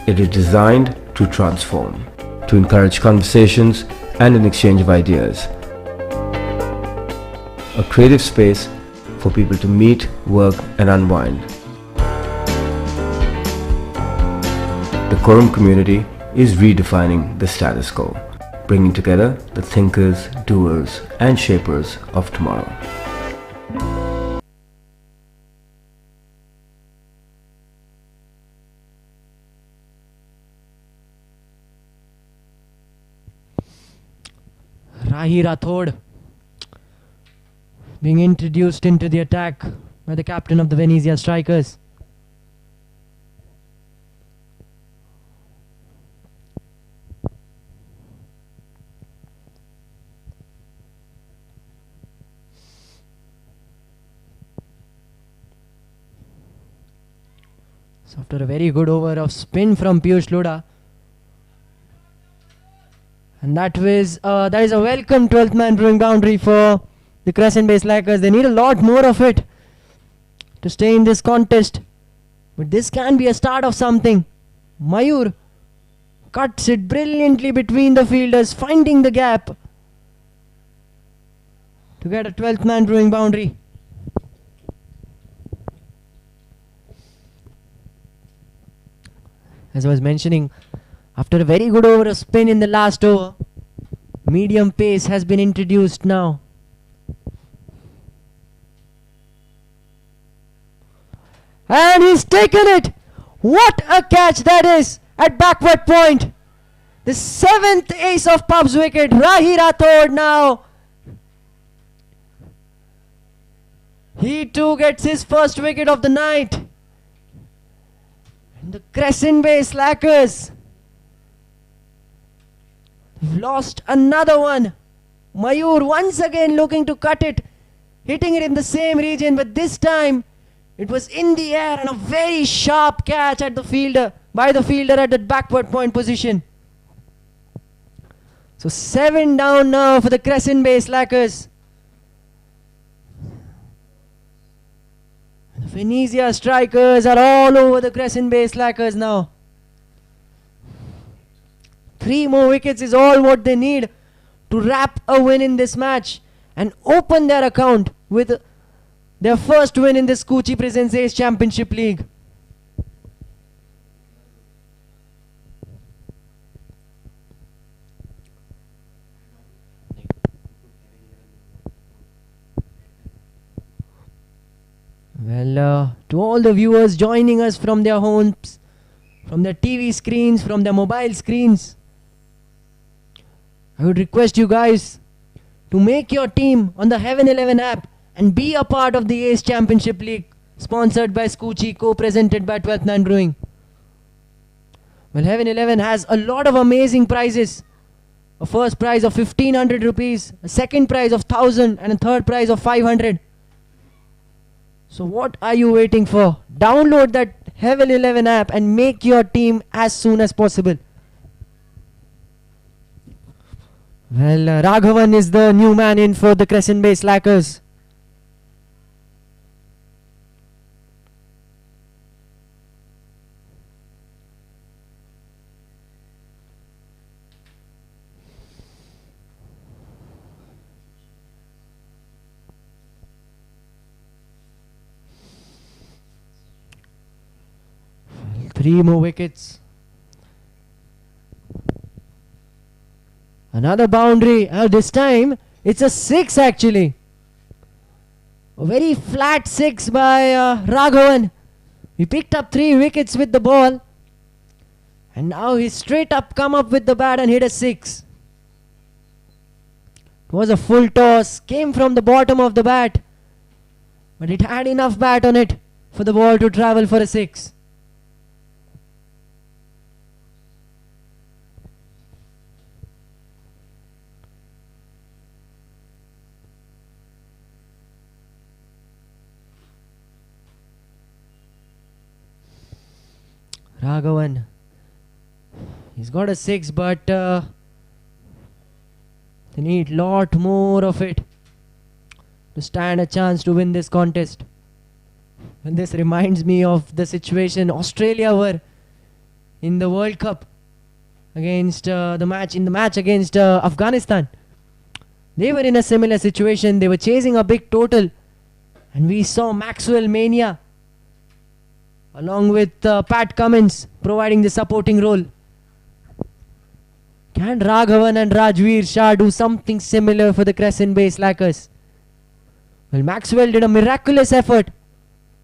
It is designed to transform, to encourage conversations and an exchange of ideas. A creative space for people to meet, work and unwind. The Quorum community is redefining the status quo, bringing together the thinkers, doers and shapers of tomorrow. Rahi Rathod being introduced into the attack by the captain of the Venezia strikers. So after a very good over of spin from Piyush Lodha, and that is a welcome 12th man brewing boundary for the Crescent based Lakers. They need a lot more of it to stay in this contest, but this can be a start of something. Mayur cuts it brilliantly between the fielders, finding the gap to get a 12th man brewing boundary. As I was mentioning, after a very good over of spin in the last over, medium pace has been introduced now. And he's taken it! What a catch that is at backward point! The 7th ace of Pub's wicket. Rahi Rathod now. He too gets his first wicket of the night. And the Crescent Bay Slackers lost another one. Mayur once again looking to cut it, hitting it in the same region, but this time it was in the air and a very sharp catch at the fielder by the fielder at that backward point position. So 7 down now for the Crescent Bay Slackers. The Venezia strikers are all over the Crescent Bay Slackers now. 3 more wickets is all what they need to wrap a win in this match and open their account with their first win in the Skuccii Presents Ace Championship League. Well, to all the viewers joining us from their homes, from their TV screens, from their mobile screens, I would request you guys to make your team on the Heaven 11 app and be a part of the Ace Championship League, sponsored by Skuccii, co-presented by 12th Man Brewing. Well, Heaven 11 has a lot of amazing prizes. A first prize of 1500 rupees, a second prize of 1000 and a third prize of 500. So what are you waiting for? Download that Heaven 11 app and make your team as soon as possible. Well, Raghavan is the new man in for the Crescent Bay Slackers. Three more wickets. Another boundary. This time it's a 6 actually. A very flat 6 by Raghavan. He picked up 3 wickets with the ball. And now he's straight up come up with the bat and hit a 6. It was a full toss. Came from the bottom of the bat. But it had enough bat on it for the ball to travel for a 6. Raghavan, he's got a 6, but they need lot more of it to stand a chance to win this contest. And this reminds me of the situation Australia were in the World Cup against the match against Afghanistan. They were in a similar situation. They were chasing a big total, and we saw Maxwell Mania along with Pat Cummins providing the supporting role. Can Raghavan and Rajveer Shah do something similar for the Crescent Bay Slackers? Well, Maxwell did a miraculous effort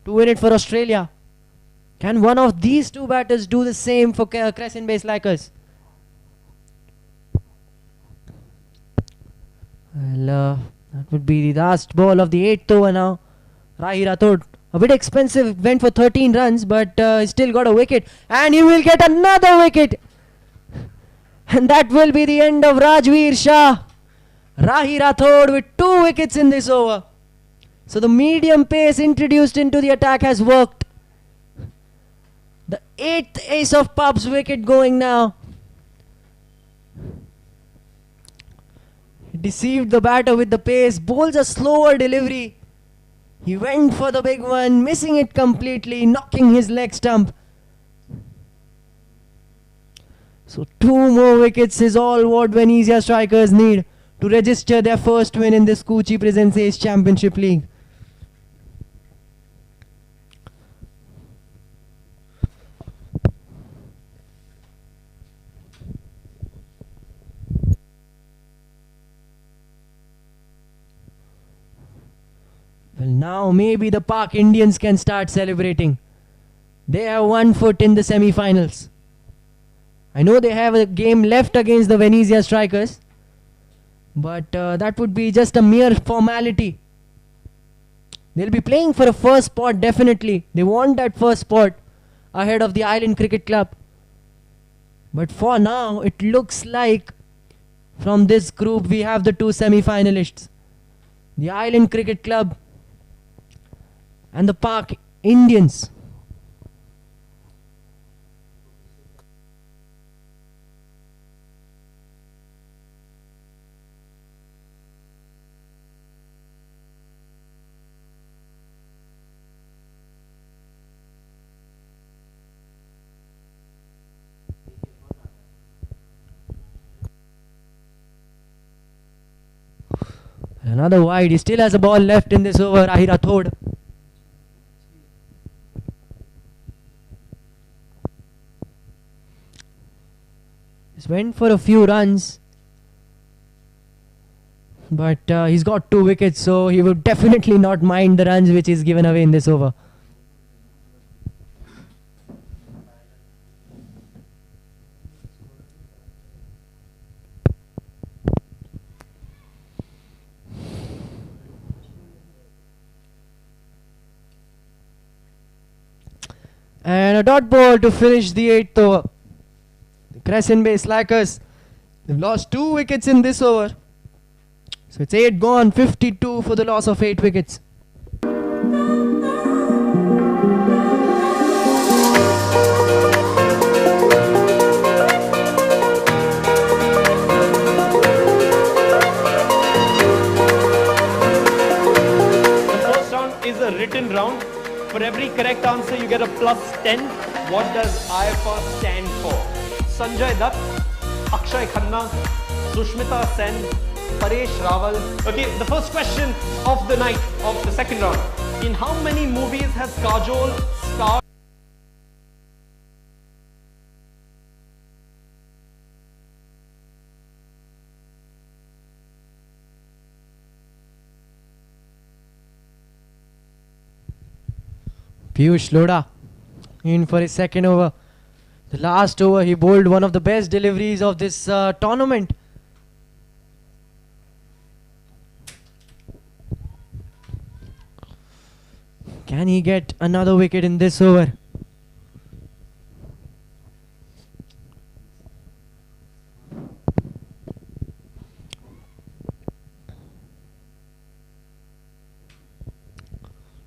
to win it for Australia. Can one of these two batters do the same for Crescent Bay Slackers? Well, that would be the last ball of the 8th over now. Rahi Rathod, a bit expensive, went for 13 runs, but he still got a wicket. And he will get another wicket. And that will be the end of Rajveer Shah. Rahi Rathod with 2 wickets in this over. So the medium pace introduced into the attack has worked. The 8th ace of pubs wicket going now. He deceived the batter with the pace, bowls a slower delivery. He went for the big one, missing it completely, knocking his leg stump. So 2 more wickets is all what Venezia strikers need to register their first win in the Skuccii Presents Ace Championship League. Well, now maybe the Pak Indians can start celebrating. They have 1 foot in the semi-finals. I know they have a game left against the Venezia strikers, but that would be just a mere formality. They'll be playing for a first spot definitely. They want that first spot ahead of the Island Cricket Club. But for now, it looks like from this group we have the 2 semi-finalists. The Island Cricket Club and the Pak Indians. Another wide. He still has a ball left in this over. Rahi Rathod. Just went for a few runs. But he's got 2 wickets, so he would definitely not mind the runs which is given away in this over. And a dot ball to finish the 8th over. The Crescent Bay Slackers, they've lost 2 wickets in this over. So it's 8 gone, 52 for the loss of 8 wickets. The first round is a written round. For every correct answer, you get a plus 10. What does IFR stand for? Sanjay Dutt, Akshay Khanna, Sushmita Sen, Paresh Rawal. Okay, the first question of the night, of the second round. In how many movies has Kajol starred? Piyush Lodha in for his second over. The last over he bowled one of the best deliveries of this tournament. Can he get another wicket in this over?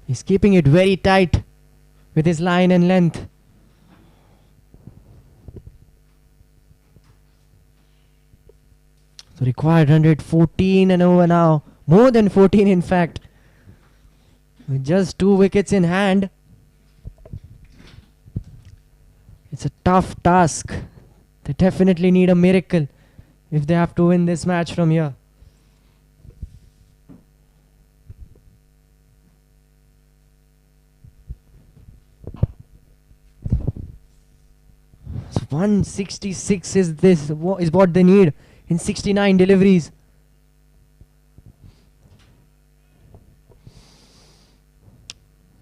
He's keeping it very tight with his line and length. So required 114 and over now. More than 14 in fact. With just 2 wickets in hand. It's a tough task. They definitely need a miracle if they have to win this match from here. So 166 is what they need in 69 deliveries.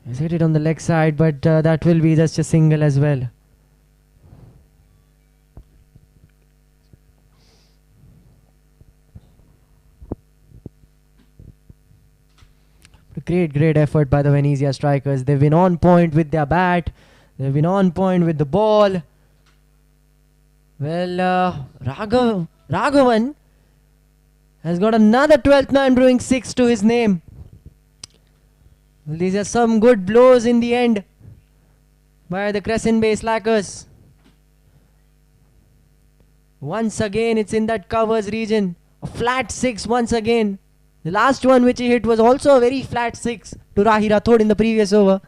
He's hit it on the leg side, but that will be just a single as well. Great effort by the Venezia strikers. They've been on point with their bat. They've been on point with the ball. Well, Raghavan has got another 12th man brewing 6 to his name. Well, these are some good blows in the end by the Crescent base slackers. Once again, it's in that covers region. A flat 6 once again. The last one which he hit was also a very flat 6 to Rahi Rathod in the previous over.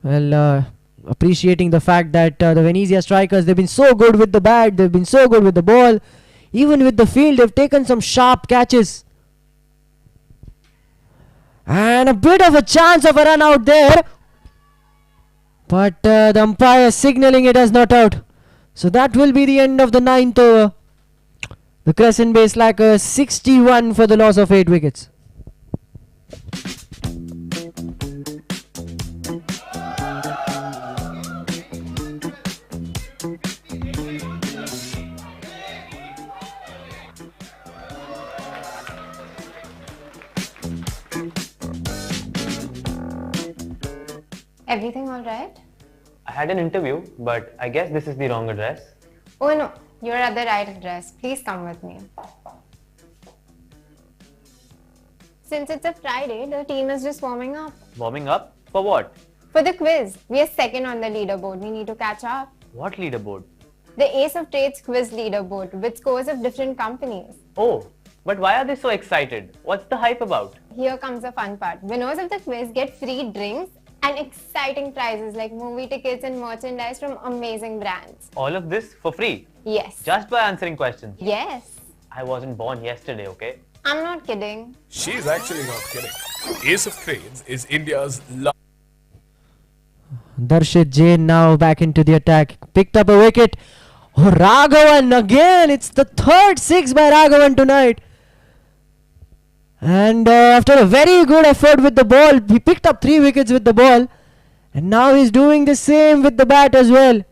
Well, appreciating the fact that the Venezia strikers, they've been so good with the bat, they've been so good with the ball. Even with the field, they've taken some sharp catches. And a bit of a chance of a run out there. But the umpire signaling it as not out. So that will be the end of the 9th over. The Crescent base slackers 61 for the loss of 8 wickets. Everything all right? I had an interview, but I guess this is the wrong address. Oh no, you're at the right address. Please come with me. Since it's a Friday, the team is just warming up. Warming up? For what? For the quiz. We are second on the leaderboard. We need to catch up. What leaderboard? The Ace of Trades quiz leaderboard with scores of different companies. Oh, but why are they so excited? What's the hype about? Here comes the fun part. Winners of the quiz get free drinks and exciting prizes like movie tickets and merchandise from amazing brands. All of this for free? Yes. Just by answering questions? Yes. I wasn't born yesterday, okay? I'm not kidding. She's actually not kidding. Ace of Trades is India's Darshit Jain now back into the attack. Picked up a wicket. Oh, Raghavan again. It's the third 6 by Raghavan tonight. And after a very good effort with the ball, he picked up 3 wickets with the ball. And now he's doing the same with the bat as well. It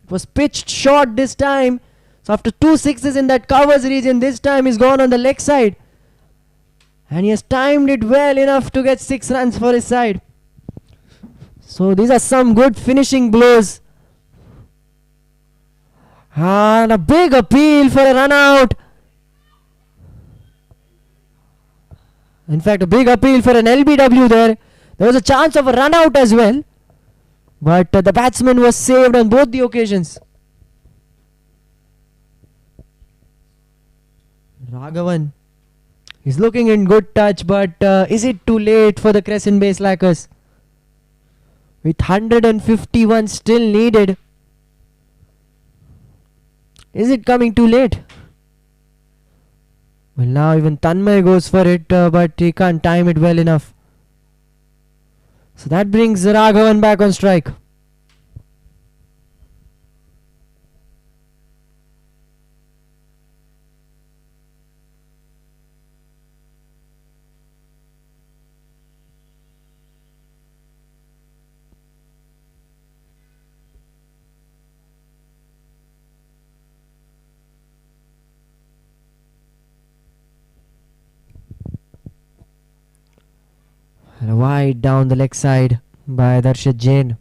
was pitched short this time. So after 2 sixes in that covers region, this time he's gone on the leg side. And he has timed it well enough to get 6 runs for his side. So these are some good finishing blows. And a big appeal for a run out. In fact, a big appeal for an LBW there. There was a chance of a run out as well. But the batsman was saved on both the occasions. Raghavan is looking in good touch, but is it too late for the Crescent base slackers? With 151 still needed. Is it coming too late? Well, now even Tanmay goes for it, but he can't time it well enough. So that brings Raghavan back on strike. And wide down the leg side by Darshit Jain.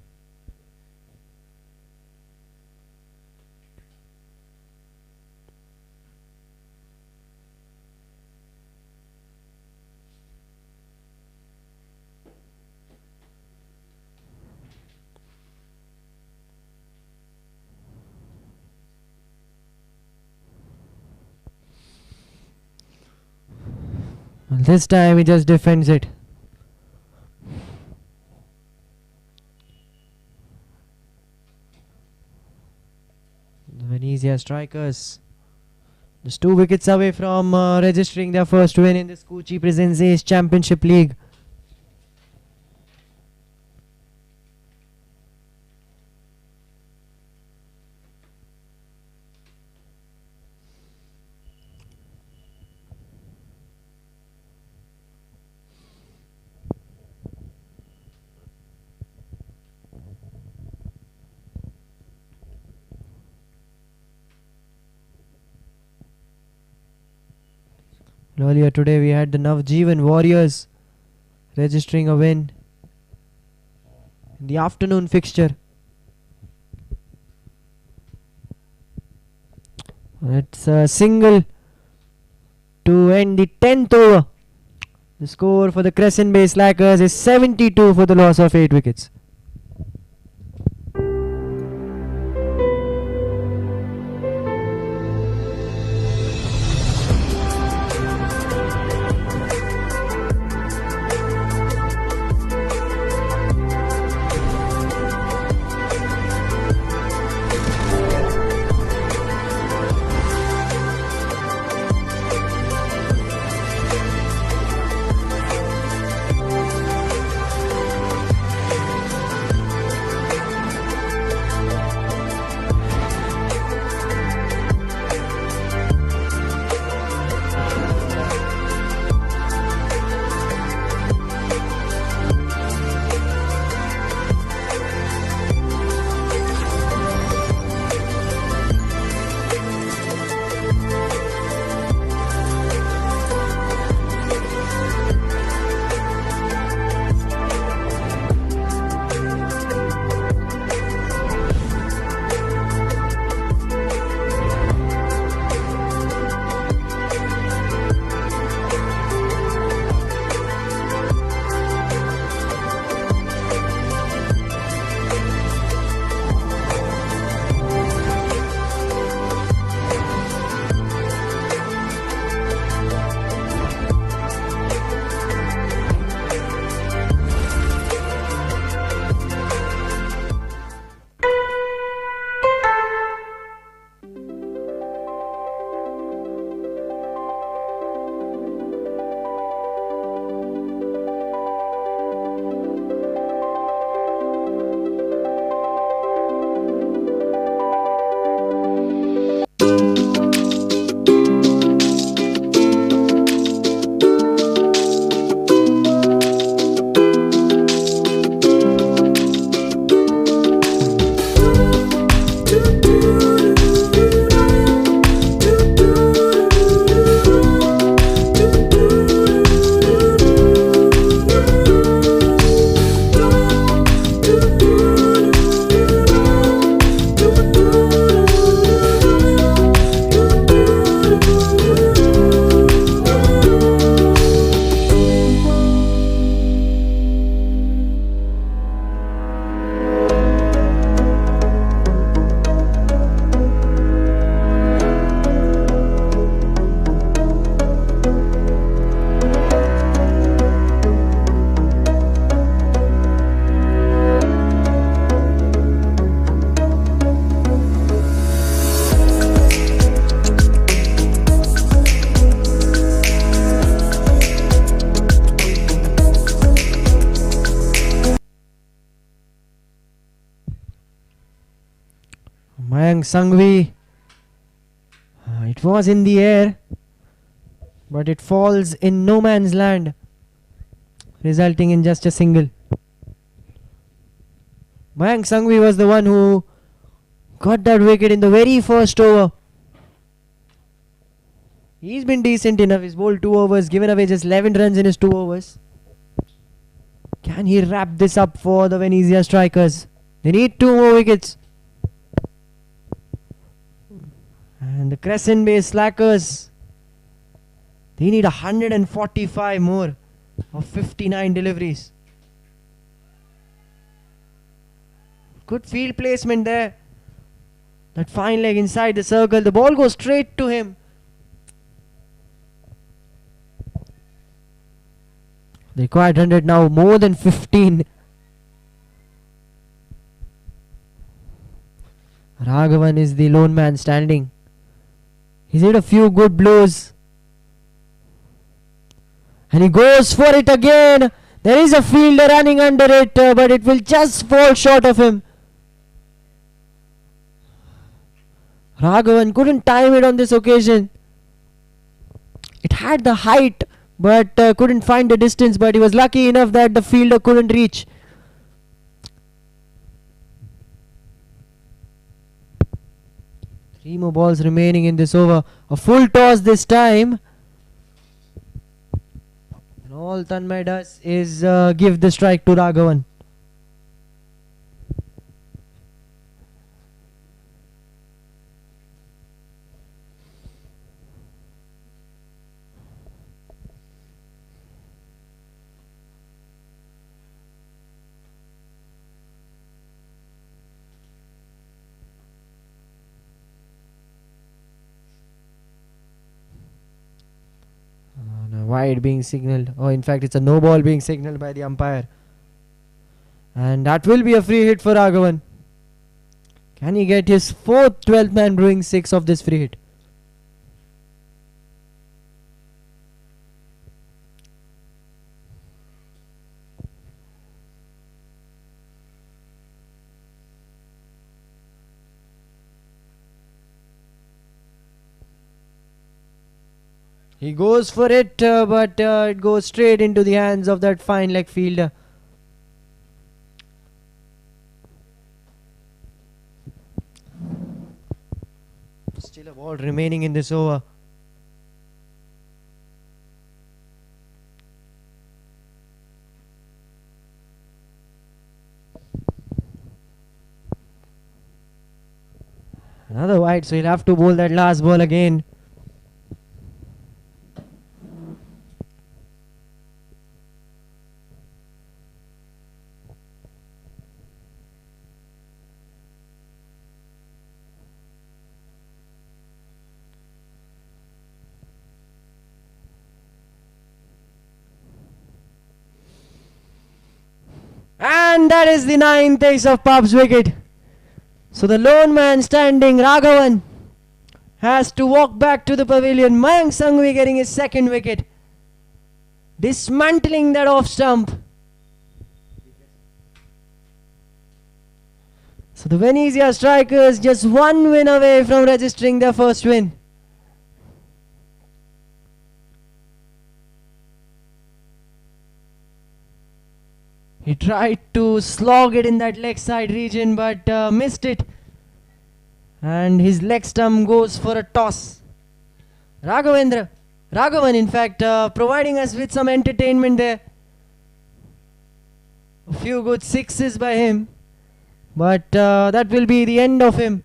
And this time he just defends it. Venezia strikers just 2 wickets away from registering their first win in the Skuccii Presents Ace Championship League. Earlier today we had the Navjeevan Warriors registering a win in the afternoon fixture. It's a single to end the 10th over. The score for the Crescent Bay Slackers is 72 for the loss of 8 wickets. Mayank Sanghvi. It was in the air, but it falls in no man's land, resulting in just a single. Mayank Sanghvi was the one who got that wicket in the very first over. He's been decent enough. He's bowled 2 overs, given away just 11 runs in his 2 overs. Can he wrap this up for the Venezia strikers? They need 2 more wickets. And the Crescent Bay Slackers, they need 145 more of 59 deliveries. Good field placement there. That fine leg inside the circle. The ball goes straight to him. The required 100 now, more than 15. Raghavan is the lone man standing. He's hit a few good blows. And he goes for it again. There is a fielder running under it, but it will just fall short of him. Raghavan couldn't time it on this occasion. It had the height, but couldn't find the distance. But he was lucky enough that the fielder couldn't reach. Three more balls remaining in this over. A full toss this time. All Tanmay does is give the strike to Raghavan. Wide being signaled. Oh, in fact, it's a no ball being signaled by the umpire. And that will be a free hit for Raghavan. Can he get his 4th 12th man brewing 6 of this free hit? He goes for it, but it goes straight into the hands of that fine leg fielder. Still a ball remaining in this over. Another wide, so he'll have to bowl that last ball again. And that is the 9th ace of Pub's wicket. So the lone man standing, Raghavan, has to walk back to the pavilion. Mayank Sanghvi getting his 2nd wicket. Dismantling that off stump. So the Venezia strikers just 1 win away from registering their 1st win. He tried to slog it in that leg side region, but missed it. And his leg stump goes for a toss. Raghavan, in fact, providing us with some entertainment there. A few good 6s by him. But that will be the end of him.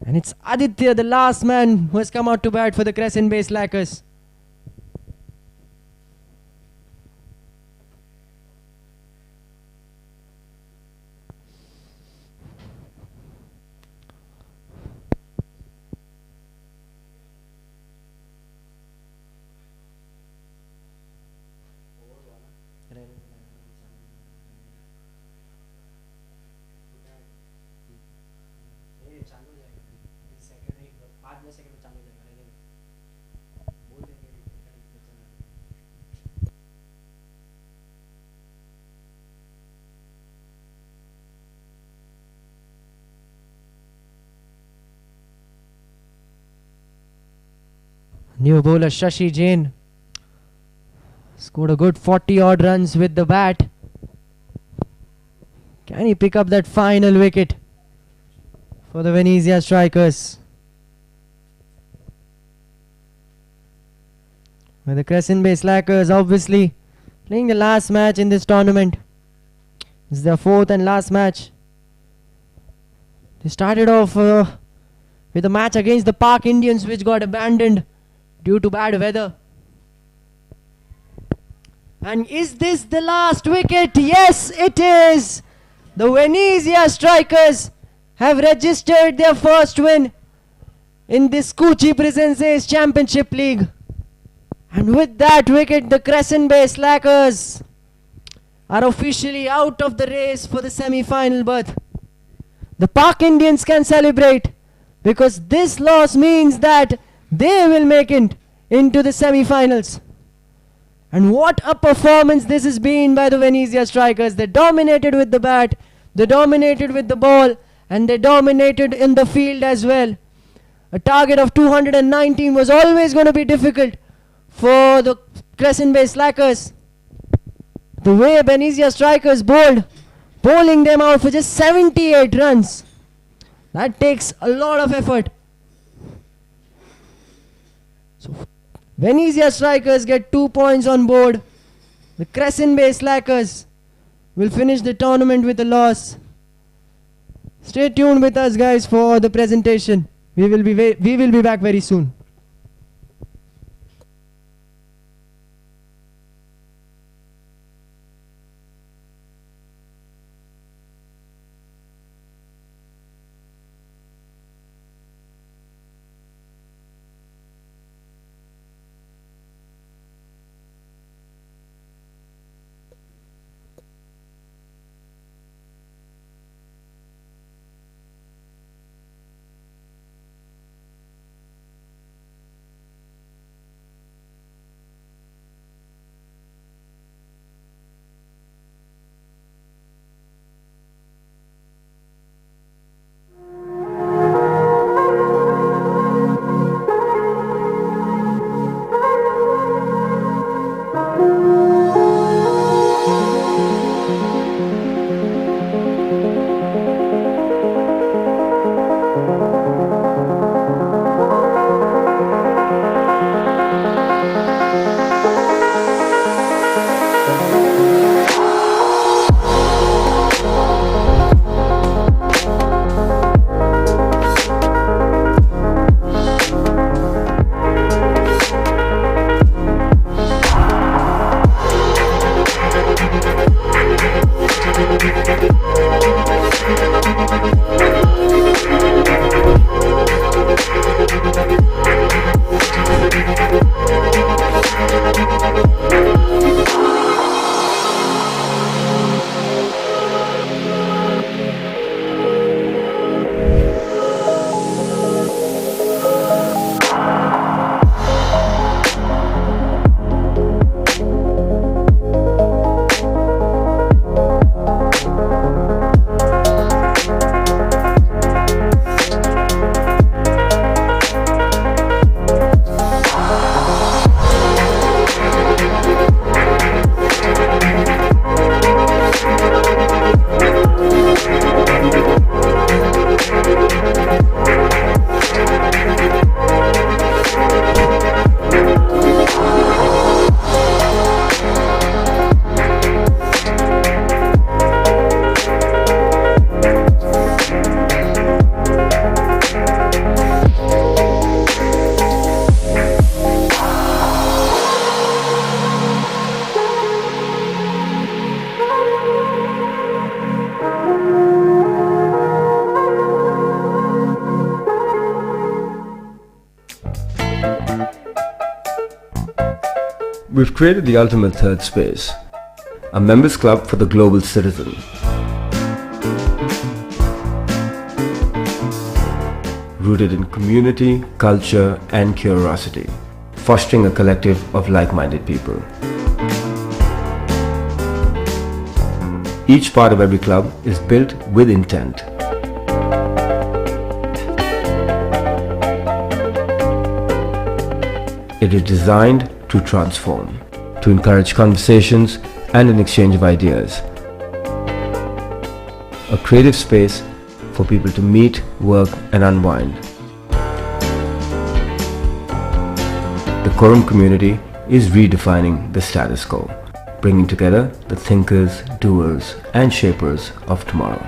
And it's Aditya, the last man who has come out to bat for the Crescent-based Slackers. New bowler Shashi Jain scored a good 40 odd runs with the bat. Can he pick up that final wicket for the Venezia strikers? With the Crescent-based Slackers obviously playing the last match in this tournament. This is their 4th and last match. They started off with a match against the Park Indians, which got abandoned due to bad weather. And is this the last wicket? Yes, it is. The Venezia strikers have registered their 1st win in the Skuccii Presents Ace Championship League. And with that wicket, the Crescent-based Slackers are officially out of the race for the semi-final berth. The Park Indians can celebrate because this loss means that they will make it into the semi-finals. And what a performance this has been by the Venezia strikers. They dominated with the bat, they dominated with the ball, and they dominated in the field as well. A target of 219 was always going to be difficult for the Crescent-based Slackers. The way Venezia strikers bowling them out for just 78 runs. That takes a lot of effort. So Venezia strikers get 2 points on board. The Crescent based slackers will finish the tournament with a loss. Stay tuned with us, guys, for the presentation. We will be back very soon. We've created the ultimate third space, a members club for the global citizen. Rooted in community, culture and curiosity, fostering a collective of like-minded people. Each part of every club is built with intent. It is designed to transform, to encourage conversations and an exchange of ideas. A creative space for people to meet, work and unwind. The Quorum community is redefining the status quo, bringing together the thinkers, doers and shapers of tomorrow.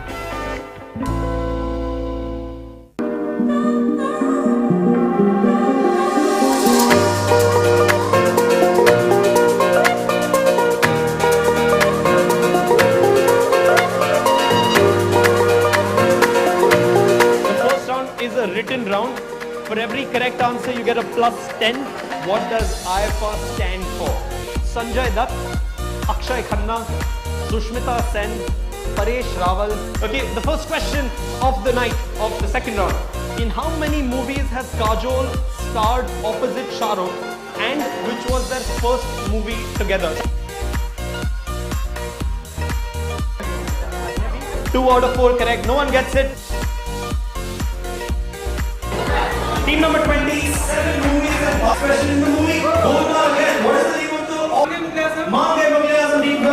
Written round. For every correct answer you get a plus 10. What does IFR stand for? Sanjay Dutt, Akshay Khanna, Sushmita Sen, Paresh Rawal. Okay, the first question of the night of the second round. In how many movies has Kajol starred opposite Shah Rukh and which was their first movie together? 2 out of 4 correct. No one gets it. Team number 27 movies and last question in the movie. Bolna again. What is the name of the Mange Mughal team?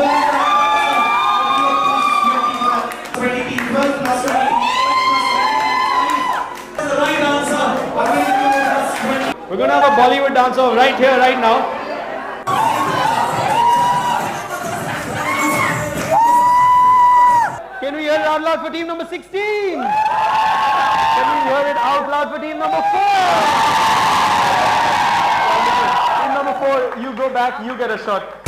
20, 12 plus 20. That's the right answer. We're going to have a Bollywood dancer right here, right now. Can we hear it out loud for team number 16? Can we hear it out loud for team number 4? Team number 4, you go back, you get a shot.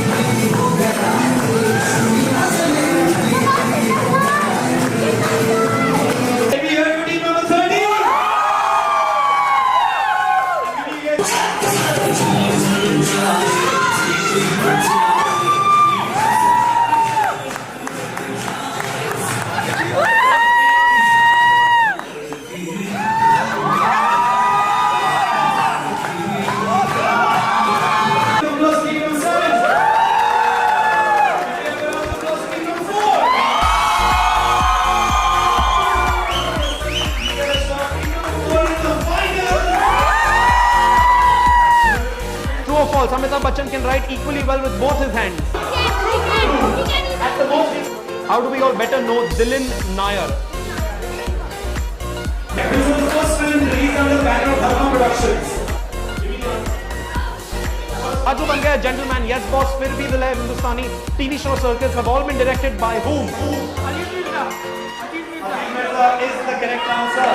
Amitabh Bachchan can write equally well with both his hands. At the most, how do we all better know Dylan Nair? This was the first film released under the banner of Dharma Productions. Aju Ban Gaya, Gentleman, Yes Boss, Fir Bhi Dil Hai, Hindustani, TV show circles have all been directed by whom? Ajit Mirza. Ajit Mirza is the correct answer.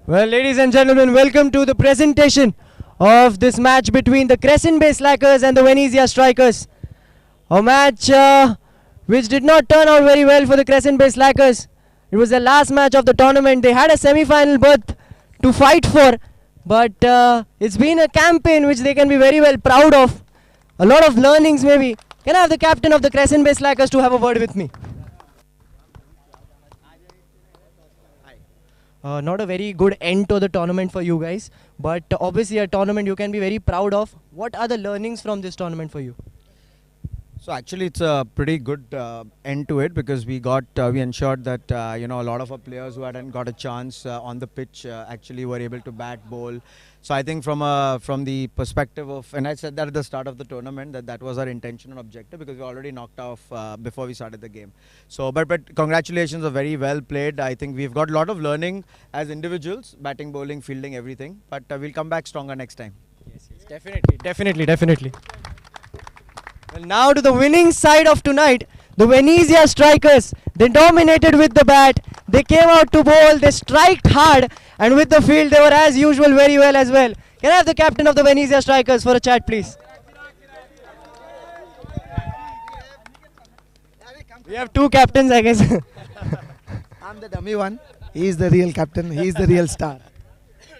Well, ladies and gentlemen, welcome to the presentation of this match between the Crescent-based Slackers and the Venezia Strikers. A match which did not turn out very well for the Crescent-based Slackers. It was the last match of the tournament. They had a semi-final berth to fight for, but it's been a campaign which they can be very well proud of. A lot of learnings maybe. Can I have the captain of the Crescent-based Slackers to have a word with me? Not a very good end to the tournament for you guys, but obviously a tournament you can be very proud of. What are the learnings from this tournament for you? So actually it's a pretty good end to it, because we ensured that a lot of our players who hadn't got a chance on the pitch actually were able to bat, bowl. So I think from the perspective of, and I said that at the start of the tournament, that was our intention and objective, because we already knocked off before we started the game. So but congratulations, are very well played. I think we've got a lot of learning as individuals, batting, bowling, fielding, everything, but we'll come back stronger next time. Yes, definitely. Well, now to the winning side of tonight, the Venezia Strikers. They dominated with the bat, they came out to bowl, they striked hard, and with the field they were as usual very well as well. Can I have the captain of the Venezia Strikers for a chat, please? We have two captains, I guess. I'm the dummy one. He is the real captain. He is the real star.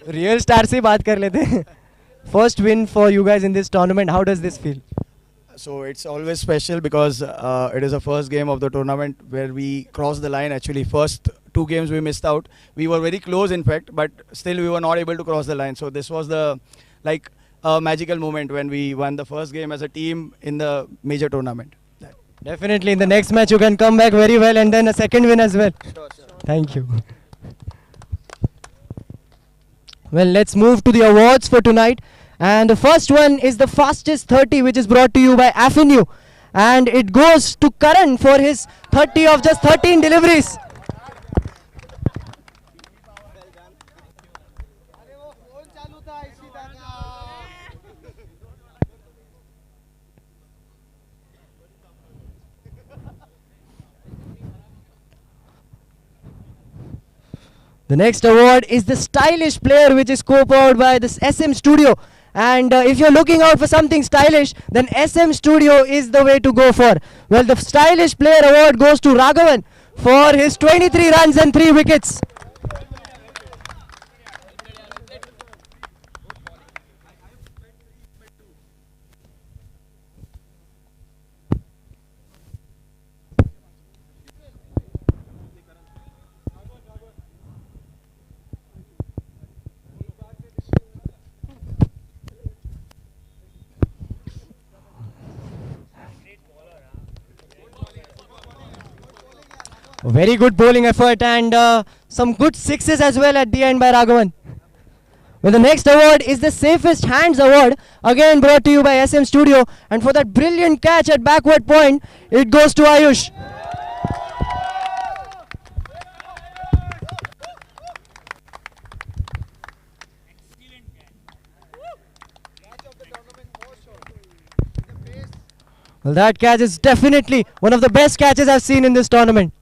Real star se baat kar lete hain. First win for you guys in this tournament. How does this feel? So it's always special, because it is the first game of the tournament where we crossed the line. Actually, first two games we missed out. We were very close, in fact, but still we were not able to cross the line. So this was the a magical moment when we won the first game as a team in the major tournament. Definitely, in the next match you can come back very well, and then a second win as well. Sure. Thank you. Well, let's move to the awards for tonight. And the first one is the fastest 30, which is brought to you by Avenue. And it goes to Karan for his 30 of just 13 deliveries. The next award is the stylish player, which is co-powered by this SM Studio. And if you're looking out for something stylish, then SM Studio is the way to go for. Well, the stylish player award goes to Raghavan for his 23 runs and 3 wickets. Very good bowling effort, and some good sixes as well at the end by Raghavan. Well, the next award is the Safest Hands Award, again brought to you by SM Studio. And for that brilliant catch at backward point, it goes to Ayush. Well, that catch is definitely one of the best catches I've seen in this tournament.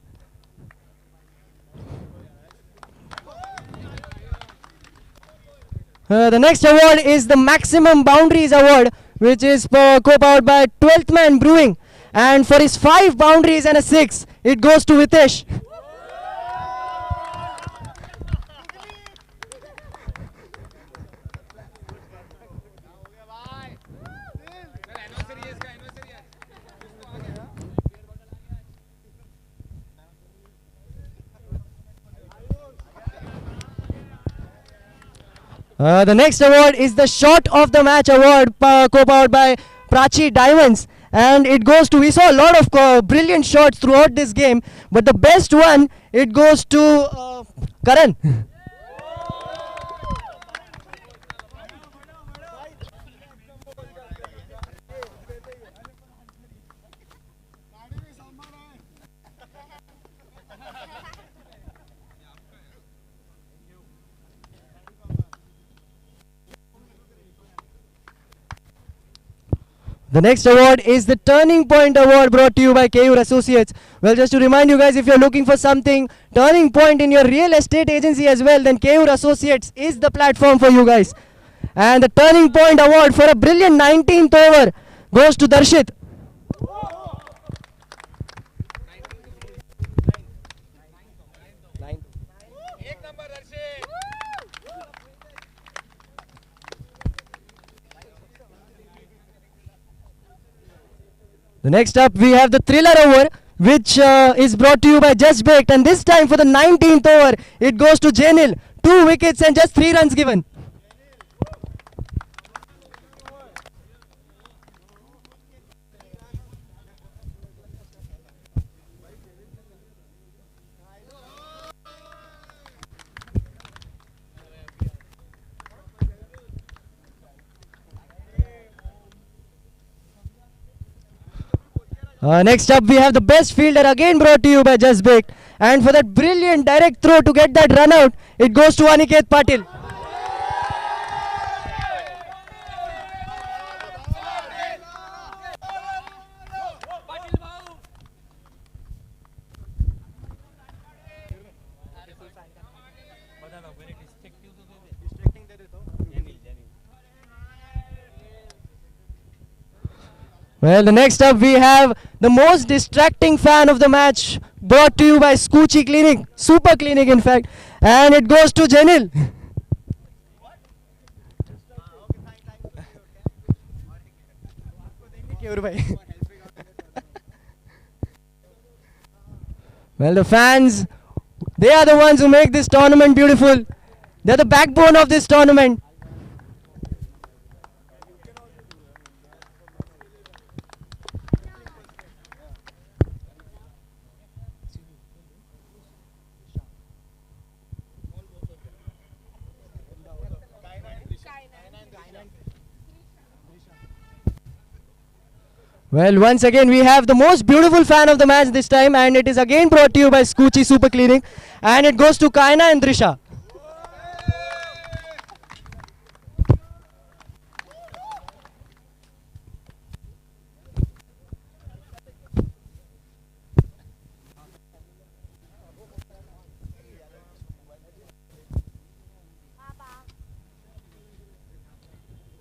The next award is the Maximum Boundaries Award, which is co-powered by 12th Man Brewing. And for his 5 boundaries and a 6, it goes to Vitesh. The next award is the Shot of the Match Award, co-powered by Prachi Diamonds, and it goes to, we saw a lot of brilliant shots throughout this game, but the best one, it goes to Karan. The next award is the Turning Point Award, brought to you by KUR Associates. Well, just to remind you guys, if you're looking for something turning point in your real estate agency as well, then KUR Associates is the platform for you guys. And the Turning Point Award for a brilliant 19th over goes to Darshit. The next up we have the Thriller Over, which is brought to you by Just Baked, and this time for the 19th over it goes to Janil. 2 wickets and just 3 runs given. Next up we have the Best Fielder, again brought to you by Just Baked, and for that brilliant direct throw to get that run out, it goes to Aniket Patil. Well, the next up we have the most distracting fan of the match, brought to you by Skuccii Clinic, Super Clinic in fact, and it goes to Janil. Well, the fans, they are the ones who make this tournament beautiful. They're the backbone of this tournament. Well, once again we have the most beautiful fan of the match this time, and it is again brought to you by Skuccii Super Cleaning, and it goes to Kaina and Drisha.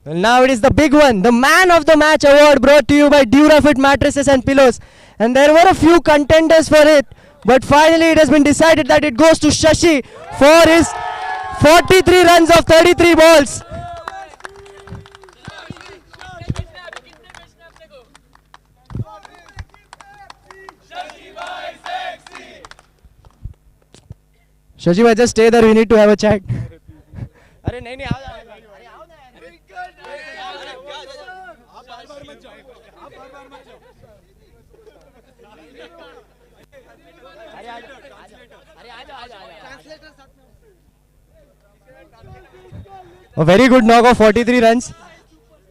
Well, now it is the big one, the Man of the Match Award, brought to you by Durafit Mattresses and Pillows. And there were a few contenders for it, but finally it has been decided that it goes to Shashi for his 43 runs of 33 balls. Shashi bhai, just stay there, we need to have a chat. Arey nahi nahi, aao. A very good knock of 43 runs.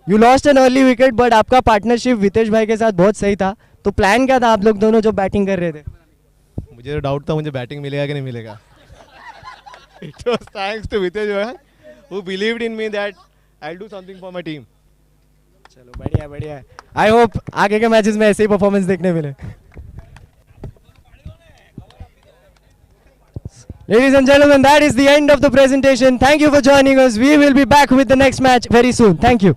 You lost an early wicket, but आपका partnership Vitesh भाई के साथ बहुत सही था. तो plan क्या था आप लोग दोनों जो बैटिंग कर रहे थे? मुझे तो डाउट था मुझे बैटिंग मिलेगा कि नहीं मिलेगा. It was thanks to Vitesh bhai who believed in me that I'll do something for my team. चलो बढ़िया बढ़िया. I hope आगे के मैचेस में ऐसे ही परफॉर्मेंस देखने मिले. Ladies and gentlemen, that is the end of the presentation. Thank you for joining us. We will be back with the next match very soon. Thank you.